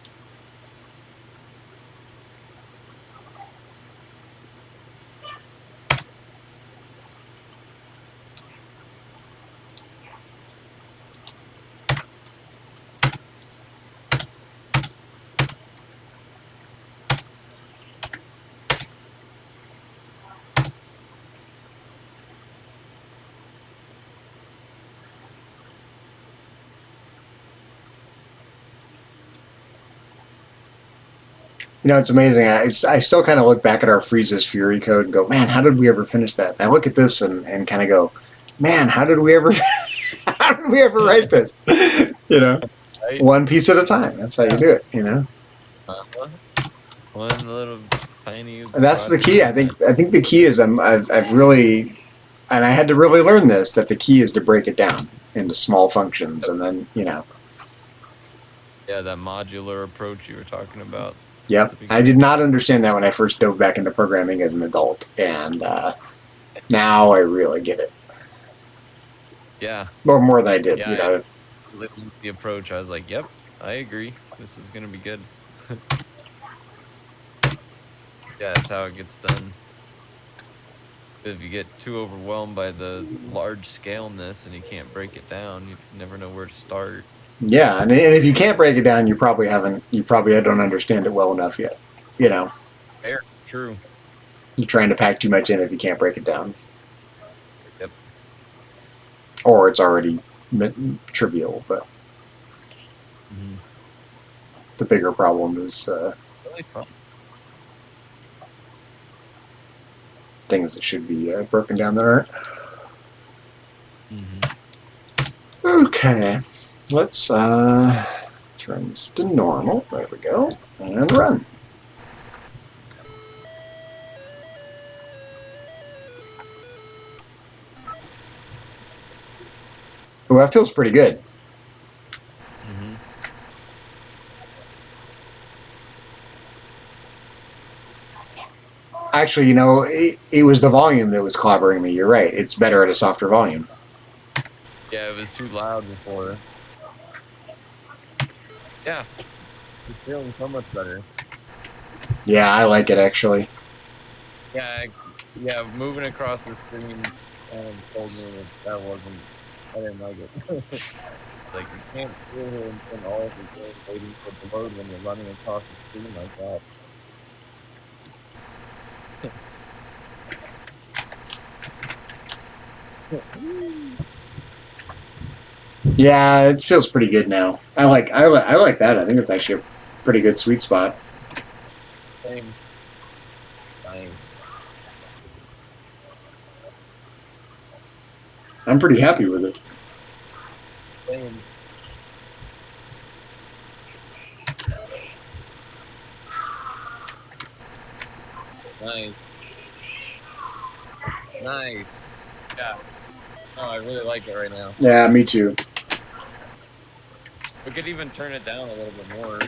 You know, it's amazing. I still kind of look back at our Freeze's Fury code and go, man, how did we ever finish that? And I look at this and kind of go, man, how did we ever write this? You know, Right? one piece at a time. That's how you do it, you know? One little tiny. And that's the key. I think the key is I've really, and I had to really learn this, that the key is to break it down into small functions, and then, you know. Yeah, that modular approach you were talking about. Yep. I did not understand that when I first dove back into programming as an adult, and now I really get it. Yeah. Well, more than I did, Yeah, you know. The approach, I was like, yep, I agree. This is going to be good. Yeah, that's how it gets done. If you get too overwhelmed by the large scaleness and you can't break it down, you never know where to start. Yeah, and if you can't break it down, you probably don't understand it well enough yet. You know. Fair. True. You're trying to pack too much in if you can't break it down. Yep. Or it's already trivial, but the bigger problem is Really fun. things that should be broken down that aren't. Okay, let's turn this to normal. There we go, and run. Well, that feels pretty good. Actually, you know, it was the volume that was clobbering me. You're right. It's better at a softer volume. Yeah, it was too loud before. Yeah, it's feeling so much better. Yeah, I like it actually. Yeah, moving across the screen told me that I didn't like it. Like, you can't feel it in all of the game waiting for the load when you're running across the screen like that. Yeah, it feels pretty good now. I like that. I think it's actually a pretty good sweet spot. Same. Nice. I'm pretty happy with it. Same. Nice. Nice. Yeah. Oh, I really like it right now. Yeah, me too. We could even turn it down a little bit more.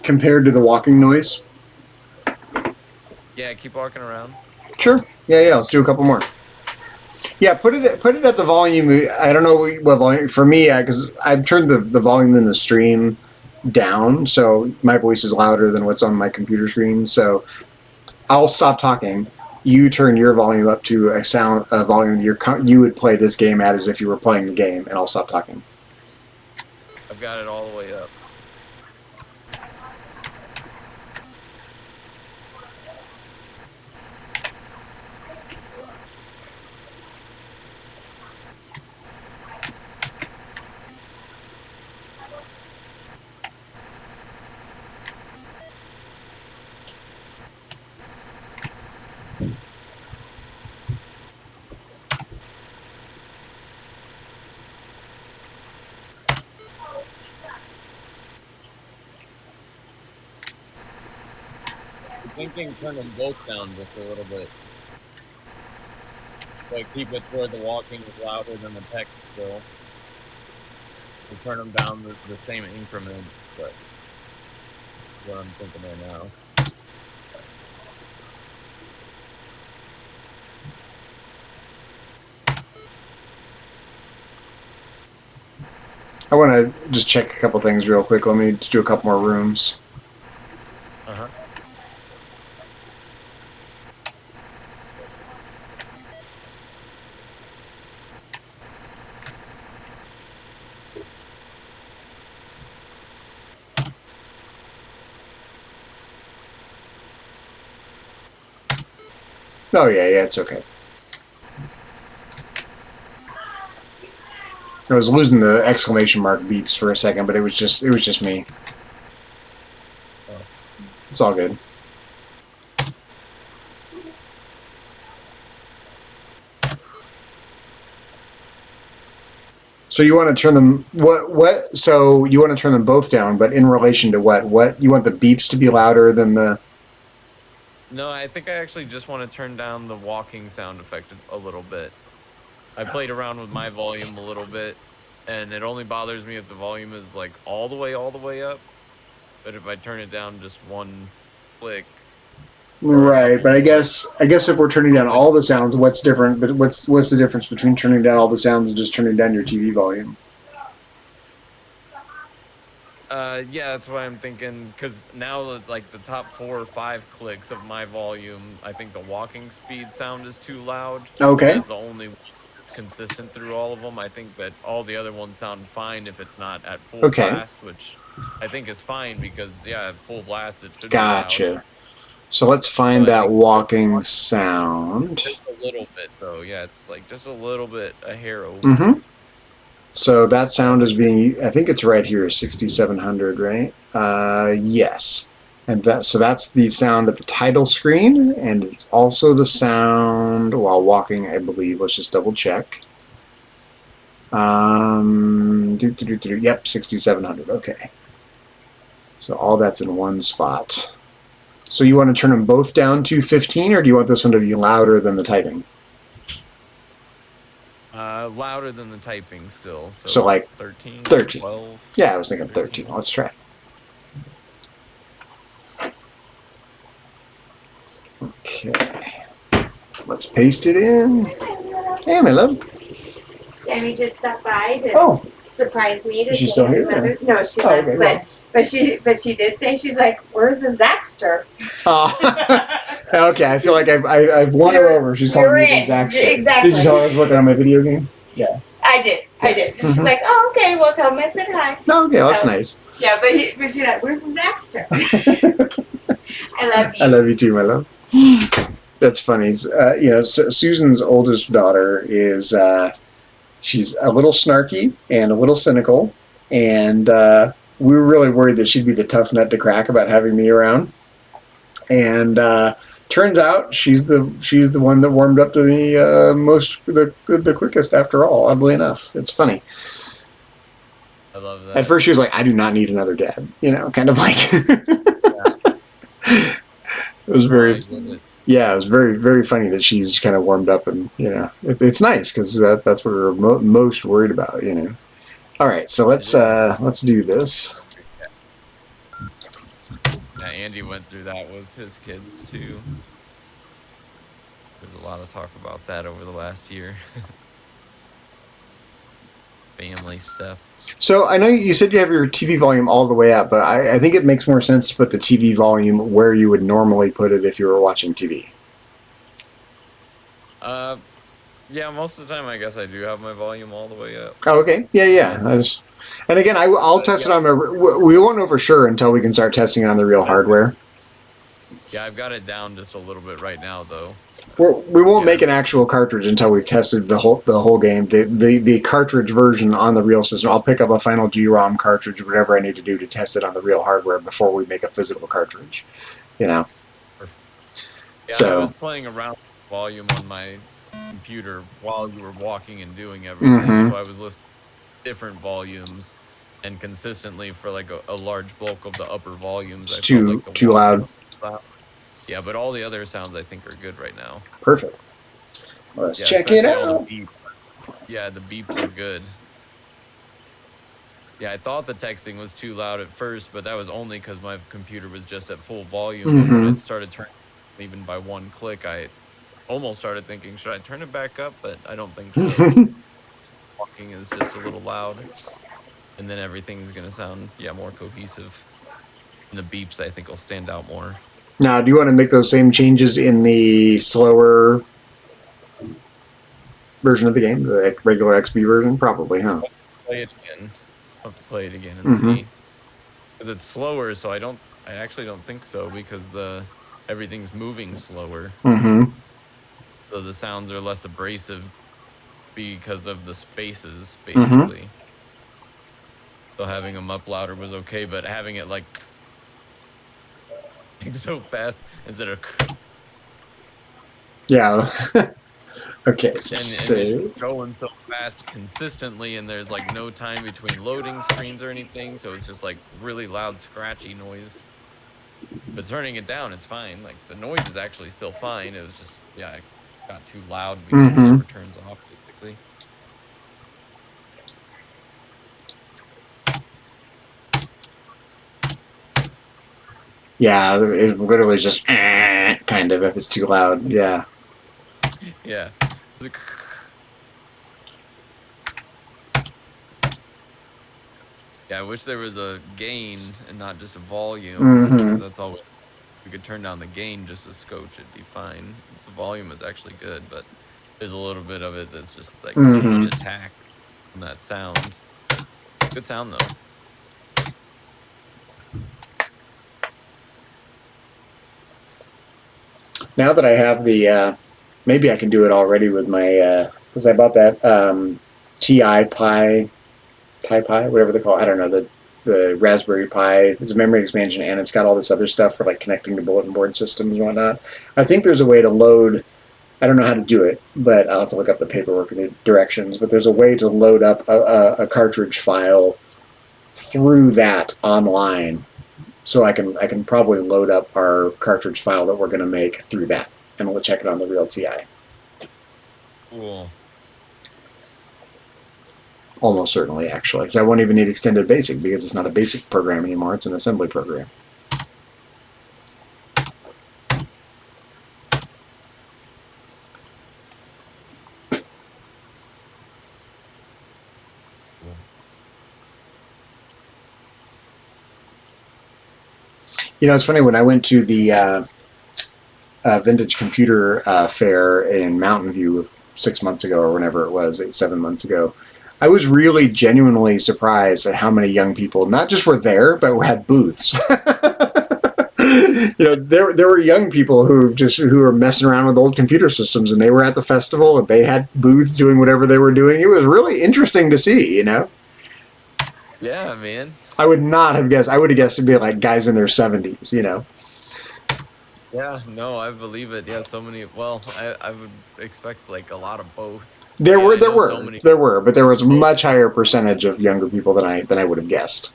Compared to the walking noise? Yeah, keep walking around. Sure. Yeah. Let's do a couple more. Yeah, put it at the volume. I don't know what volume for me, because I've turned the volume in the stream down, so my voice is louder than what's on my computer screen. So I'll stop talking. You turn your volume up to a volume you would play this game at as if you were playing the game, and I'll stop talking. I've got it all the way up. I'm thinking turn them both down just a little bit. Like keep it where the walking is louder than the text still. And turn them down the same increment, but what I'm thinking right now. I want to just check a couple things real quick. Let me just do a couple more rooms. Uh-huh. Oh yeah, it's okay. I was losing the exclamation mark beeps for a second, but it was just me. Oh. It's all good. So you want to turn them what? So you want to turn them both down, but in relation to what? What you want the beeps to be louder than the? No, I think I actually just want to turn down the walking sound effect a little bit. I played around with my volume a little bit, and it only bothers me if the volume is like all the way up. But if I turn it down just one click. Right, but I guess if we're turning down all the sounds, what's different? But what's the difference between turning down all the sounds and just turning down your TV volume? Yeah, that's what I'm thinking. Because now, like the top 4 or 5 clicks of my volume, I think the walking speed sound is too loud. Okay. That's the only one that's consistent through all of them. I think that all the other ones sound fine if it's not at full blast, which I think is fine because yeah, at full blast it should be loud. Gotcha. So let's find that walking sound. Just a little bit, though. Yeah, it's like just a little bit, a hair over. Mm-hmm. So that sound is being, I think it's right here, 6700, right? Yes. And that's the sound at the title screen, and it's also the sound while walking, I believe. Let's just double check. Yep, 6700. Okay. So all that's in one spot. So you want to turn them both down to 15, or do you want this one to be louder than the typing? Louder than the typing still. So like 13, 12? Yeah, I was thinking 13. Let's try. Okay. Let's paste it in. Hey, my love. Sammy just stopped by to surprise me. To Is she still here? Mother. No, she left, okay, but she did say, she's like, "Where's the Zachster?" Okay, I feel like I've won her over. She's calling me the Zachster. Exactly. Did you tell her I was working on my video game? Yeah. I did. And she's like, "Oh, okay. Well, tell him I said hi." Oh, okay, that's nice. Yeah, but she's like, "Where's the Zachster?" I love you. I love you too, my love. That's funny. Susan's oldest daughter is she's a little snarky and a little cynical, and we were really worried that she'd be the tough nut to crack about having me around. And turns out she's the one that warmed up to me the quickest. After all, oddly enough, it's funny. I love that. At first, she was like, "I do not need another dad," kind of like. It was very. Yeah, it was very, very funny that she's kind of warmed up, and it's nice because that's what we're most worried about. All right, so let's do this. Yeah, Andy went through that with his kids too. There's a lot of talk about that over the last year. Family stuff. So I know you said you have your TV volume all the way up, but I think it makes more sense to put the TV volume where you would normally put it if you were watching TV. Yeah, most of the time I guess I do have my volume all the way up. Oh, okay. Yeah. And again, I'll test it on we won't know for sure until we can start testing it on the real hardware. Yeah, I've got it down just a little bit right now, though. We won't make an actual cartridge until we've tested the whole game. The cartridge version on the real system. I'll pick up a final GROM cartridge, whatever I need to do to test it on the real hardware before we make a physical cartridge. Yeah, so I was playing around with volume on my computer while you were walking and doing everything, so I was listening to different volumes, and consistently for like a large bulk of the upper volumes, it's too loud. Yeah, but all the other sounds I think are good right now. Perfect. Let's check it out. Yeah, the beeps are good. Yeah, I thought the texting was too loud at first, but that was only because my computer was just at full volume. When it started turning even by one click, I almost started thinking, should I turn it back up? But I don't think so. Walking is just a little loud. And then everything's going to sound, more cohesive. And the beeps, I think, will stand out more. Now, do you want to make those same changes in the slower version of the game, the regular XP version? Probably, huh? Play it again. I'll have to play it again and see. Because it's slower, so I actually don't think so, because everything's moving slower. So the sounds are less abrasive because of the spaces, basically. So having them up louder was okay, but having it like so fast instead of okay, and going so fast consistently, and there's like no time between loading screens or anything, so it's just like really loud scratchy noise. But turning it down, it's fine. Like the noise is actually still fine. It was just it got too loud because it never turns off, basically. Yeah, it literally just kind of if it's too loud. Yeah. Yeah. Yeah, I wish there was a gain and not just a volume. That's all. If we could turn down the gain just a scotch, it'd be fine. The volume is actually good, but there's a little bit of it that's just like too much attack on that sound. Good sound though. Now that I have the, maybe I can do it already with my, because I bought that TI-Pi, whatever they call it. I don't know, the Raspberry Pi. It's a memory expansion, and it's got all this other stuff for like connecting to bulletin board systems and whatnot. I think there's a way to load, I don't know how to do it, but I'll have to look up the paperwork and the directions, but there's a way to load up a cartridge file through that online. So I can probably load up our cartridge file that we're going to make through that, and we'll check it on the real TI. Cool. Almost certainly, actually, because I won't even need extended basic because it's not a basic program anymore; it's an assembly program. It's funny, when I went to the vintage computer fair in Mountain View 6 months ago, or whenever it was, 7 months ago, I was really genuinely surprised at how many young people not just were there, but had booths. There were young people who were messing around with old computer systems, and they were at the festival, and they had booths doing whatever they were doing. It was really interesting to see. Yeah, man. I would not have guessed. I would have guessed it'd be like guys in their 70s. Yeah, no, I believe it. Yeah, so many. Well, I would expect like a lot of both. There Yeah, were, I know so many. but there was a much higher percentage of younger people than I would have guessed.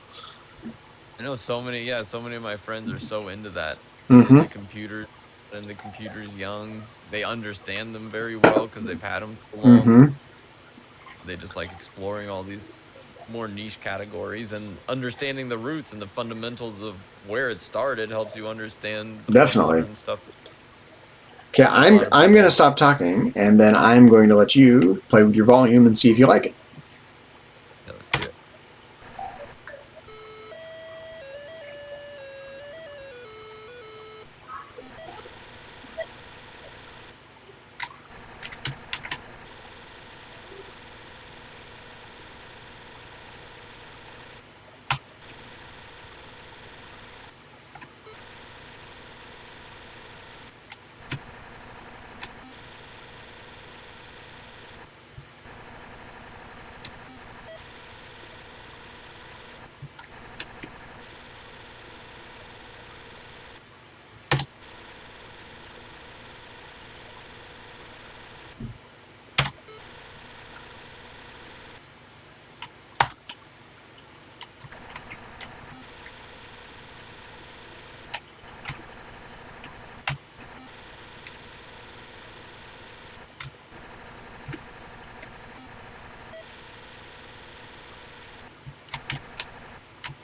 I know so many. Yeah, so many of my friends are so into that. Mm-hmm. The computers and the computers young. They understand them very well because they've had them for long. Mm-hmm. They just like exploring all these more niche categories and understanding the roots and the fundamentals of where it started helps you understand the Definitely. modern stuff. Okay, I'm going to stop talking, and then I'm going to let you play with your volume and see if you like it. Yeah, let's do it.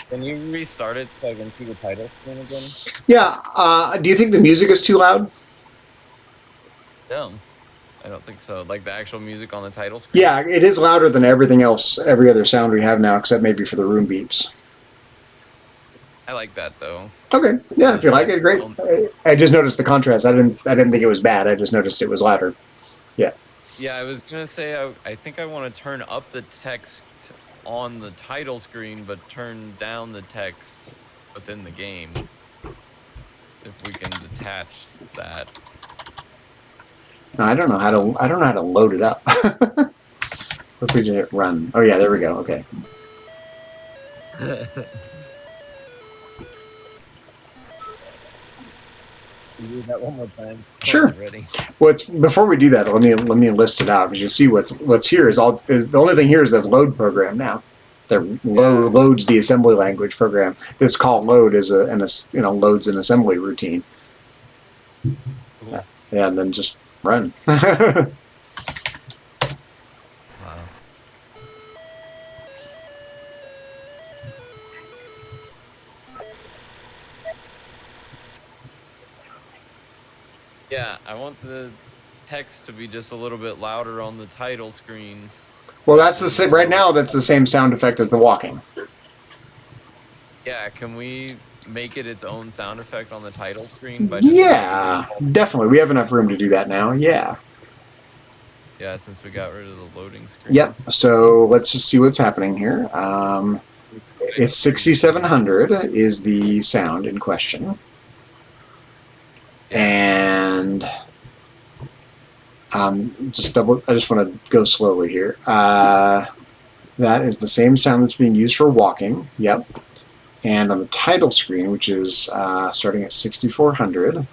Can you restart it so I can see the title screen again? Yeah. Do you think the music is too loud? No, I don't think so. Like the actual music on the title screen? Yeah, it is louder than everything else, every other sound we have now, except maybe for the room beeps. I like that though. Okay. Yeah, if you like it, great. I just noticed the contrast. I didn't think it was bad. I just noticed it was louder. Yeah. Yeah, I was gonna say I think I want to turn up the text on the title screen, but turn down the text within the game. If we can detach that. I don't know how to load it up. If we did run. Oh yeah, there we go. Okay. Do that one more time. Sure. Ready. Before we do that, let me list it out because you see what's here is the only thing here is this load program now. That loads the assembly language program. This call load is loads an assembly routine. Cool. Yeah, and then just run. Wow. Yeah, I want the text to be just a little bit louder on the title screen. Well, that's the same. Right now, that's the same sound effect as the walking. Yeah, can we make it its own sound effect on the title screen? Yeah, definitely. We have enough room to do that now. Yeah. Yeah, since we got rid of the loading screen. Yep. So let's just see what's happening here. It's 6700 is the sound in question. And I just want to go slowly here. That is the same sound that's being used for walking. Yep. And on the title screen, which is starting at 6400,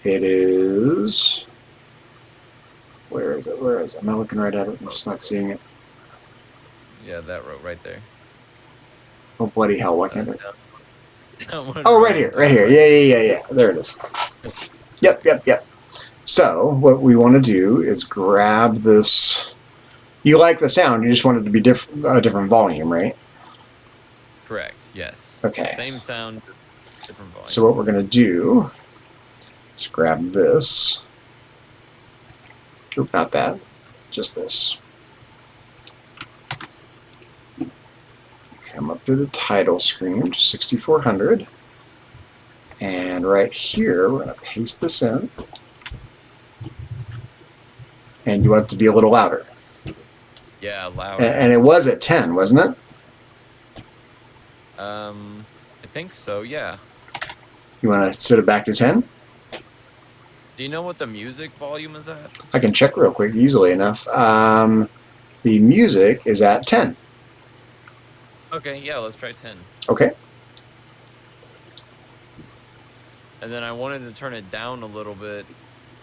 it is. Where is it? Am I looking right at it? I'm just not seeing it. Yeah, that row right there. Oh, bloody hell. Why can't it? Oh, right here. Yeah. There it is. Yep. So what we want to do is grab this. You like the sound. You just want it to be a different volume, right? Correct. Yes. Okay. Same sound, different volume. So what we're going to do is grab this. Oop, not that. Just this. Come up to the title screen, to 6400. And right here, we're going to paste this in. And you want it to be a little louder. Yeah, louder. And it was at 10, wasn't it? I think so, yeah. You want to set it back to 10? Do you know what the music volume is at? I can check real quick, easily enough. The music is at 10. Okay, yeah, let's try 10. Okay. And then I wanted to turn it down a little bit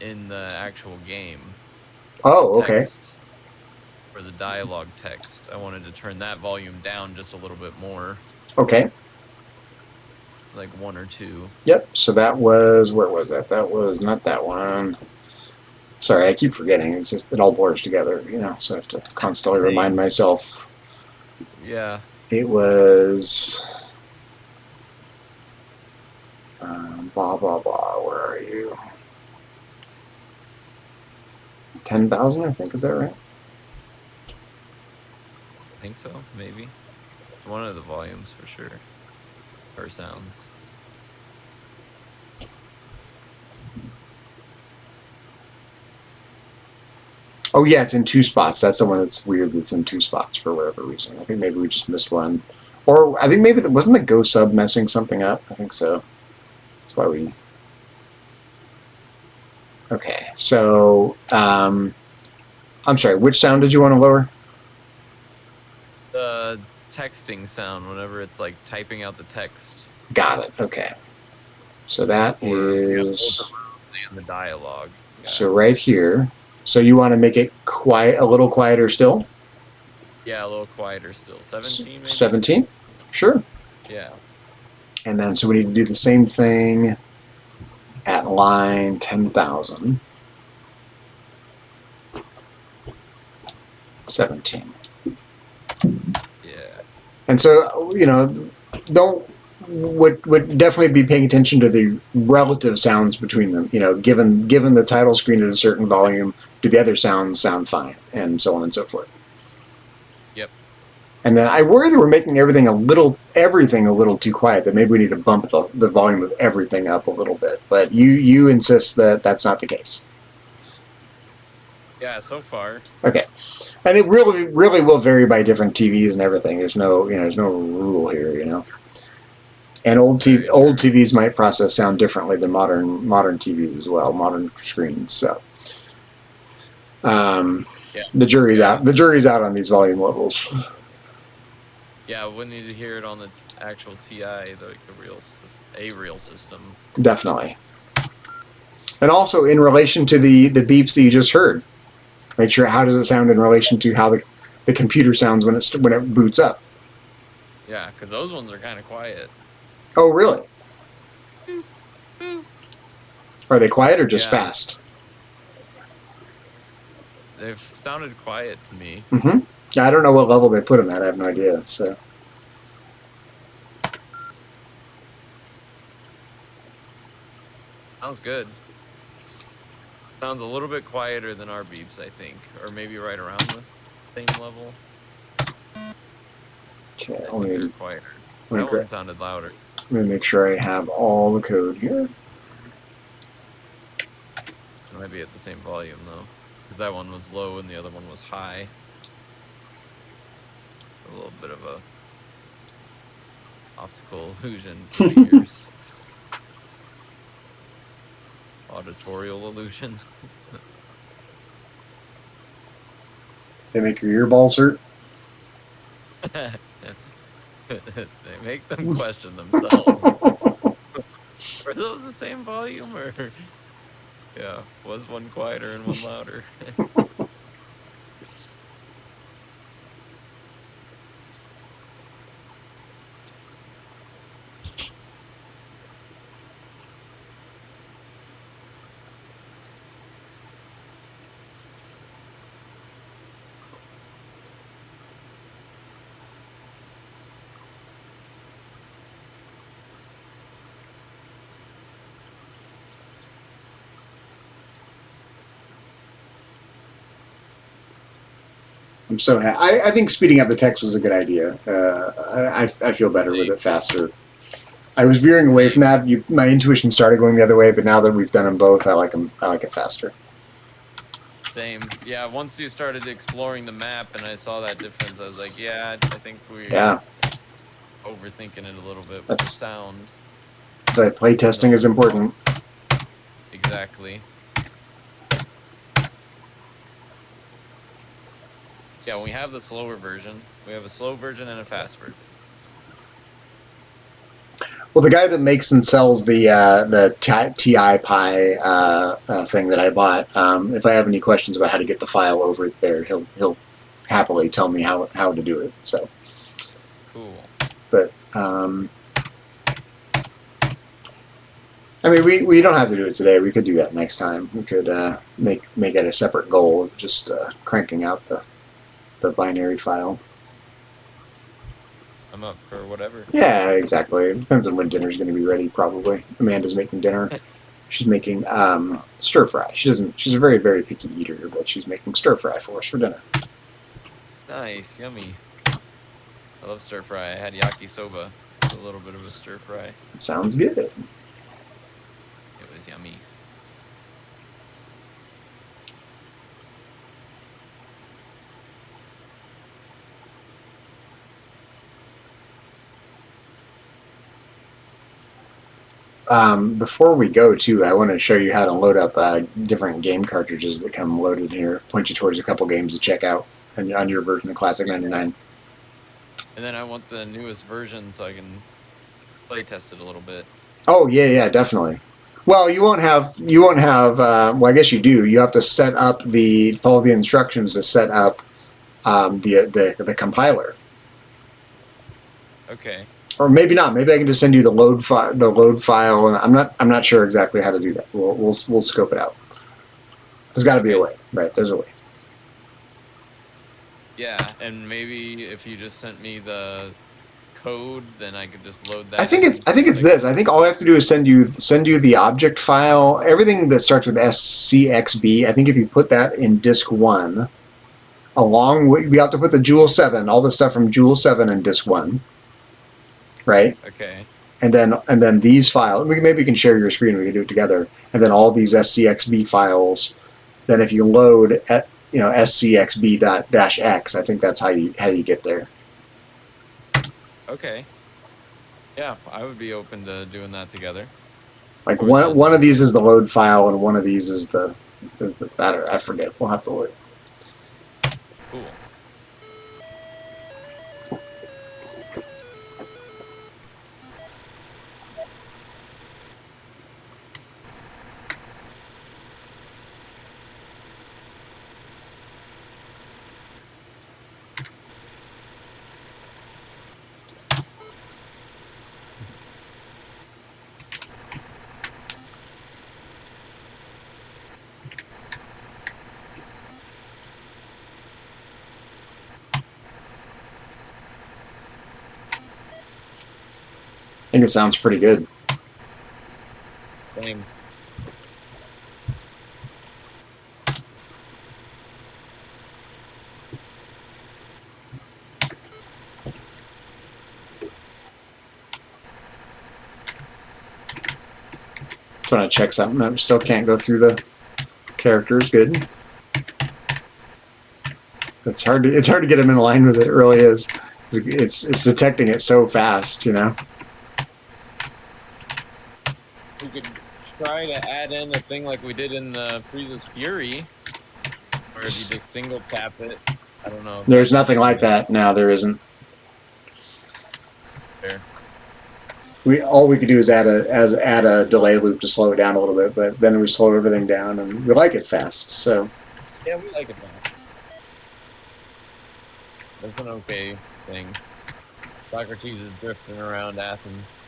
in the actual game. Oh, okay. For the dialogue text, I wanted to turn that volume down just a little bit more. Okay. Like 1 or 2. Yep. So that was, where was that? That was not that one. Sorry, I keep forgetting. It's just, it all blurs together, you know, so I have to constantly remind myself. Yeah. It was, blah, blah, blah. Where are you? 10,000, I think. Is that right? I think so, maybe. It's one of the volumes for sure. Or sounds. Oh, yeah, it's in 2 spots. That's the one that's weird that's in 2 spots for whatever reason. I think maybe we just missed one. Or I think maybe, wasn't the Go sub messing something up? I think so. That's why we... Okay, so, I'm sorry, which sound did you want to lower? The texting sound, whenever it's like typing out the text. Got it, okay. So that is... And the dialogue. So right here. So you want to make it quiet, a little quieter still? Yeah, a little quieter still. 17 maybe? 17? Sure. Yeah. And then, so we need to do the same thing at line 10,000. 17. Yeah. And so, you know, would definitely be paying attention to the relative sounds between them. You know, given the title screen at a certain volume, do the other sounds sound fine, and so on and so forth. Yep. And then I worry that we're making everything a little too quiet. That maybe we need to bump the volume of everything up a little bit. But you insist that that's not the case. Yeah, so far. Okay. And it really will vary by different TVs and everything. There's no rule here, you know. And old TVs might process sound differently than modern TVs as well, modern screens. So, yeah. The jury's out. The jury's out on these volume levels. Yeah, we need to hear it on the actual TI, the real system. Definitely. And also in relation to the beeps that you just heard, make sure how does it sound in relation to how the computer sounds when it boots up. Yeah, because those ones are kind of quiet. Oh, really? Are they quiet or just fast? They've sounded quiet to me. Mm-hmm. I don't know what level they put them at. I have no idea. So. Sounds good. Sounds a little bit quieter than our beeps, I think. Or maybe right around the same level. Okay, I think they're quieter. That one sounded louder. Let me make sure I have all the code here. It might be at the same volume, though. Because that one was low and the other one was high. A little bit of a optical illusion for the ears. Auditorial illusion. They make your earballs hurt? They make them question themselves. Were those the same volume, or yeah, was one quieter and one louder? I'm so happy. I think speeding up the text was a good idea. I feel better with it faster. I was veering away from that. My intuition started going the other way, but now that we've done them both, I like it faster. Same. Yeah, once you started exploring the map and I saw that difference, I was like, yeah, I think we're overthinking it a little bit with the sound. But play testing is important. Exactly. Yeah, when we have the slower version, we have a slow version and a fast version. Well, the guy that makes and sells the TI thing that I bought, if I have any questions about how to get the file over there, he'll happily tell me how to do it. So Cool. but I mean, we don't have to do it today. We could do that next time. We could make it a separate goal of just cranking out the binary file. I'm up for whatever. Yeah, exactly. It depends on when dinner's going to be ready. Probably Amanda's making dinner. She's making stir fry. She's a very, very picky eater, but she's making stir fry for us for dinner. Nice, yummy. I love stir fry. I had yakisoba with a little bit of a stir fry. It sounds good. It was yummy. Before we go, too, I want to show you how to load up different game cartridges that come loaded here. Point you towards a couple games to check out on your version of Classic 99. And then I want the newest version so I can play test it a little bit. Oh yeah, definitely. Well, you won't have. Well, I guess you do. You have to set up follow the instructions to set up the compiler. Okay. Or maybe not. Maybe I can just send you the load file, and I'm not sure exactly how to do that. We'll scope it out. There's got to be a way, right? There's a way. Yeah, and maybe if you just sent me the code, then I could just load that. I think it's this. I think all I have to do is send you the object file. Everything that starts with scxb. I think if you put that in disk 1, along with we have to put the Joule 7, all the stuff from Joule 7 in disk 1. Right. Okay. And then these files. Maybe we can share your screen. We can do it together. And then all these scxb files. Then if you load scxb.-x, I think that's how you get there. Okay. Yeah, I would be open to doing that together. Like one of these is the load file, and one of these is the I forget. We'll have to look. Cool. I think it sounds pretty good. Same. Trying to check something. I still can't go through the characters. Good. It's hard to get them in line with it. It really is. It's detecting it so fast, you know. We could try to add in a thing like we did in the Freeze's Fury, where if you just single tap it, I don't know. There's nothing like that. No, there isn't. There. All we could do is add a delay loop to slow it down a little bit, but then we slow everything down, and we like it fast. So Yeah, we like it now. That's an okay thing. Socrates is drifting around Athens.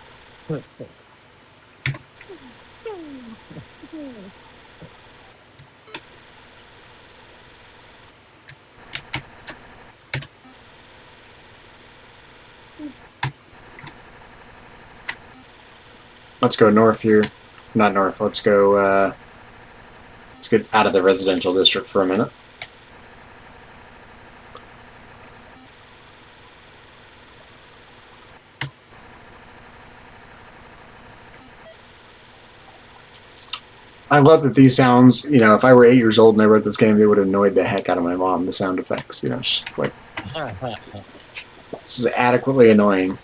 let's go north here. Not north. Let's go. Let's get out of the residential district for a minute. I love that these sounds, you know, if I were 8 years old and I wrote this game, they would have annoyed the heck out of my mom, the sound effects. You know, just like, this is adequately annoying.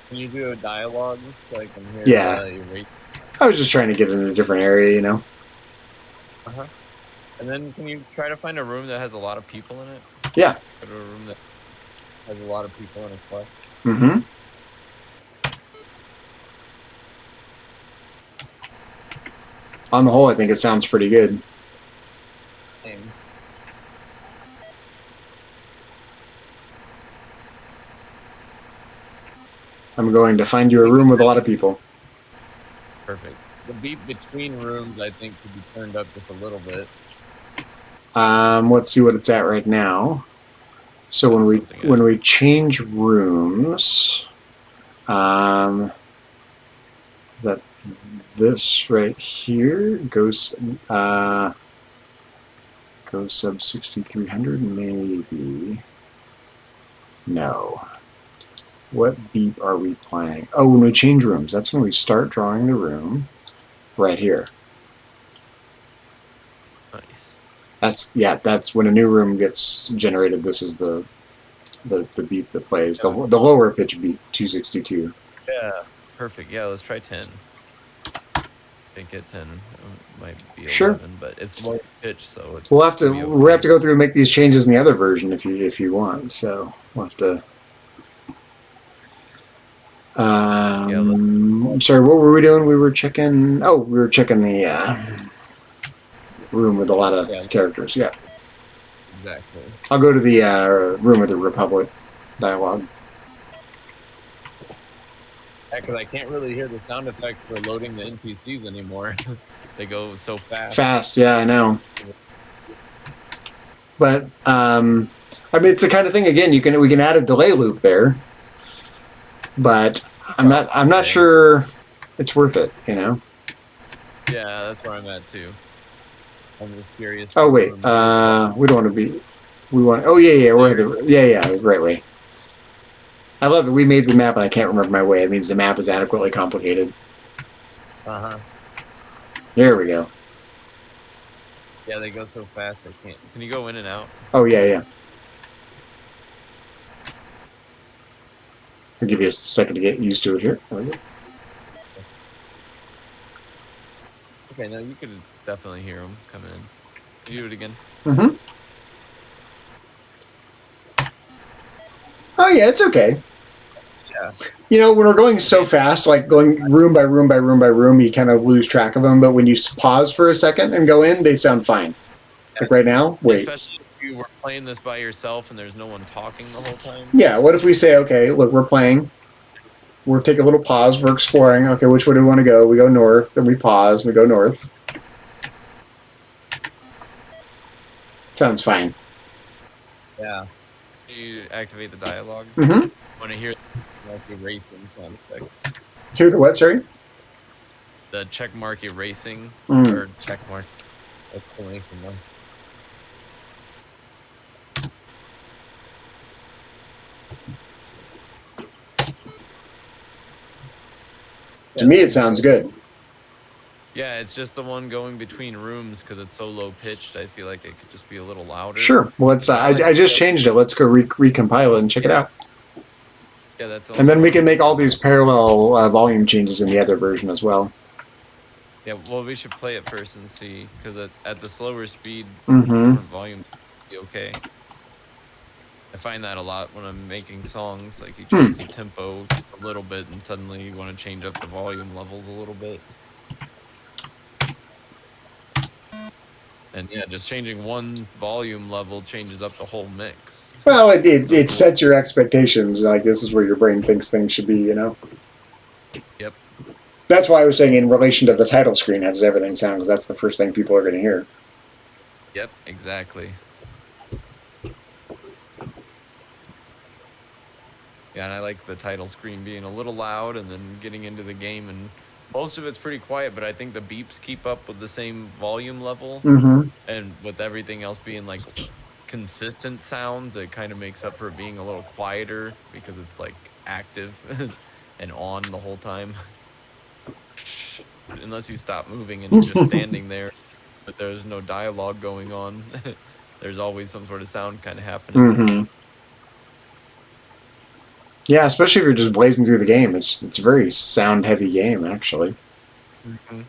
Can you do a dialogue so I can hear Yeah. the erase? I was just trying to get in a different area, you know. Uh-huh. And then can you try to find a room that has a lot of people in it? Yeah. Go to a room that has a lot of people in a quest. Mm-hmm. On the whole, I think it sounds pretty good. Same. I'm going to find you a room with a lot of people. Perfect. The beat between rooms, I think, could be turned up just a little bit. Let's see what it's at right now. So when we change rooms, is that this right here goes sub 6300 maybe. No. What beep are we playing? Oh, when we change rooms, that's when we start drawing the room. Right here. Nice. That's when a new room gets generated. This is the beep that plays. The lower pitch beep, 262. Yeah, perfect. Yeah, let's try 10. I think at 10 might be 11, sure. But it's low pitch, so it's we'll have to go through and make these changes in the other version if you want. So we'll have to. Sorry, what were we doing? We were checking. Oh, we were checking the room with a lot of characters. Yeah. Exactly. I'll go to the room with the Republic dialogue. Yeah, because I can't really hear the sound effect for loading the NPCs anymore. They go so fast. Fast, yeah, I know. But I mean, it's the kind of thing. Again, we can add a delay loop there, but I'm not sure it's worth it. You know. Yeah, that's where I'm at too. I'm just curious. Oh wait, we don't want to be. We want. Oh yeah, we're yeah, it's the right way. I love that we made the map and I can't remember my way. It means the map is adequately complicated. Uh-huh. There we go. Yeah, they go so fast I can't. Can you go in and out? Oh yeah. I'll give you a second to get used to it here. There we go. Okay, now you could definitely hear them come in. Can you do it again? Mm-hmm. Oh yeah, it's okay. Yeah. You know, when we're going so fast, like going room by room by room by room, you kind of lose track of them. But when you pause for a second and go in, they sound fine. Yeah. Like right now, wait. Especially if you were playing this by yourself and there's no one talking the whole time. Yeah, what if we say, okay, look, we're playing. We'll take a little pause. We're exploring. Okay, which way do we want to go? We go north. Then we pause. We go north. Sounds fine. Yeah. You activate the dialogue. Mm-hmm. Want to hear like erasing sound effect? Hear the what? Sorry. The check mark erasing or check mark exclamation mark. To me, it sounds good. Yeah, it's just the one going between rooms because it's so low pitched. I feel like it could just be a little louder. Sure. Well, let's. I just changed it. Let's go recompile it and check it out. Yeah, that's. And then we can make all these parallel volume changes in the other version as well. Yeah, well, we should play it first and see because at the slower speed, different volume would be okay. I find that a lot when I'm making songs. Like you change the tempo a little bit, and suddenly you want to change up the volume levels a little bit. And yeah, just changing one volume level changes up the whole mix. Well, it sets your expectations. Like this is where your brain thinks things should be. You know. Yep. That's why I was saying in relation to the title screen, how does everything sound? Because that's the first thing people are going to hear. Yep. Exactly. Yeah, and I like the title screen being a little loud and then getting into the game, and most of it's pretty quiet, but I think the beeps keep up with the same volume level. And with everything else being like consistent sounds, it kind of makes up for it being a little quieter because it's like active and on the whole time. Unless you stop moving and you're just standing there, but there's no dialogue going on. There's always some sort of sound kind of happening. Yeah, especially if you're just blazing through the game. It's a very sound heavy game, actually. Mm-hmm.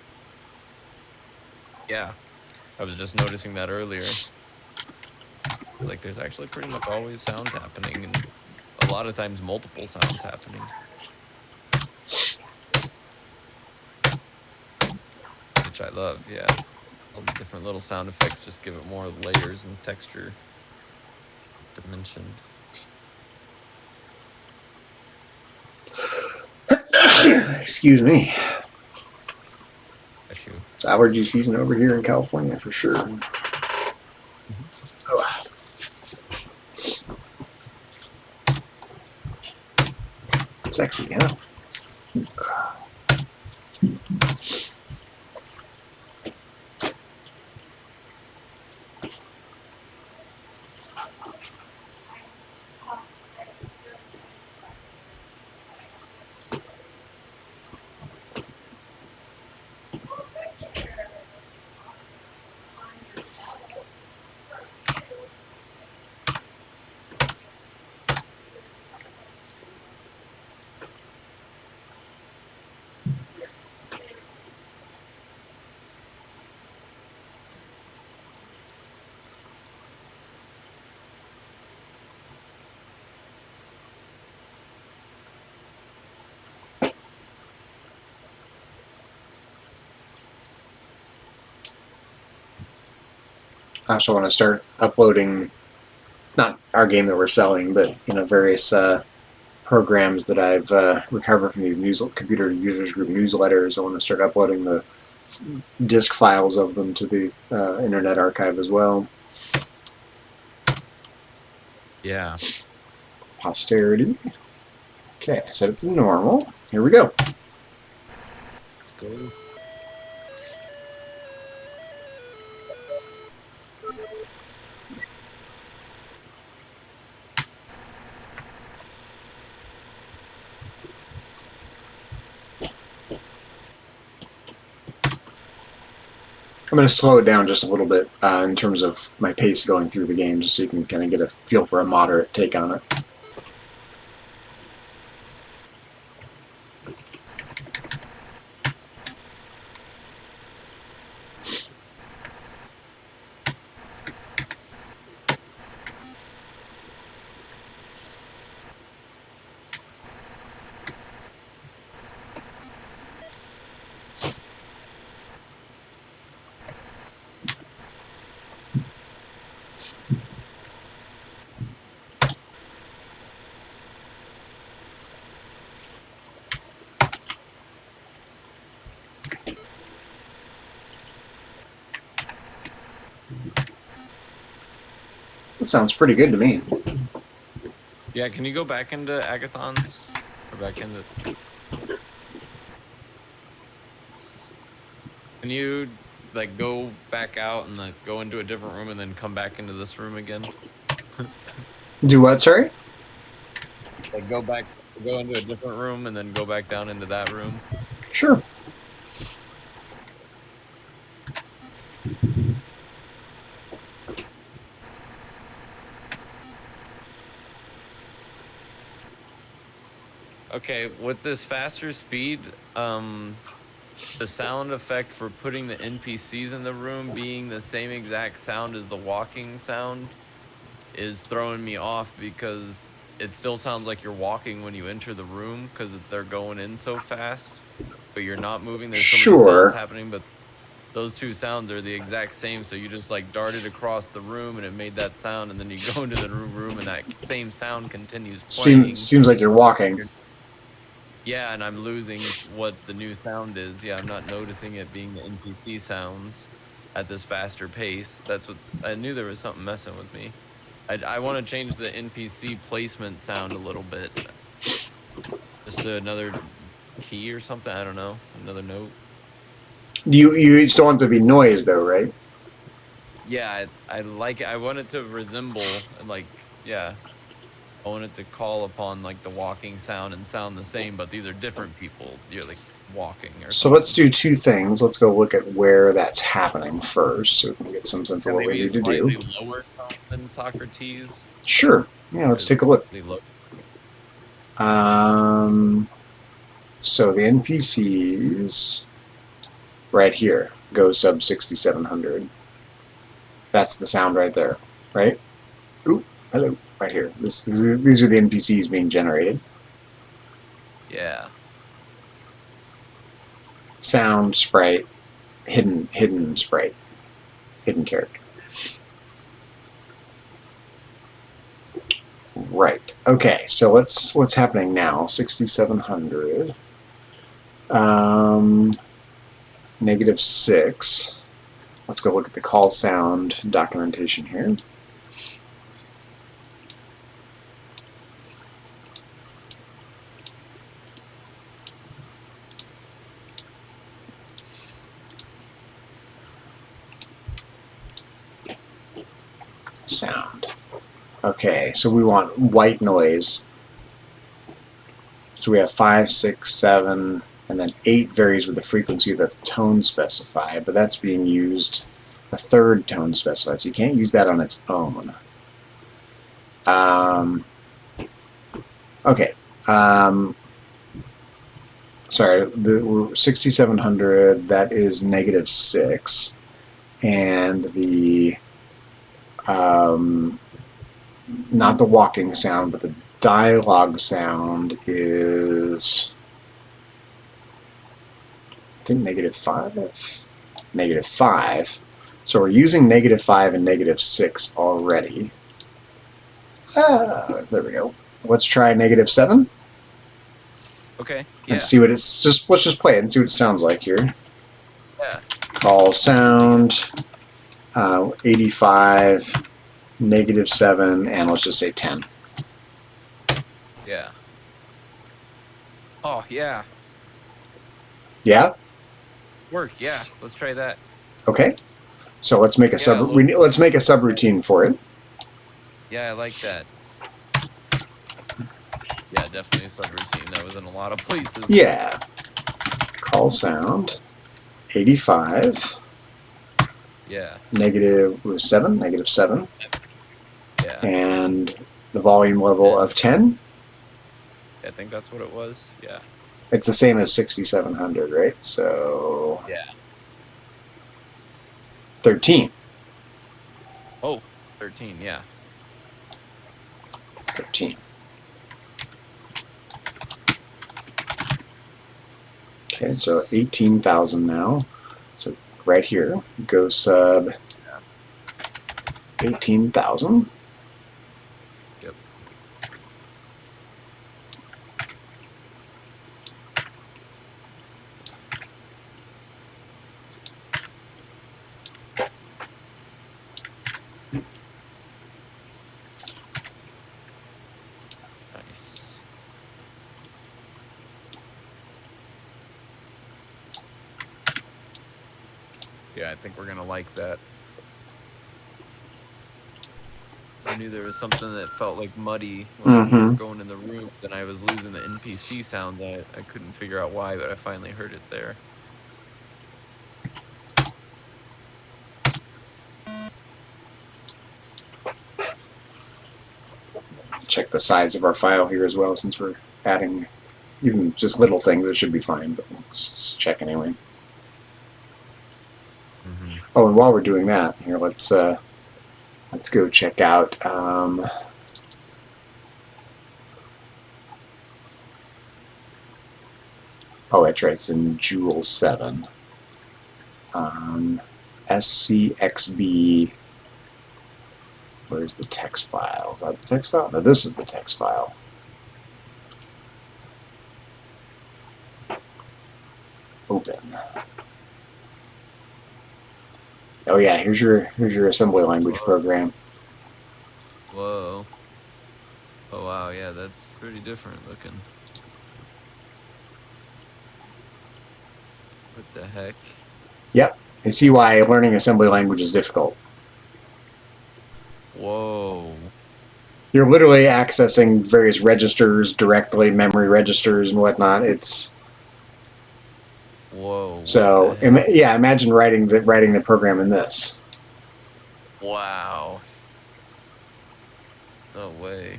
Yeah, I was just noticing that earlier. Like, there's actually pretty much always sound happening, and a lot of times multiple sounds happening. Which I love, yeah. All the different little sound effects just give it more layers and texture dimension. Excuse me. Issue. It's allergy season over here in California for sure. Oh. Sexy, huh? I also want to start uploading, not our game that we're selling, but various programs that I've recovered from these computer users group newsletters. I want to start uploading the disk files of them to the Internet Archive as well. Yeah. Posterity. Okay, I set it to normal. Here we go. Let's go. I'm going to slow it down just a little bit in terms of my pace going through the game, just so you can kind of get a feel for a moderate take on it. That sounds pretty good to me. Yeah, can you go back into Agathons? Or back into... Can you, like, go back out and, like, go into a different room and then come back into this room again? Do what, sorry? Like, go into a different room and then go back down into that room? Sure. Okay, with this faster speed, the sound effect for putting the NPCs in the room being the same exact sound as the walking sound is throwing me off, because it still sounds like you're walking when you enter the room because they're going in so fast, but you're not moving. There's so many sounds happening, but those two sounds are the exact same. So you just like darted across the room and it made that sound, and then you go into the room and that same sound continues playing. Seems like you're walking. Yeah, and I'm losing what the new sound is. Yeah, I'm not noticing it being the NPC sounds at this faster pace. That's what's... I knew there was something messing with me. I want to change the NPC placement sound a little bit. Just another key or something. I don't know. Another note. You still want it to be noise though, right? Yeah, I like it. I want it to resemble, and like, yeah. I want it to call upon like the walking sound and sound the same, but these are different people. You're like walking or so let's do two things. Let's go look at where that's happening first, so we can get some sense of what we need to do. Maybe lower than Socrates. Sure. Yeah, let's take a look. So the NPCs right here go sub 6700. That's the sound right there, right? Ooh, hello, right here. These are the NPCs being generated. Yeah. Sound, sprite, hidden sprite, hidden character. Right. Okay. So what's happening now? 6700. -6. Let's go look at the call sound documentation here. Sound. Okay, so we want white noise. So we have 5, 6, 7, and then 8 varies with the frequency of the tone specified, but that's being used, the third tone specified, so you can't use that on its own. Okay. Sorry, the 6700, that is -6, and the not the walking sound, but the dialogue sound is, I think, -5. -5. So we're using -5 and -6 already. There we go. Let's try -7. Okay. Yeah. And see what it's let's just play it and see what it sounds like here. Yeah. Call sound 85, -7, and let's just say 10. Yeah. Oh yeah. Yeah. Work. Yeah. Let's try that. Okay. So let's make a let's make a subroutine for it. Yeah, I like that. Yeah, definitely a subroutine. That was in a lot of places. Yeah. Call sound 85. Yeah. -7. Yeah. And the volume level of 10. I think that's what it was. Yeah. It's the same as 6700, right? So yeah. 13. Oh, 13. Yeah. 13. Okay, so 18,000 now. So right here, go sub 18,000. Yep. Nice. Yeah, I think we're gonna like that. I knew there was something that felt like muddy when we were going in the rooms, and I was losing the NPC sound. That I couldn't figure out why, but I finally heard it there. Check the size of our file here as well, since we're adding even just little things. It should be fine, but let's check anyway. Oh, and while we're doing that, here let's go check out. Oh, that's right. It's in Joule 7. SCXB. Where's the text file? Is that the text file? No, this is the text file. Open. Oh yeah, here's your assembly language program. Whoa. Oh wow, yeah, that's pretty different looking. What the heck? Yep. I see why learning assembly language is difficult. Whoa. You're literally accessing various registers directly, memory registers and whatnot. It's whoa. So yeah, imagine writing the program in this. Wow. No way.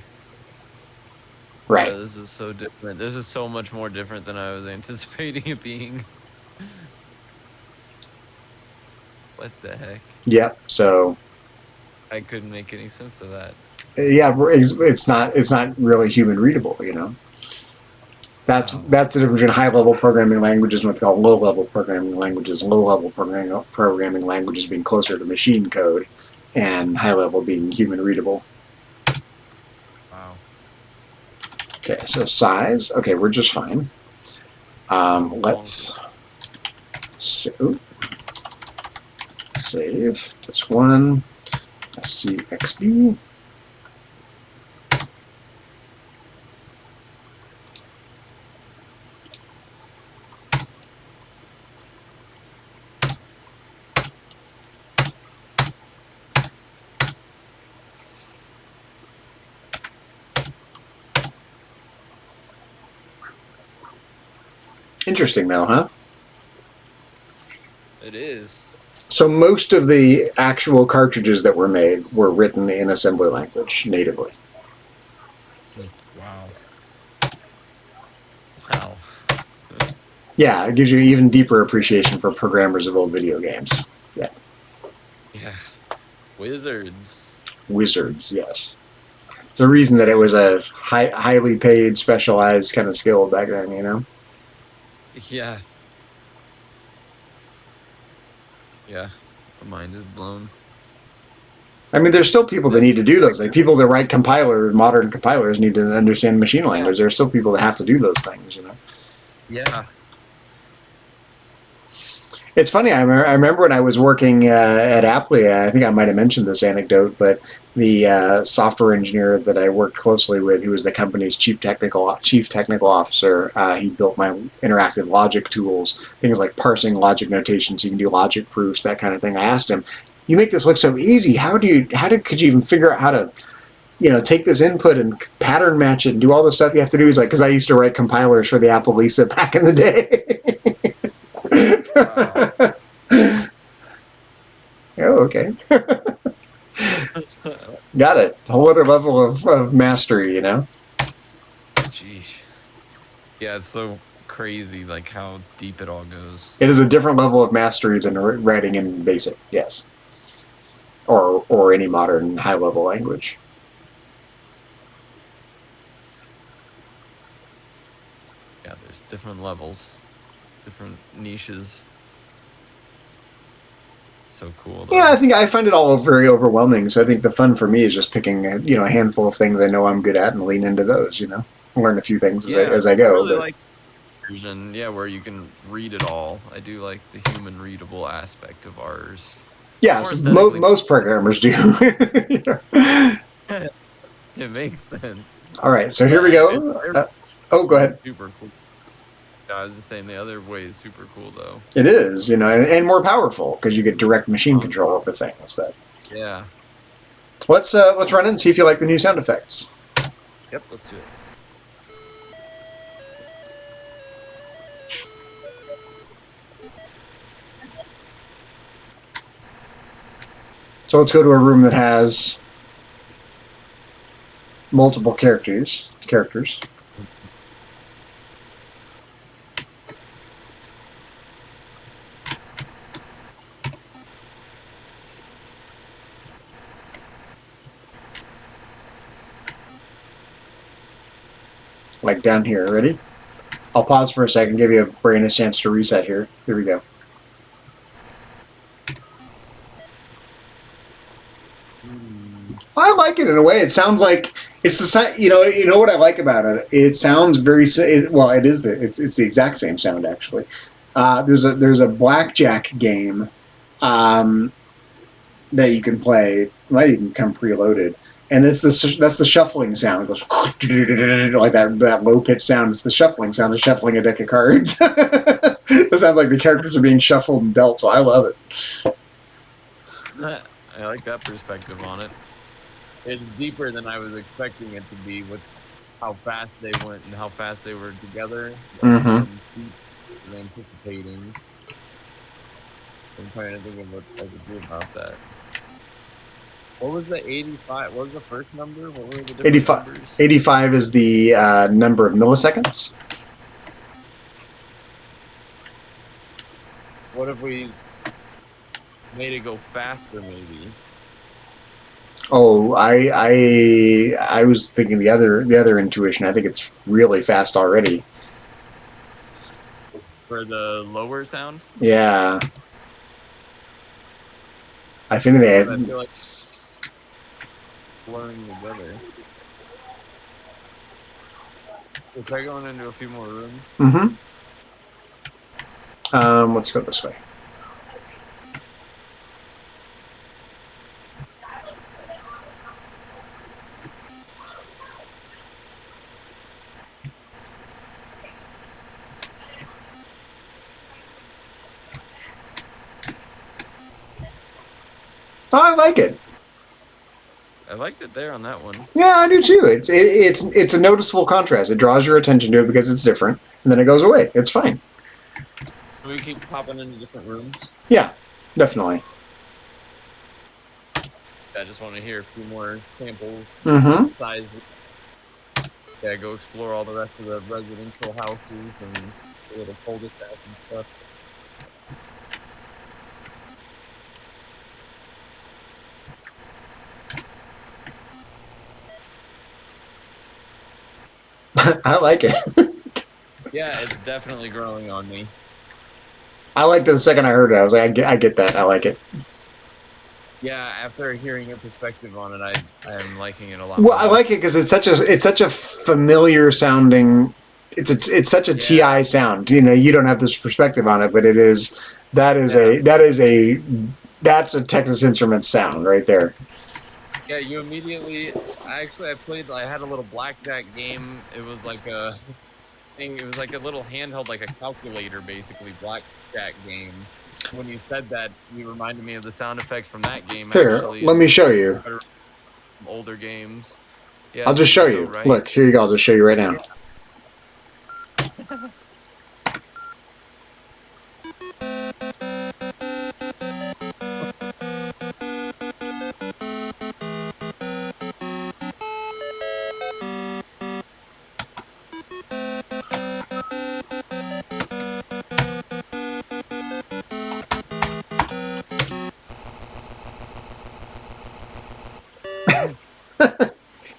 Right. Yeah, this is so different. This is so much more different than I was anticipating it being. What the heck? Yep. So I couldn't make any sense of that. yeah, it's not really human readable, you know. That's Wow. that's the difference between high level programming languages and what they call low level programming languages. Low level programming languages being closer to machine code, and high level being human readable. Wow. Okay, so size. Okay, we're just fine. Let's save. That's one. CXB. Interesting, though, huh? It is. So most of the actual cartridges that were made were written in assembly language natively. Wow. Wow. Yeah, it gives you even deeper appreciation for programmers of old video games. Yeah. Yeah. Wizards. Wizards, yes. It's a reason that it was a highly paid, specialized kind of skill back then, you know? Yeah. Yeah. My mind is blown. I mean, there's still people that need to do those. Like people that write modern compilers need to understand machine language. There are still people that have to do those things, you know? Yeah. It's funny. I remember when I was working at Apple. I think I might have mentioned this anecdote, but the software engineer that I worked closely with, who was the company's chief technical officer, he built my interactive logic tools, things like parsing logic notation, so you can do logic proofs, that kind of thing. I asked him, "You make this look so easy. Could you even figure out how to, take this input and pattern match it and do all the stuff you have to do?" He's like, "Because I used to write compilers for the Apple Lisa back in the day." Wow. Oh, okay. Got it. A whole other level of mastery, you know? Jeez. Yeah, it's so crazy, like how deep it all goes. It is a different level of mastery than writing in BASIC, yes. Or any modern high-level language. Yeah, there's different levels, different niches. So cool, though. Yeah, I find it all very overwhelming. So I think the fun for me is just picking a handful of things I know I'm good at and lean into those. Learn a few things as I go. I really like version, where you can read it all. I do like the human readable aspect of ours. Yeah, so most programmers do. It makes sense. All right, so here we go. Go ahead. Super cool. I was just saying the other way is super cool, though. It is, and more powerful because you get direct machine control over things. But yeah, let's run it and see if you like the new sound effects. Yep, let's do it. So let's go to a room that has multiple characters. Like down here, ready? I'll pause for a second, give your brain a chance to reset here. Here we go. I like it in a way. It sounds like it's the you know what I like about it. It sounds very well. It is it's the exact same sound actually. There's a blackjack game that you can play. It might even come preloaded, and that's the shuffling sound. It goes like that low pitched sound. It's the shuffling sound of shuffling a deck of cards. It sounds like the characters are being shuffled and dealt. So I love it. I like that perspective on it. It's deeper than I was expecting it to be with how fast they went and how fast they were together. Mm-hmm. It's deep than anticipating. I'm trying to think of what I could do about that. What was the 85? What was the first number? What were the different 85, numbers? 85 is the number of milliseconds. What if we made it go faster, maybe? Oh, I was thinking the other intuition. I think it's really fast already. For the lower sound? Yeah. I think they I have. feel like blurring together. We'll try going into a few more rooms. Mm-hmm. Let's go this way. Oh, I like it. I liked it there on that one. Yeah, I do too. It's a noticeable contrast. It draws your attention to it because it's different, and then it goes away. It's fine. We keep popping into different rooms. Yeah, definitely. I just want to hear a few more samples. Mm-hmm. Size. Yeah, go explore all the rest of the residential houses and a little cul-de-sac and stuff. I like it. Yeah, it's definitely growing on me. I liked it the second I heard it. I was like, I get that. I like it. Yeah, after hearing your perspective on it, I'm liking it a lot. Well, I like it because it's such a familiar sounding. It's such a TI sound. You know, you don't have this perspective on it, but it is. That's a Texas Instruments sound right there. Yeah, you immediately. I had a little blackjack game. It was like a thing. It was like a little handheld, like a calculator, basically blackjack game. When you said that, you reminded me of the sound effects from that game. Here, actually, let me show you. Older games. Yeah, I'll just show you. Right. Look, here you go. I'll just show you right now.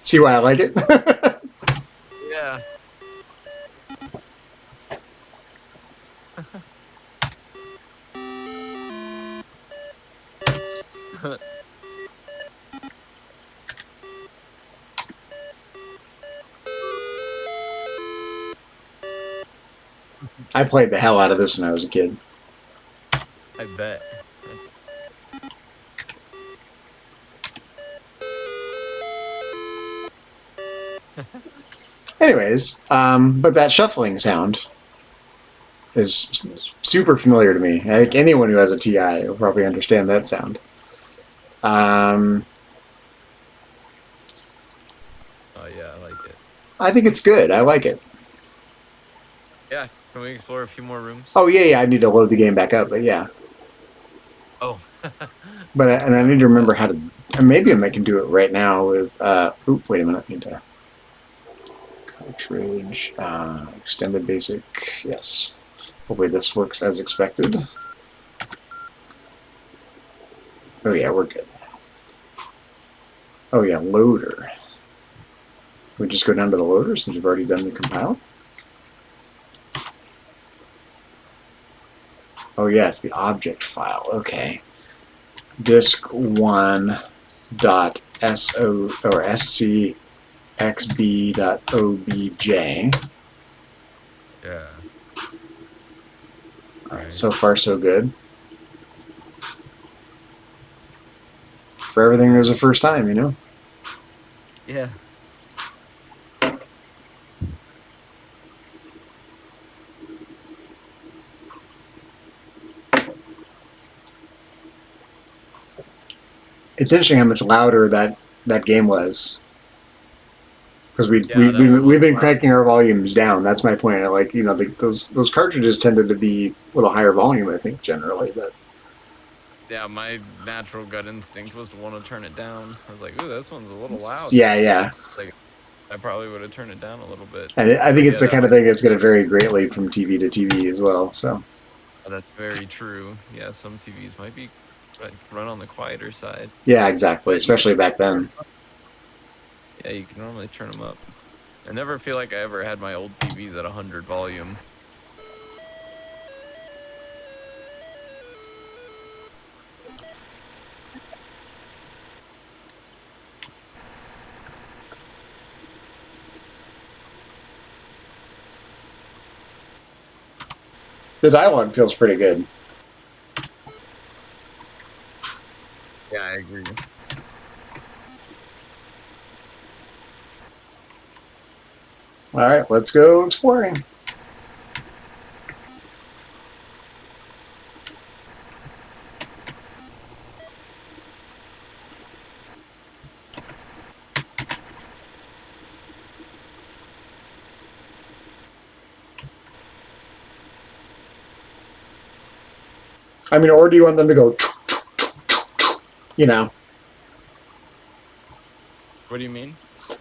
See why I like it? Yeah. I played the hell out of this when I was a kid. I bet. Anyways, but that shuffling sound is super familiar to me. I think anyone who has a TI will probably understand that sound. Oh yeah, I like it. I think it's good. I like it. Yeah, can we explore a few more rooms? Oh yeah, I need to load the game back up, but yeah. Oh. But I need to remember how to. Maybe I can do it right now with. Oop! Wait a minute. I need to. Cartridge, extended basic. Yes. Hopefully this works as expected. Oh yeah, we're good. Oh yeah, loader. We just go down to the loader since we've already done the compile. Oh yeah, it's the object file. Okay. Disk1 dot so or scxb.obj. Yeah. All right, so far so good. For everything, there's a first time, you know. Yeah. It's interesting how much louder that game was. Because we've been cranking our volumes down. That's my point. Like, you know, those cartridges tended to be a little higher volume, I think, generally. But Yeah, my natural gut instinct was to want to turn it down. I was like, ooh, this one's a little loud. Yeah. Like, I probably would have turned it down a little bit. And I think it's the kind of might... thing that's going to vary greatly from TV to TV as well. So that's very true. Yeah, some TVs might be run on the quieter side. Yeah, exactly. Especially back then. Yeah, you can normally turn them up. I never feel like I ever had my old TVs at 100 volume. The dialogue feels pretty good. Yeah, I agree. All right, let's go exploring. I mean, or do you want them to go, you know? What do you mean?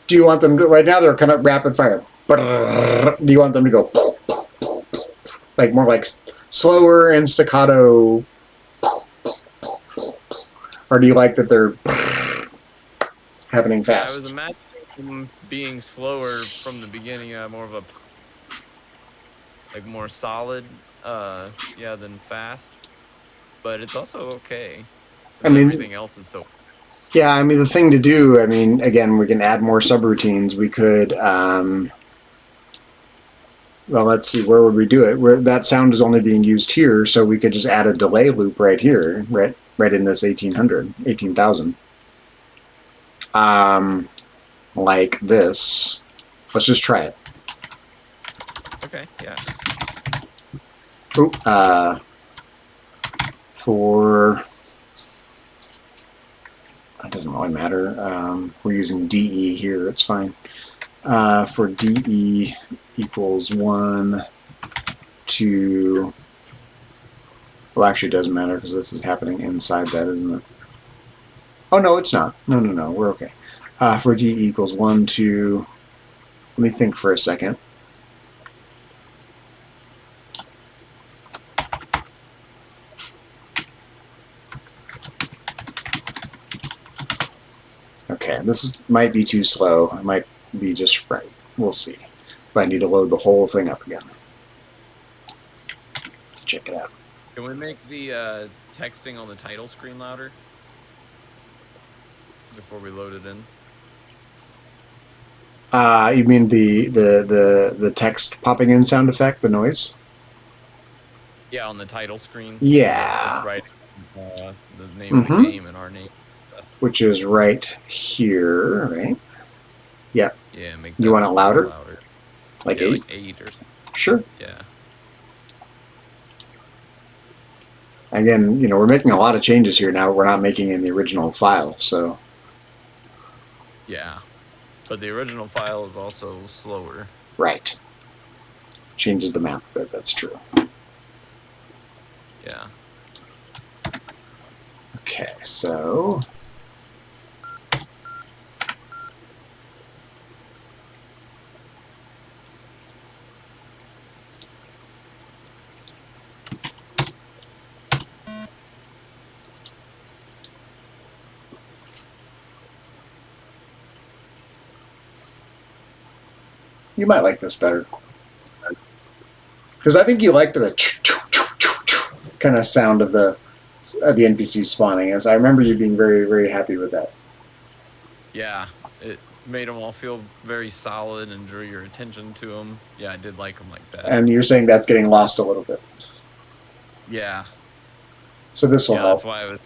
Do you want them to, right now they're kind of rapid fire. Do you want them to go, like more like slower and staccato? Or do you like that they're happening fast? I was imagining them being slower from the beginning, more of a, like more solid, yeah, than fast. But it's also okay. I mean, everything else is so fast. Yeah, I mean, the thing to do, I mean, again, we can add more subroutines. We could, well, let's see, where would we do it? Where that sound is only being used here, so we could just add a delay loop right here, right in this 18,000. Like this. Let's just try it. Okay, yeah. Ooh, for, it doesn't really matter. We're using DE here, it's fine. For DE equals 1 to, well, actually it doesn't matter because this is happening inside that, isn't it? Oh, no, it's not. No, we're okay. For DE equals 1 to, let me think for a second. Okay, this might be too slow. It might be just right. We'll see. But I need to load the whole thing up again. Check it out. Can we make the texting on the title screen louder before we load it in? You mean the text popping in sound effect, the noise? Yeah, on the title screen. Yeah. It's right. The name of the game and our name. Which is right here, right? Yep. Yeah. Make. You want it louder? Like 8? Like 8 or something. Sure. Yeah. Again, you know, we're making a lot of changes here now. We're not making in the original file, so. Yeah. But the original file is also slower. Right. Changes the map a bit, that's true. Yeah. Okay, so. You might like this better. Because I think you like the kind of sound of the NPC spawning. As I remember you being very, very happy with that. Yeah, it made them all feel very solid and drew your attention to them. Yeah, I did like them like that. And you're saying that's getting lost a little bit. Yeah. So this will help. That's why I was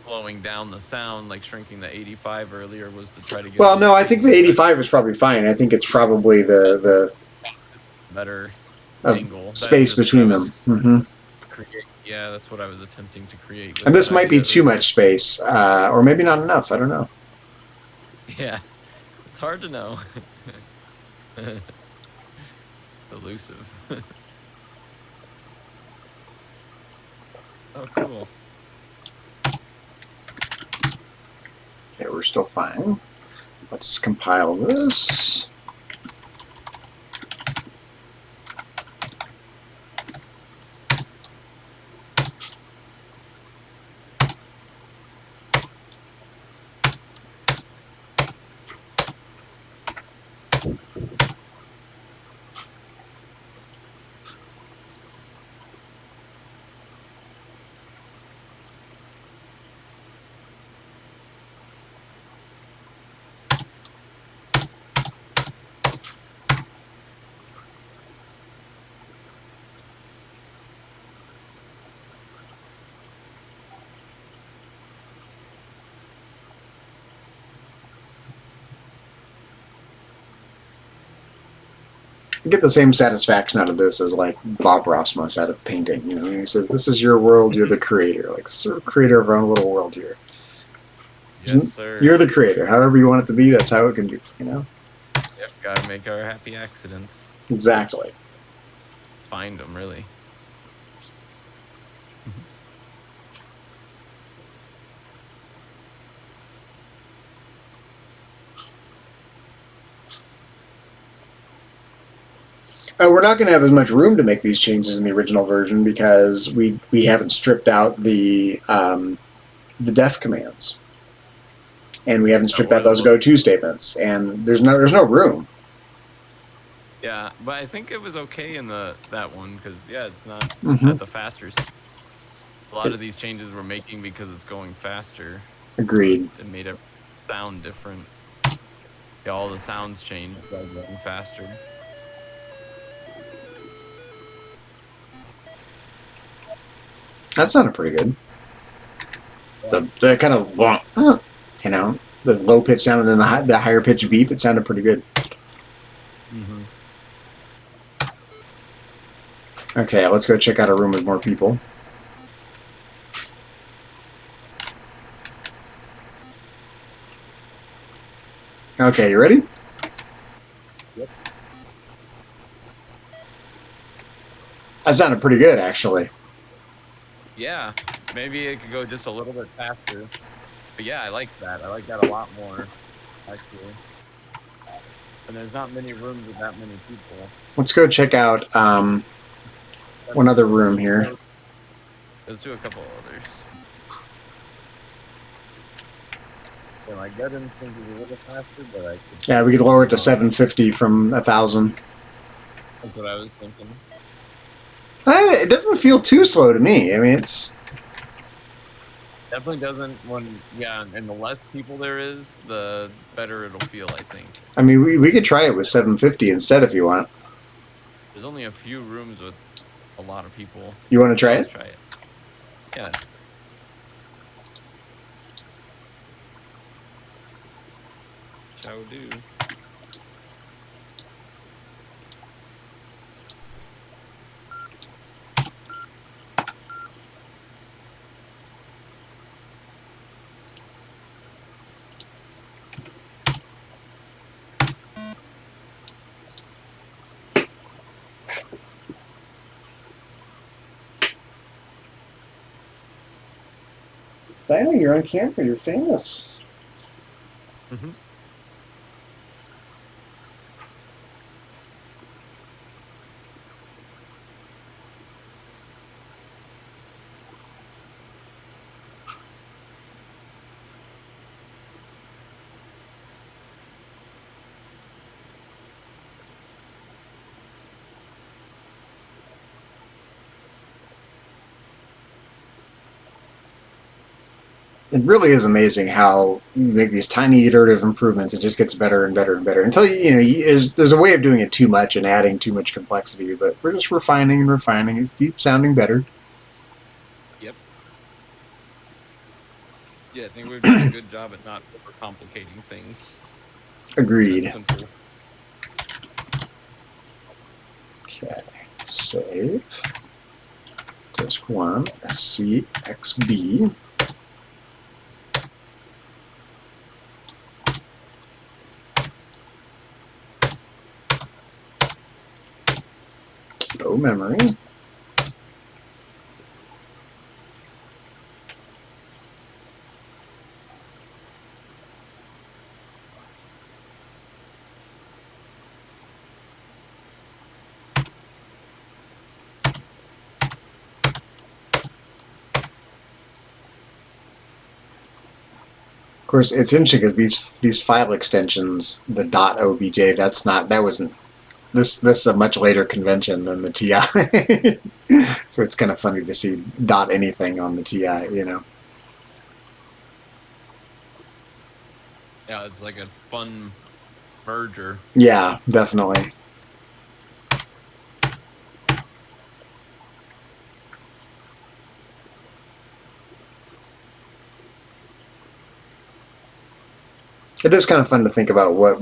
slowing down the sound, like shrinking the 85 earlier was to try to get. Well, no, I think the 85 is probably fine. I think it's probably the better angle, space between them. Yeah, that's what I was attempting to create. And this might be too much space, or maybe not enough. I don't know. Yeah, it's hard to know. Elusive. Oh, cool. Okay, we're still fine. Let's compile this. I get the same satisfaction out of this as like Bob Ross must out of painting. You know, he says, "This is your world. You're the creator. Like, sort of creator of our own little world here. Yes, sir. You're the creator. However you want it to be, that's how it can be. You know." Yep. Gotta make our happy accidents. Exactly. Find them, really. We're not going to have as much room to make these changes in the original version because we haven't stripped out the def commands, and we haven't stripped out those go-to statements, and there's no room. Yeah, but I think it was okay in that one because yeah, it's not Mm-hmm. at the faster. A lot of these changes we're making because it's going faster. Agreed. It made it sound different. Yeah, all the sounds changed by going faster. That sounded pretty good. Yeah. The kind of you know, the low pitch sound and then the higher pitch beep. It sounded pretty good. Mm-hmm. Okay, let's go check out a room with more people. Okay, you ready? Yep. That sounded pretty good, actually. Yeah, maybe it could go just a little bit faster. But yeah, I like that. I like that a lot more, actually. And there's not many rooms with that many people. Let's go check out one other room here. Let's do a couple others. Yeah, my gut instinct is a little faster, but I could... Yeah, we could lower it to 750 from 1,000. That's what I was thinking. It doesn't feel too slow to me. I mean, it's... Definitely doesn't and the less people there is, the better it'll feel, I think. I mean, we could try it with 750 instead if you want. There's only a few rooms with a lot of people. You want to try Let's it? try it. Yeah. Shall do. Dino, you're on camera. You're famous. Mm-hmm. It really is amazing how you make these tiny iterative improvements. It just gets better and better and better until there's a way of doing it too much and adding too much complexity. But we're just refining and refining. It keeps sounding better. Yep. Yeah, I think we've done a good job at not overcomplicating things. Agreed. That's simple. Okay, save. Disk 1, SCXB. Low memory. course, it's interesting because these file extensions, the .obj, that wasn't this is a much later convention than the TI. So it's kind of funny to see .anything on the TI, you know. Yeah, it's like a fun merger. Yeah, definitely. It is kind of fun to think about what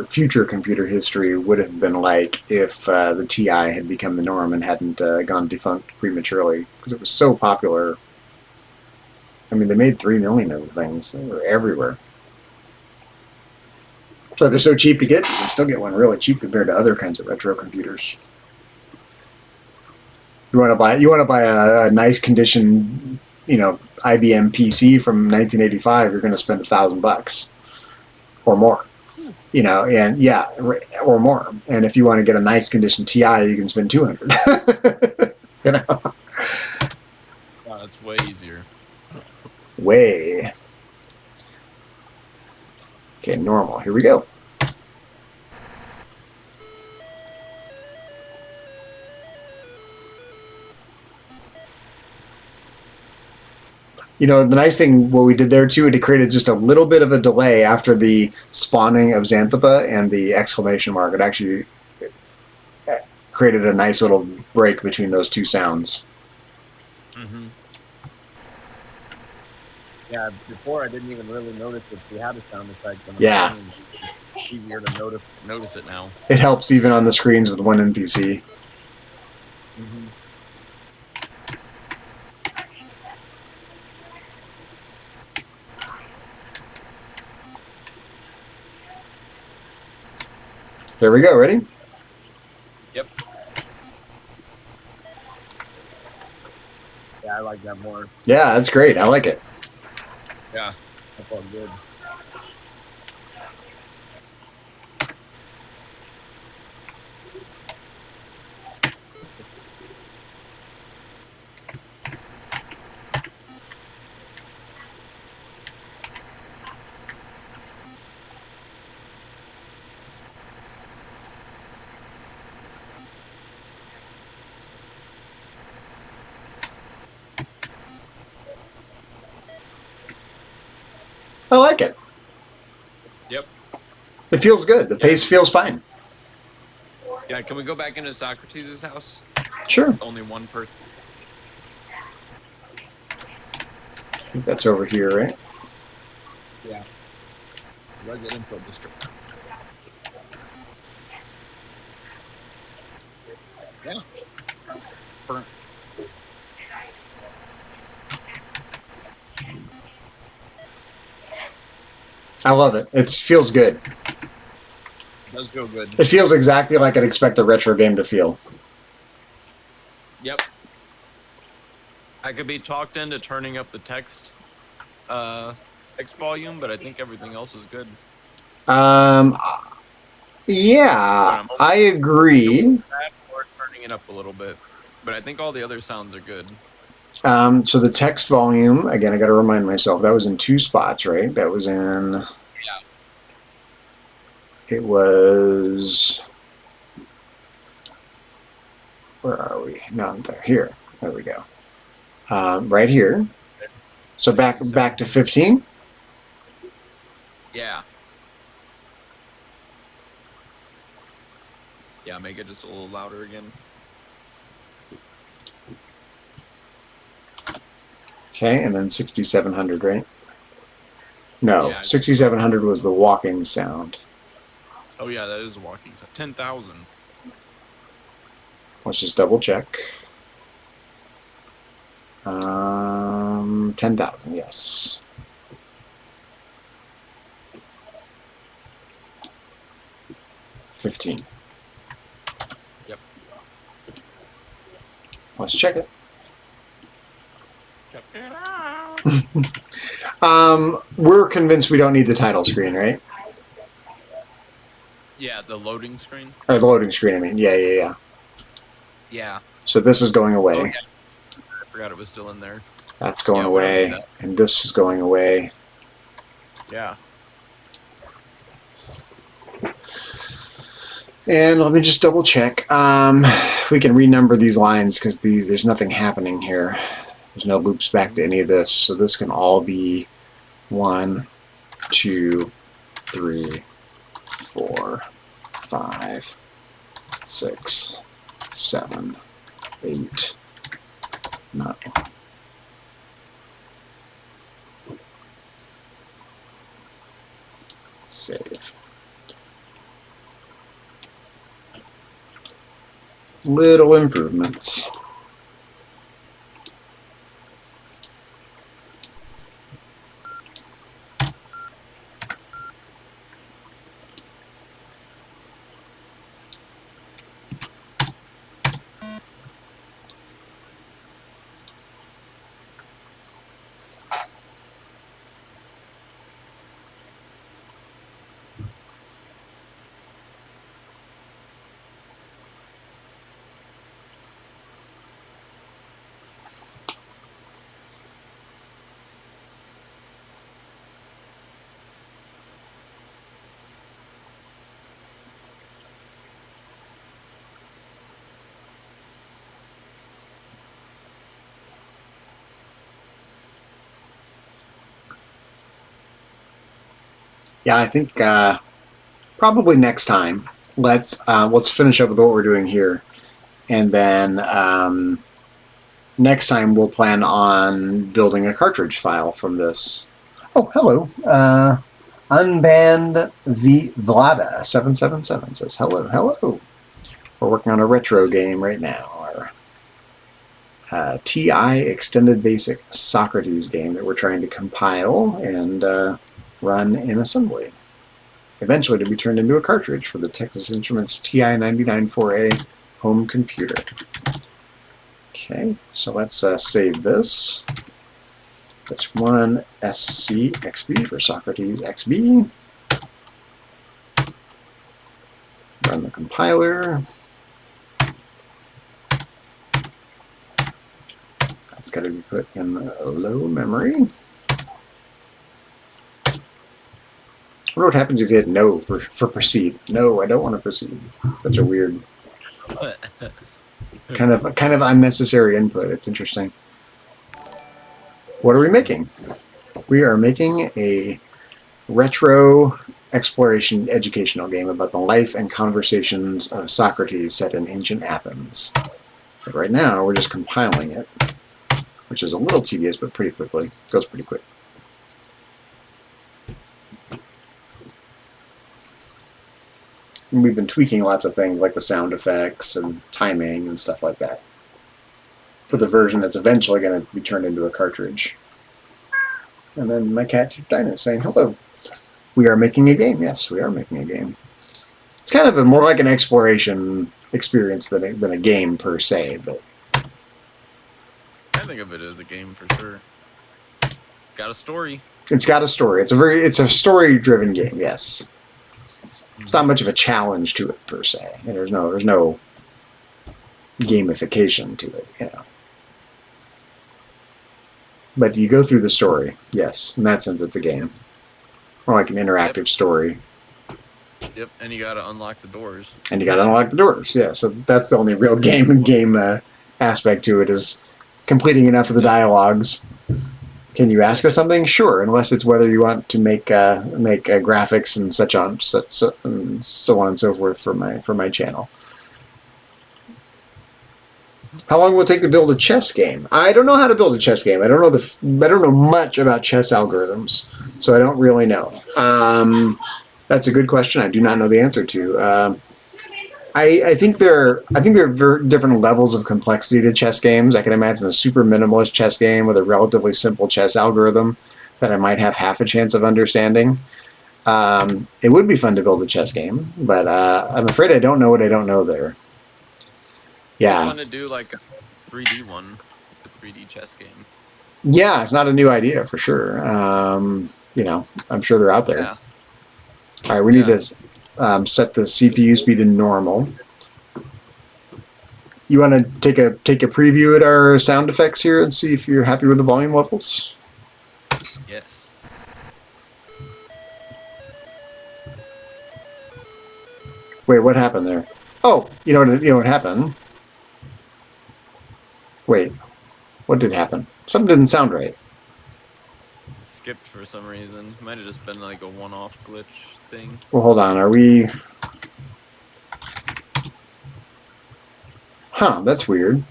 future computer history would have been like if the TI had become the norm and hadn't gone defunct prematurely, because it was so popular. I mean, they made 3 million of the things. They were everywhere. So they're so cheap to get, you can still get one really cheap compared to other kinds of retro computers. You want to buy a nice condition, you know, IBM PC from 1985. You're going to spend $1,000 or more, you know, and yeah, or more. And if you want to get a nice condition TI, you can spend 200. You know, Wow, that's way easier. way. Okay, normal. Here we go. You know, the nice thing, what we did there too, it created just a little bit of a delay after the spawning of Xanthippe and the exclamation mark. It actually created a nice little break between those two sounds. Mm-hmm. Yeah, before I didn't even really notice if we had a sound effect. Yeah. It's easier to notice it now. It helps even on the screens with one NPC. Mm-hmm. There we go. Ready? Yep. Yeah, I like that more. Yeah, that's great. I like it. Yeah, that felt good. I like it. Yep. It feels good. The pace feels fine. Yeah, can we go back into Socrates' house? Sure. Only one person. I think that's over here, right? Yeah. Residential district. Yeah. Burnt. I love it. It feels good. It does feel good. It feels exactly like I'd expect a retro game to feel. Yep. I could be talked into turning up the text volume, but I think everything else was good. Yeah, I agree. Or turning it up a little bit, but I think all the other sounds are good. So the text volume, again, I got to remind myself, that was in 2 spots, right? That was in... Yeah. It was... Where are we? Not there. Here. There we go. Right here. So back to 15. Yeah. Yeah, make it just a little louder again. Okay, and then 6700, right? No, Yeah. 6700 was the walking sound. Oh yeah, that is a walking sound. 10,000. Let's just double check. 10,000, yes. $15. Yep. Let's check it. Check it out. We're convinced we don't need the title screen, right? Yeah, the loading screen. Or the loading screen, I mean. Yeah. Yeah. So this is going away. Oh, yeah. I forgot it was still in there. That's going Yeah, we don't need away. that. And this is going away. Yeah. And let me just double check. We can renumber these lines because there's nothing happening here. There's no loops back to any of this, so this can all be 1, 2, 3, 4, 5, 6, 7, 8, 9. Save. Little improvements. Yeah, I think probably next time. Let's finish up with what we're doing here, and then next time we'll plan on building a cartridge file from this. Oh, hello, Unbanned Vlada 777 says hello, hello. We're working on a retro game right now. Our TI Extended Basic Socrates game that we're trying to compile and run in assembly, eventually to be turned into a cartridge for the Texas Instruments TI-99 4A home computer. Okay, so let's save this. That's 1 SCXB for Socrates XB. Run the compiler. That's got to be put in low memory. I wonder what happens if you hit no for proceed. No, I don't want to proceed. It's such a weird, kind of unnecessary input. It's interesting. What are we making? We are making a retro exploration educational game about the life and conversations of Socrates set in ancient Athens. But right now, we're just compiling it, which is a little tedious, but pretty quickly. It goes pretty quick. And we've been tweaking lots of things like the sound effects and timing and stuff like that for the version that's eventually going to be turned into a cartridge. And then my cat Dinah is saying hello. We are making a game. Yes, we are making a game. It's kind of more like an exploration experience than a game per se, but I think of it as a game for sure. Got a story. It's got a story. It's a story-driven game. Yes. It's not much of a challenge to it per se. And there's no gamification to it, you know. But you go through the story. Yes, in that sense, it's a game. More like an interactive story. Yep, and you got to unlock the doors. And you got to unlock the doors. Yeah, so that's the only real game aspect to it is completing enough of the dialogues. Can you ask us something? Sure, unless it's whether you want to make graphics and so on and so forth for my channel. How long will it take to build a chess game? I don't know how to build a chess game. I don't know much about chess algorithms, so I don't really know. That's a good question. I do not know the answer to. I think there are different levels of complexity to chess games. I can imagine a super minimalist chess game with a relatively simple chess algorithm that I might have half a chance of understanding. It would be fun to build a chess game, but I'm afraid I don't know what I don't know there. Yeah. I want to do like a 3D one, a 3D chess game. Yeah, it's not a new idea for sure. You know, I'm sure they're out there. Yeah. All right, we need to set the CPU speed to normal. You want to take a preview at our sound effects here and see if you're happy with the volume levels? Yes. Wait, what happened there? Oh, you know what happened? Wait, what did happen? Something didn't sound right. It skipped for some reason. Might have just been like a one-off glitch thing. Well, hold on. Are we... Huh, that's weird.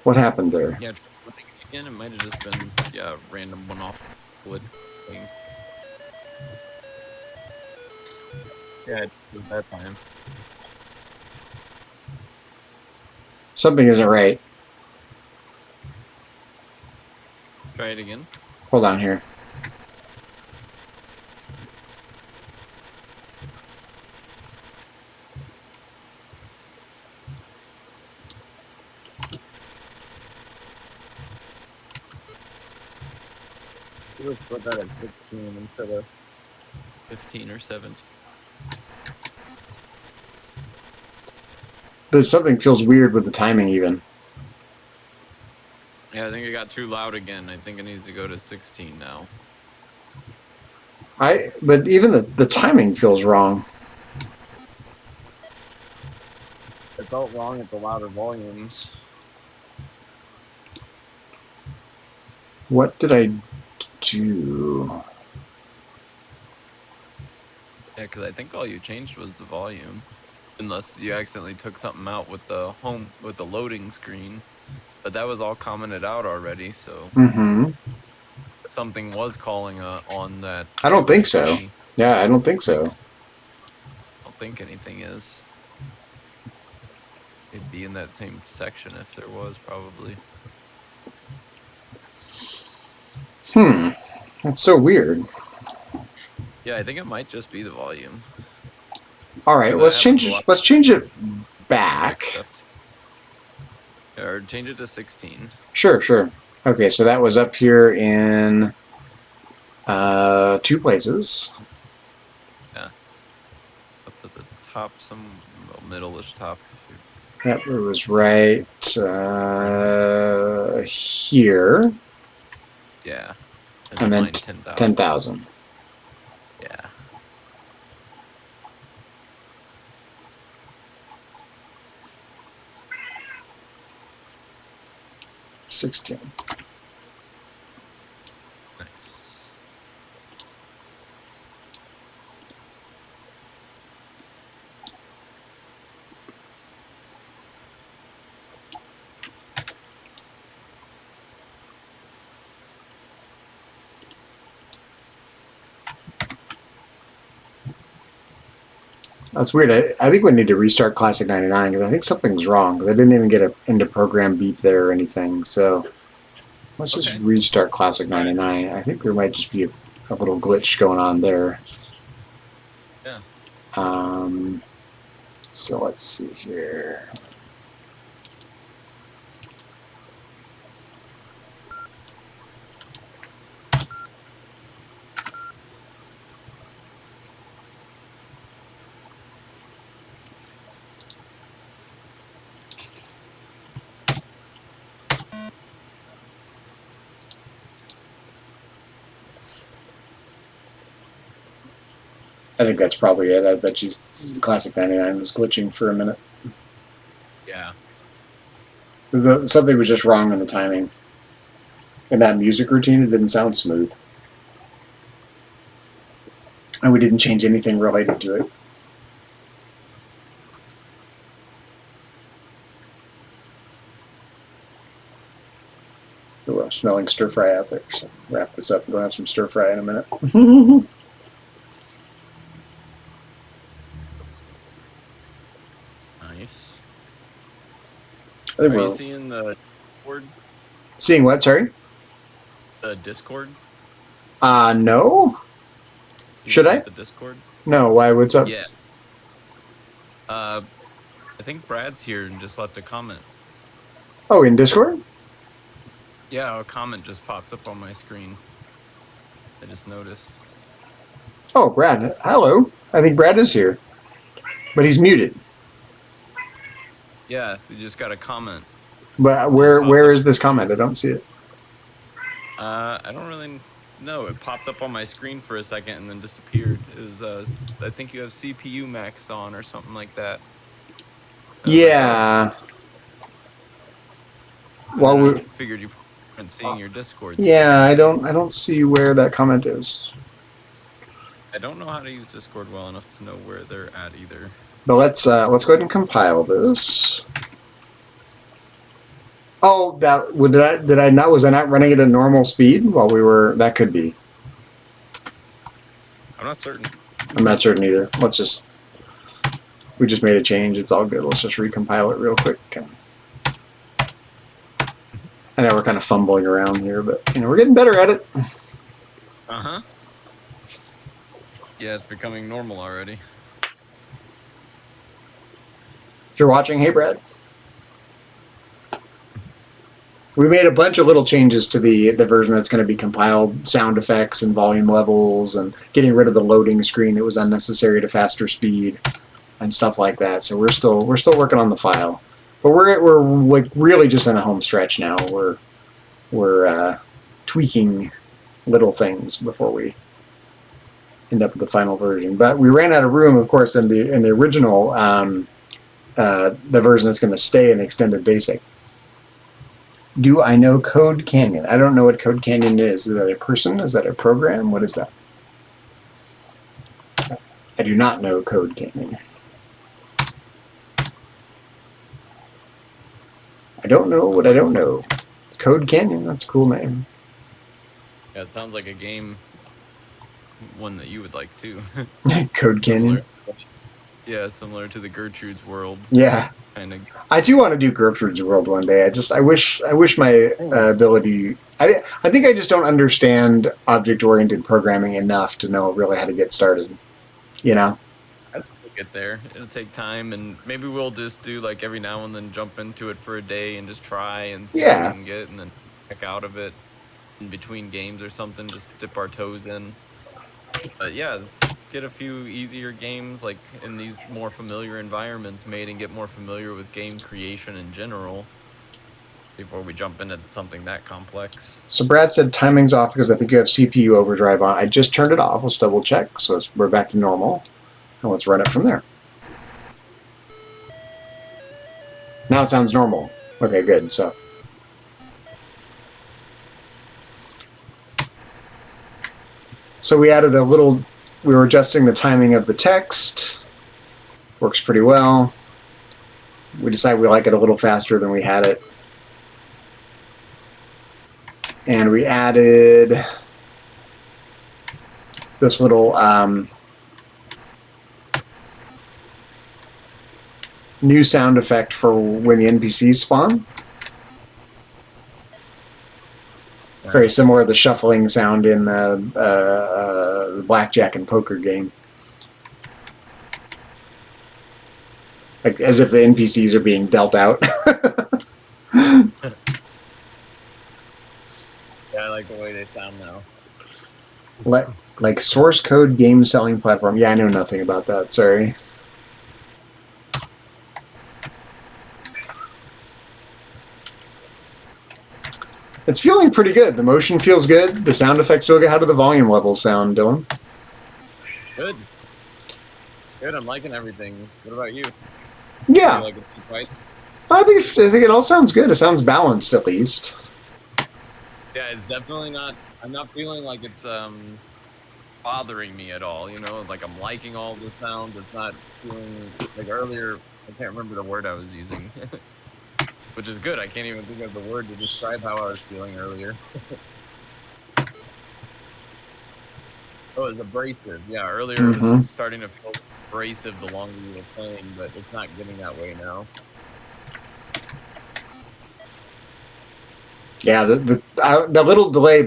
What happened there? Yeah, try running it again. It might have just been a random one-off glitch thing. Yeah, it was that time. Something isn't right. Try it again. Hold on here. Let's put that at 16 instead of 15 or 17. But something feels weird with the timing even. Yeah, I think it got too loud again. I think it needs to go to 16 now. But even the timing feels wrong. it felt wrong at the louder volumes. What did I do? Yeah, because I think all you changed was the volume. Unless you accidentally took something out with the loading screen. But that was all commented out already, so Mm-hmm. something was calling on that. I don't think so. frequency. Yeah, I don't think so. I don't think anything is. It'd be in that same section if there was, probably. That's so weird. Yeah, I think it might just be the volume. All right, That let's change happens a it. lot. Let's change it back. Or change it to 16. Sure, sure. Okay, so that was up here in 2 places. Yeah. Up at the top, some middle-ish top. Yep, it was right here. Yeah. And then mine 10,000. 10,000. Yeah. $16. Nice. That's weird. I think we need to restart Classic 99 because I think something's wrong. I didn't even get an into program beep there or anything. So let's just restart Classic 99. I think there might just be a little glitch going on there. Yeah. So let's see here. I think that's probably it. I bet you Classic 99 was glitching for a minute. Yeah. Something was just wrong in the timing. In that music routine, it didn't sound smooth. And we didn't change anything related to it. Oh, I'm smelling stir fry out there. So wrap this up and go have some stir fry in a minute. Nice. I think Are you we're seeing the Discord? seeing what? Sorry. The Discord? No. Should I? The Discord? No. Why? What's up? Yeah. I think Brad's here and just left a comment. Oh, in Discord? Yeah, a comment just popped up on my screen. I just noticed. Oh, Brad. Hello. I think Brad is here, but he's muted. Yeah, we just got a comment. But where is this comment? I don't see it. I don't really No, it popped up on my screen for a second and then disappeared. It was, I think you have CPU max on or something like that. Yeah. Well, I figured you weren't seeing your Discord. Yeah, I don't see where that comment is. I don't know how to use Discord well enough to know where they're at either. But let's go ahead and compile this. Oh, did I not? Was I not running it at normal speed while we were? That could be. I'm not certain. I'm not certain either. We just made a change. It's all good. Let's just recompile it real quick. I know we're kind of fumbling around here, but we're getting better at it. Uh-huh. Yeah, it's becoming normal already. If you're watching, hey Brad. We made a bunch of little changes to the version that's going to be compiled, sound effects and volume levels, and getting rid of the loading screen that was unnecessary to faster speed and stuff like that. So we're still working on the file, but we're like really just in the home stretch now. We're tweaking little things before we end up with the final version. But we ran out of room, of course, in the original the version that's going to stay in Extended Basic. Do I know Code Canyon? I don't know what Code Canyon is. Is that a person? Is that a program? What is that? I do not know Code Canyon. I don't know what I don't know. Code Canyon, that's a cool name. Yeah, it sounds like a game, one that you would like too. Code Canyon. Yeah, similar to the Gertrude's World. Yeah. Kind of. I do want to do Gertrude's World one day. I wish my ability. I think I just don't understand object-oriented programming enough to know really how to get started. I think we'll get there. It'll take time, and maybe we'll just do like every now and then jump into it for a day and just try and see what we can get, and then check out of it in between games or something. Just dip our toes in. But yeah, let's get a few easier games like in these more familiar environments made and get more familiar with game creation in general before we jump into something that complex. So Brad said timing's off because I think you have CPU overdrive on. I just turned it off. Let's double check. So we're back to normal. And let's run it from there. Now it sounds normal. Okay, good. So we added a little, we were adjusting the timing of the text. Works pretty well. We decided we like it a little faster than we had it. And we added this little new sound effect for when the NPCs spawn. Very similar to the shuffling sound in the blackjack and poker game. Like as if the NPCs are being dealt out. Yeah, I like the way they sound now. Like source code game selling platform. Yeah, I know nothing about that. Sorry. It's feeling pretty good. The motion feels good. The sound effects feel good. How do the volume levels sound, Dylan? Good. Good. I'm liking everything. What about you? Yeah. You like it's right? I think it all sounds good. It sounds balanced at least. Yeah, it's definitely not. I'm not feeling like it's bothering me at all. Like I'm liking all the sound. It's not feeling like earlier. I can't remember the word I was using. Which is good. I can't even think of the word to describe how I was feeling earlier. Oh, it was abrasive. Yeah, earlier it was starting to feel abrasive the longer you were playing, but it's not getting that way now. Yeah, the little delay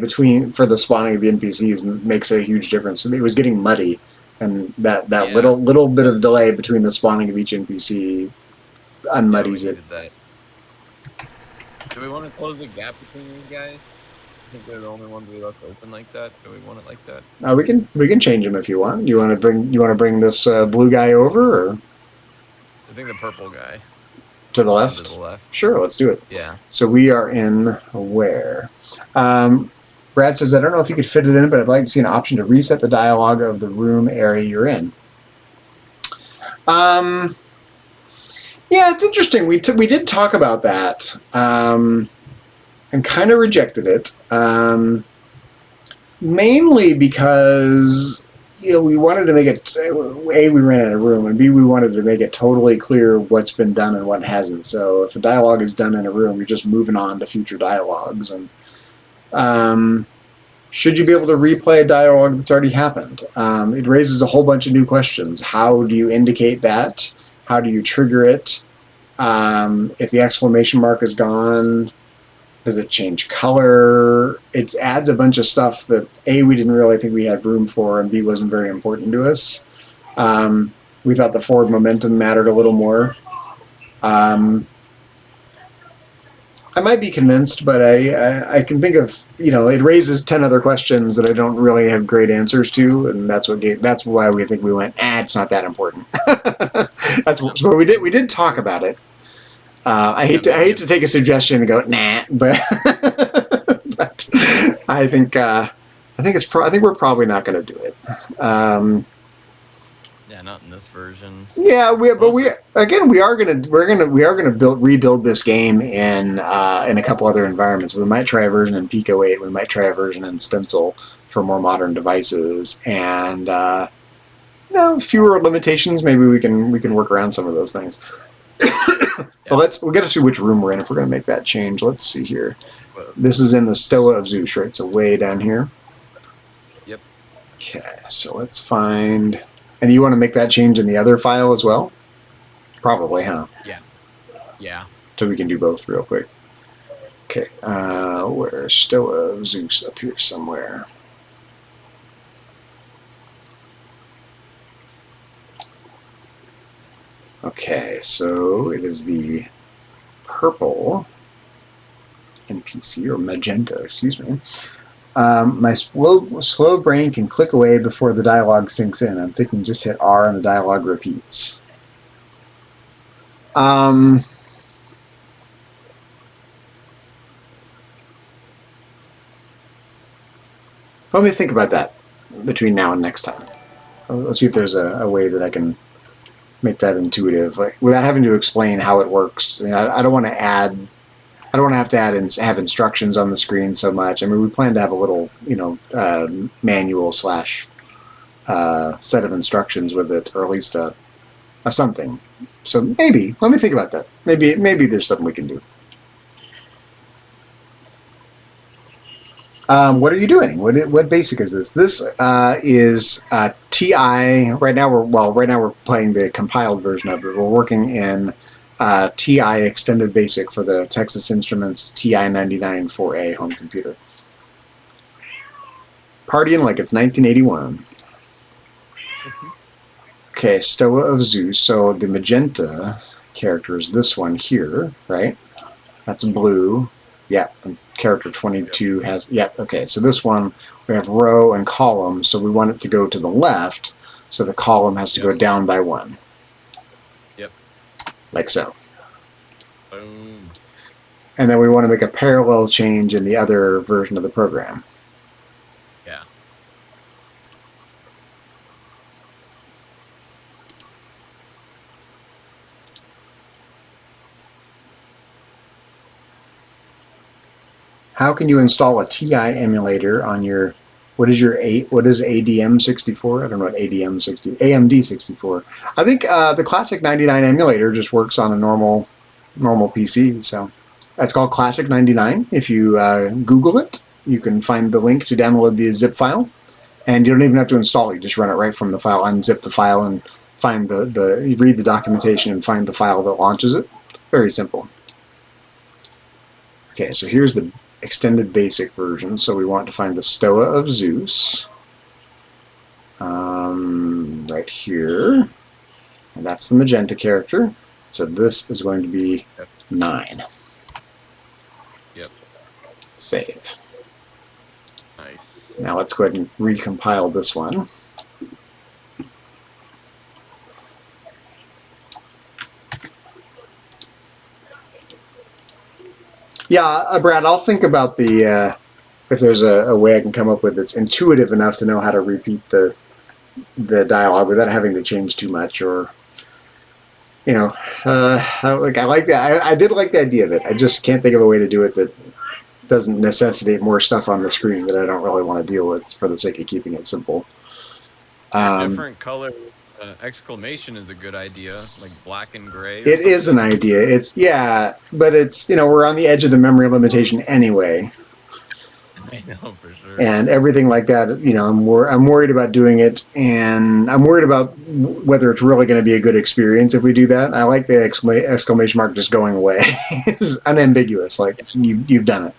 for the spawning of the NPCs makes a huge difference. It was getting muddy, and that little bit of delay between the spawning of each NPC unmuddies it. That. Do we want to close the gap between these guys? I think they're the only ones we left open like that. Do we want it like that? We can change them if you want. You want to bring this blue guy over, or I think the purple guy to the left. To the left. Sure, let's do it. Yeah. So we are in where? Brad says, I don't know if you could fit it in, but I'd like to see an option to reset the dialogue of the room area you're in. Yeah, it's interesting. We did talk about that and kind of rejected it, mainly because we wanted to make it, A, we ran out of room, and B, we wanted to make it totally clear what's been done and what hasn't. So if a dialogue is done in a room, you're just moving on to future dialogues. And should you be able to replay a dialogue that's already happened? It raises a whole bunch of new questions. How do you indicate that? How do you trigger it? If the exclamation mark is gone, does it change color? It adds a bunch of stuff that A, we didn't really think we had room for, and B, wasn't very important to us. We thought the forward momentum mattered a little more. I might be convinced, but I can think of, it raises 10 other questions that I don't really have great answers to, and that's why we think we went, it's not that important. So we did talk about it. I hate to take a suggestion and go, nah, but I think we're probably not going to do it. Yeah, not in this version. Yeah, we are gonna rebuild this game in a couple other environments. We might try a version in Pico 8. We might try a version in Stencil for more modern devices, and fewer limitations. Maybe we can work around some of those things. Well, we'll get to see which room we're in if we're gonna make that change. Let's see here. This is in the Stoa of Zeus, right? So way down here. Yep. Okay, so let's find. And you want to make that change in the other file as well? Probably, huh? Yeah. Yeah. So we can do both real quick. Okay, where's Stoa of Zeus? Up here somewhere. Okay, so it is the purple NPC, or magenta, excuse me. My slow brain can click away before the dialogue sinks in. I'm thinking just hit R and the dialogue repeats. Let me think about that between now and next time. Let's see if there's a way that I can make that intuitive, without having to explain how it works. I don't want to add. I don't want to have to have instructions on the screen so much. I mean, we plan to have a little, manual / set of instructions with it, or at least a something. So maybe, let me think about that. Maybe there's something we can do. What are you doing? What basic is this? This is TI. Right now we're playing the compiled version of it. We're working in TI Extended Basic for the Texas Instruments TI-99 4A home computer. Partying like it's 1981. Okay, Stoa of Zeus. So the magenta character is this one here, right? That's blue. Yeah, and character 22 has, yeah, okay. So this one, we have row and column, so we want it to go to the left, so the column has to go down by 1. Yep. Like so. Boom. And then we want to make a parallel change in the other version of the program. Yeah. How can you install a TI emulator on your, what is ADM64? I don't know what AMD64. I think the classic 99 emulator just works on a normal PC. So that's called Classic 99. If you Google it, you can find the link to download the zip file, and you don't even have to install it. You just run it right from the file, unzip the file, and find you read the documentation and find the file that launches it. Very simple. Okay, so here's the extended basic version. So we want to find the Stoa of Zeus right here, and that's the magenta character. So this is going to be 9. Yep. Save. Nice. Now let's go ahead and recompile this one. Yeah, Brad, I'll think about the if there's a way I can come up with that's intuitive enough to know how to repeat the dialogue without having to change too much, or I like that. I did like the idea of it. I just can't think of a way to do it that doesn't necessitate more stuff on the screen that I don't really want to deal with for the sake of keeping it simple. Different color exclamation is a good idea, like black and gray. It is an idea. But it's we're on the edge of the memory limitation anyway. I know for sure. And everything like that, I'm worried about doing it, and I'm worried about whether it's really going to be a good experience if we do that. I like the exclamation mark just going away. It's unambiguous, like you've done it,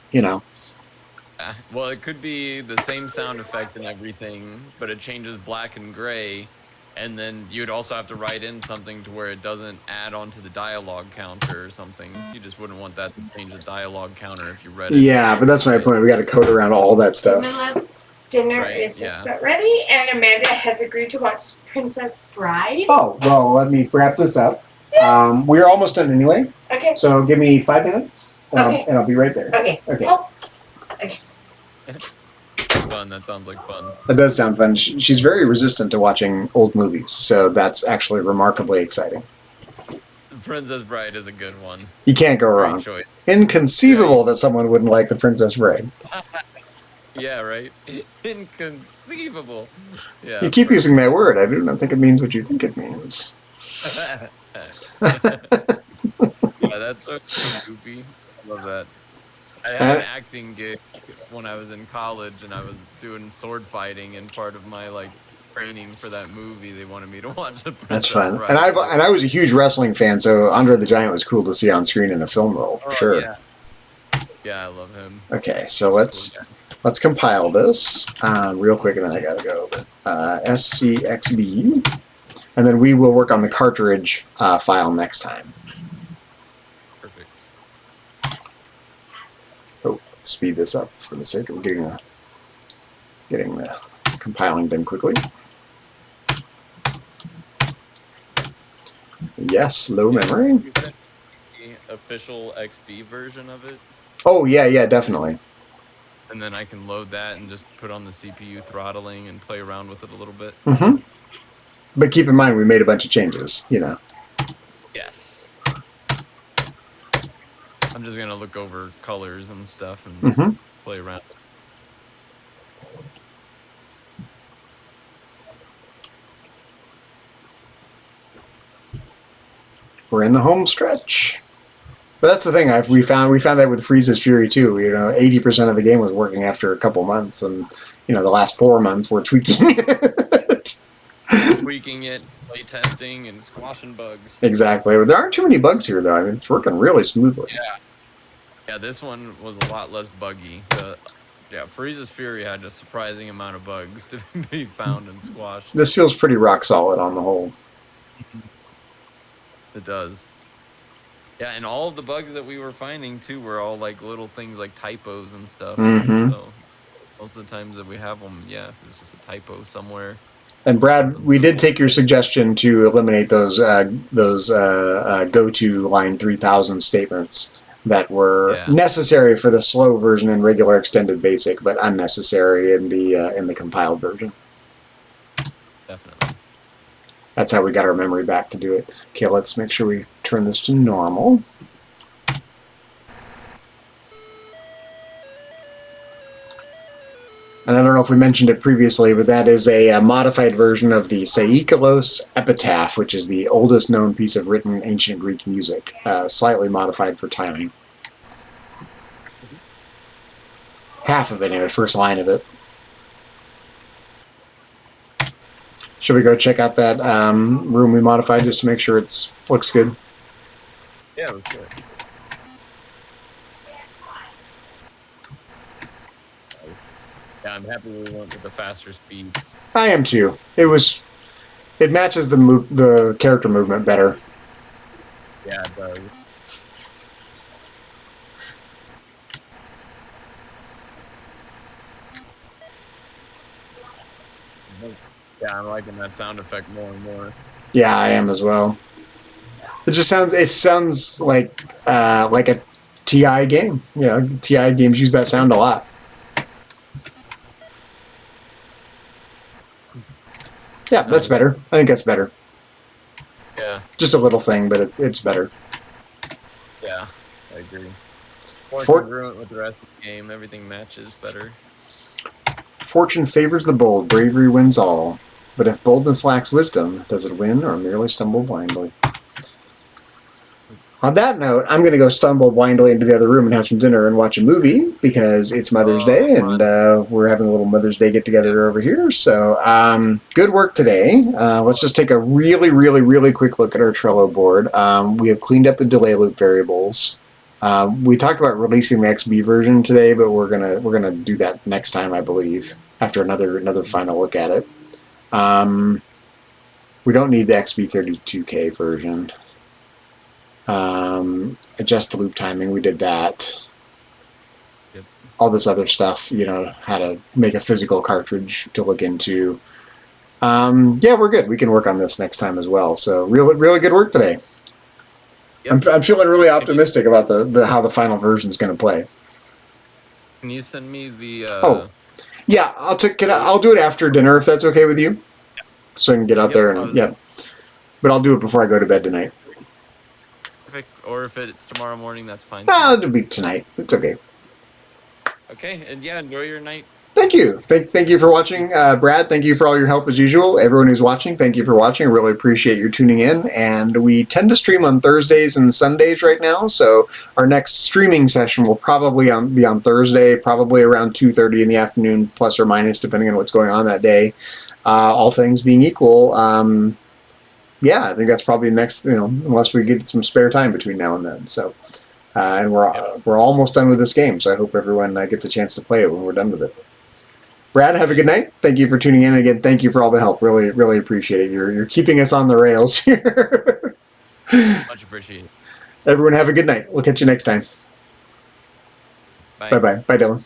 Well, it could be the same sound effect and everything, but it changes black and gray, and then you'd also have to write in something to where it doesn't add onto the dialogue counter or something. You just wouldn't want that to change the dialogue counter if you read it. Yeah, but that's my point. We got to code around all that stuff. Dinner is just about ready, and Amanda has agreed to watch Princess Bride. Oh, well, let me wrap this up. We're almost done anyway. Okay. So give me 5 minutes, and, Okay. I'll be right there. Okay. Okay. Oh, okay. Fun. That sounds like fun. That does sound fun. She's very resistant to watching old movies, so that's actually remarkably exciting. Princess Bride is a good one. You can't go Great wrong. choice. Inconceivable that someone wouldn't like The Princess Bride. Yeah, right? Inconceivable. Yeah. You keep using that word. I do not think it means what you think it means. Yeah, that's so goofy. I love that. I had an acting gig when I was in college, and I was doing sword fighting, and part of my training for that movie, they wanted me to watch the Princess That's fun. Bride. And I was a huge wrestling fan, so Andre the Giant was cool to see on screen in a film role for sure. Yeah, I love him. Okay, so let's compile this real quick, and then I gotta go. SCXB, and then we will work on the cartridge file next time. Perfect. Oh, let's speed this up for the sake of getting the compiling done quickly. Yes, low memory. The official XB version of it, Oh yeah, definitely. and then I can load that and just put on the CPU throttling and play around with it a little bit. Mm-hmm. But keep in mind, we made a bunch of changes. Yes. I'm just gonna look over colors and stuff and Mm-hmm. play around. We're in the home stretch. But that's the thing. We found that with Frieza's Fury too. 80% of the game was working after a couple months, and the last 4 months we're tweaking it. Tweaking it, play testing, and squashing bugs. Exactly. But there aren't too many bugs here, though. I mean, it's working really smoothly. Yeah, this one was a lot less buggy. Frieza's Fury had a surprising amount of bugs to be found and squashed. This feels pretty rock solid on the whole. It does. Yeah, and all of the bugs that we were finding too were all little things like typos and stuff. Mm-hmm. So most of the times that we have them, it's just a typo somewhere. And Brad, we did take your suggestion to eliminate those go-to line 3000 statements that were necessary for the slow version in regular extended basic, but unnecessary in the compiled version. Definitely. That's how we got our memory back to do it. Okay, let's make sure we turn this to normal. And I don't know if we mentioned it previously, but that is a modified version of the Saikelos Epitaph, which is the oldest known piece of written ancient Greek music, slightly modified for timing. Half of it, anyway, the first line of it. Should we go check out that room we modified just to make sure it looks good? Yeah, it was good. Yeah, I'm happy we went with the faster speed. I am too. It matches the character movement better. Yeah, it does. Yeah, I'm liking that sound effect more and more. Yeah, I am as well. It sounds like a TI game. TI games use that sound a lot. Yeah, that's better. I think that's better. Yeah. Just a little thing, but it's better. Yeah, I agree. More For- congruent with the rest of the game. Everything matches better. Fortune favors the bold, bravery wins all. But if boldness lacks wisdom, does it win or merely stumble blindly? On that note, I'm going to go stumble blindly into the other room and have some dinner and watch a movie because it's Mother's Day and we're having a little Mother's Day get-together over here. So good work today. Let's just take a really, really, really quick look at our Trello board. We have cleaned up the delay loop variables. We talked about releasing the XB version today, but we're gonna do that next time, I believe, after another final look at it. We don't need the XB32K version. Adjust the loop timing, we did that. Yep. All this other stuff, how to make a physical cartridge to look into. Yeah, we're good. We can work on this next time as well. So really good work today. Yep. I'm feeling really optimistic about the how the final version is going to play. Can you send me the? Oh, yeah. I'll do it after dinner if that's okay with you, so I can get out there and But I'll do it before I go to bed tonight. Or if it's tomorrow morning, that's fine. No, it'll be tonight. It's okay. Okay, and yeah, enjoy your night. Thank you. Thank you for watching. Brad, thank you for all your help as usual. Everyone who's watching, thank you for watching. I really appreciate your tuning in. And we tend to stream on Thursdays and Sundays right now. So our next streaming session will probably be on Thursday, probably around 2:30 in the afternoon, plus or minus, depending on what's going on that day. All things being equal, yeah, I think that's probably next, unless we get some spare time between now and then. So, and we're almost done with this game. So I hope everyone gets a chance to play it when we're done with it. Brad, have a good night. Thank you for tuning in. Again, thank you for all the help. Really, really appreciate it. You're keeping us on the rails here. Much appreciated. Everyone have a good night. We'll catch you next time. Bye. Bye-bye. Bye, Dylan.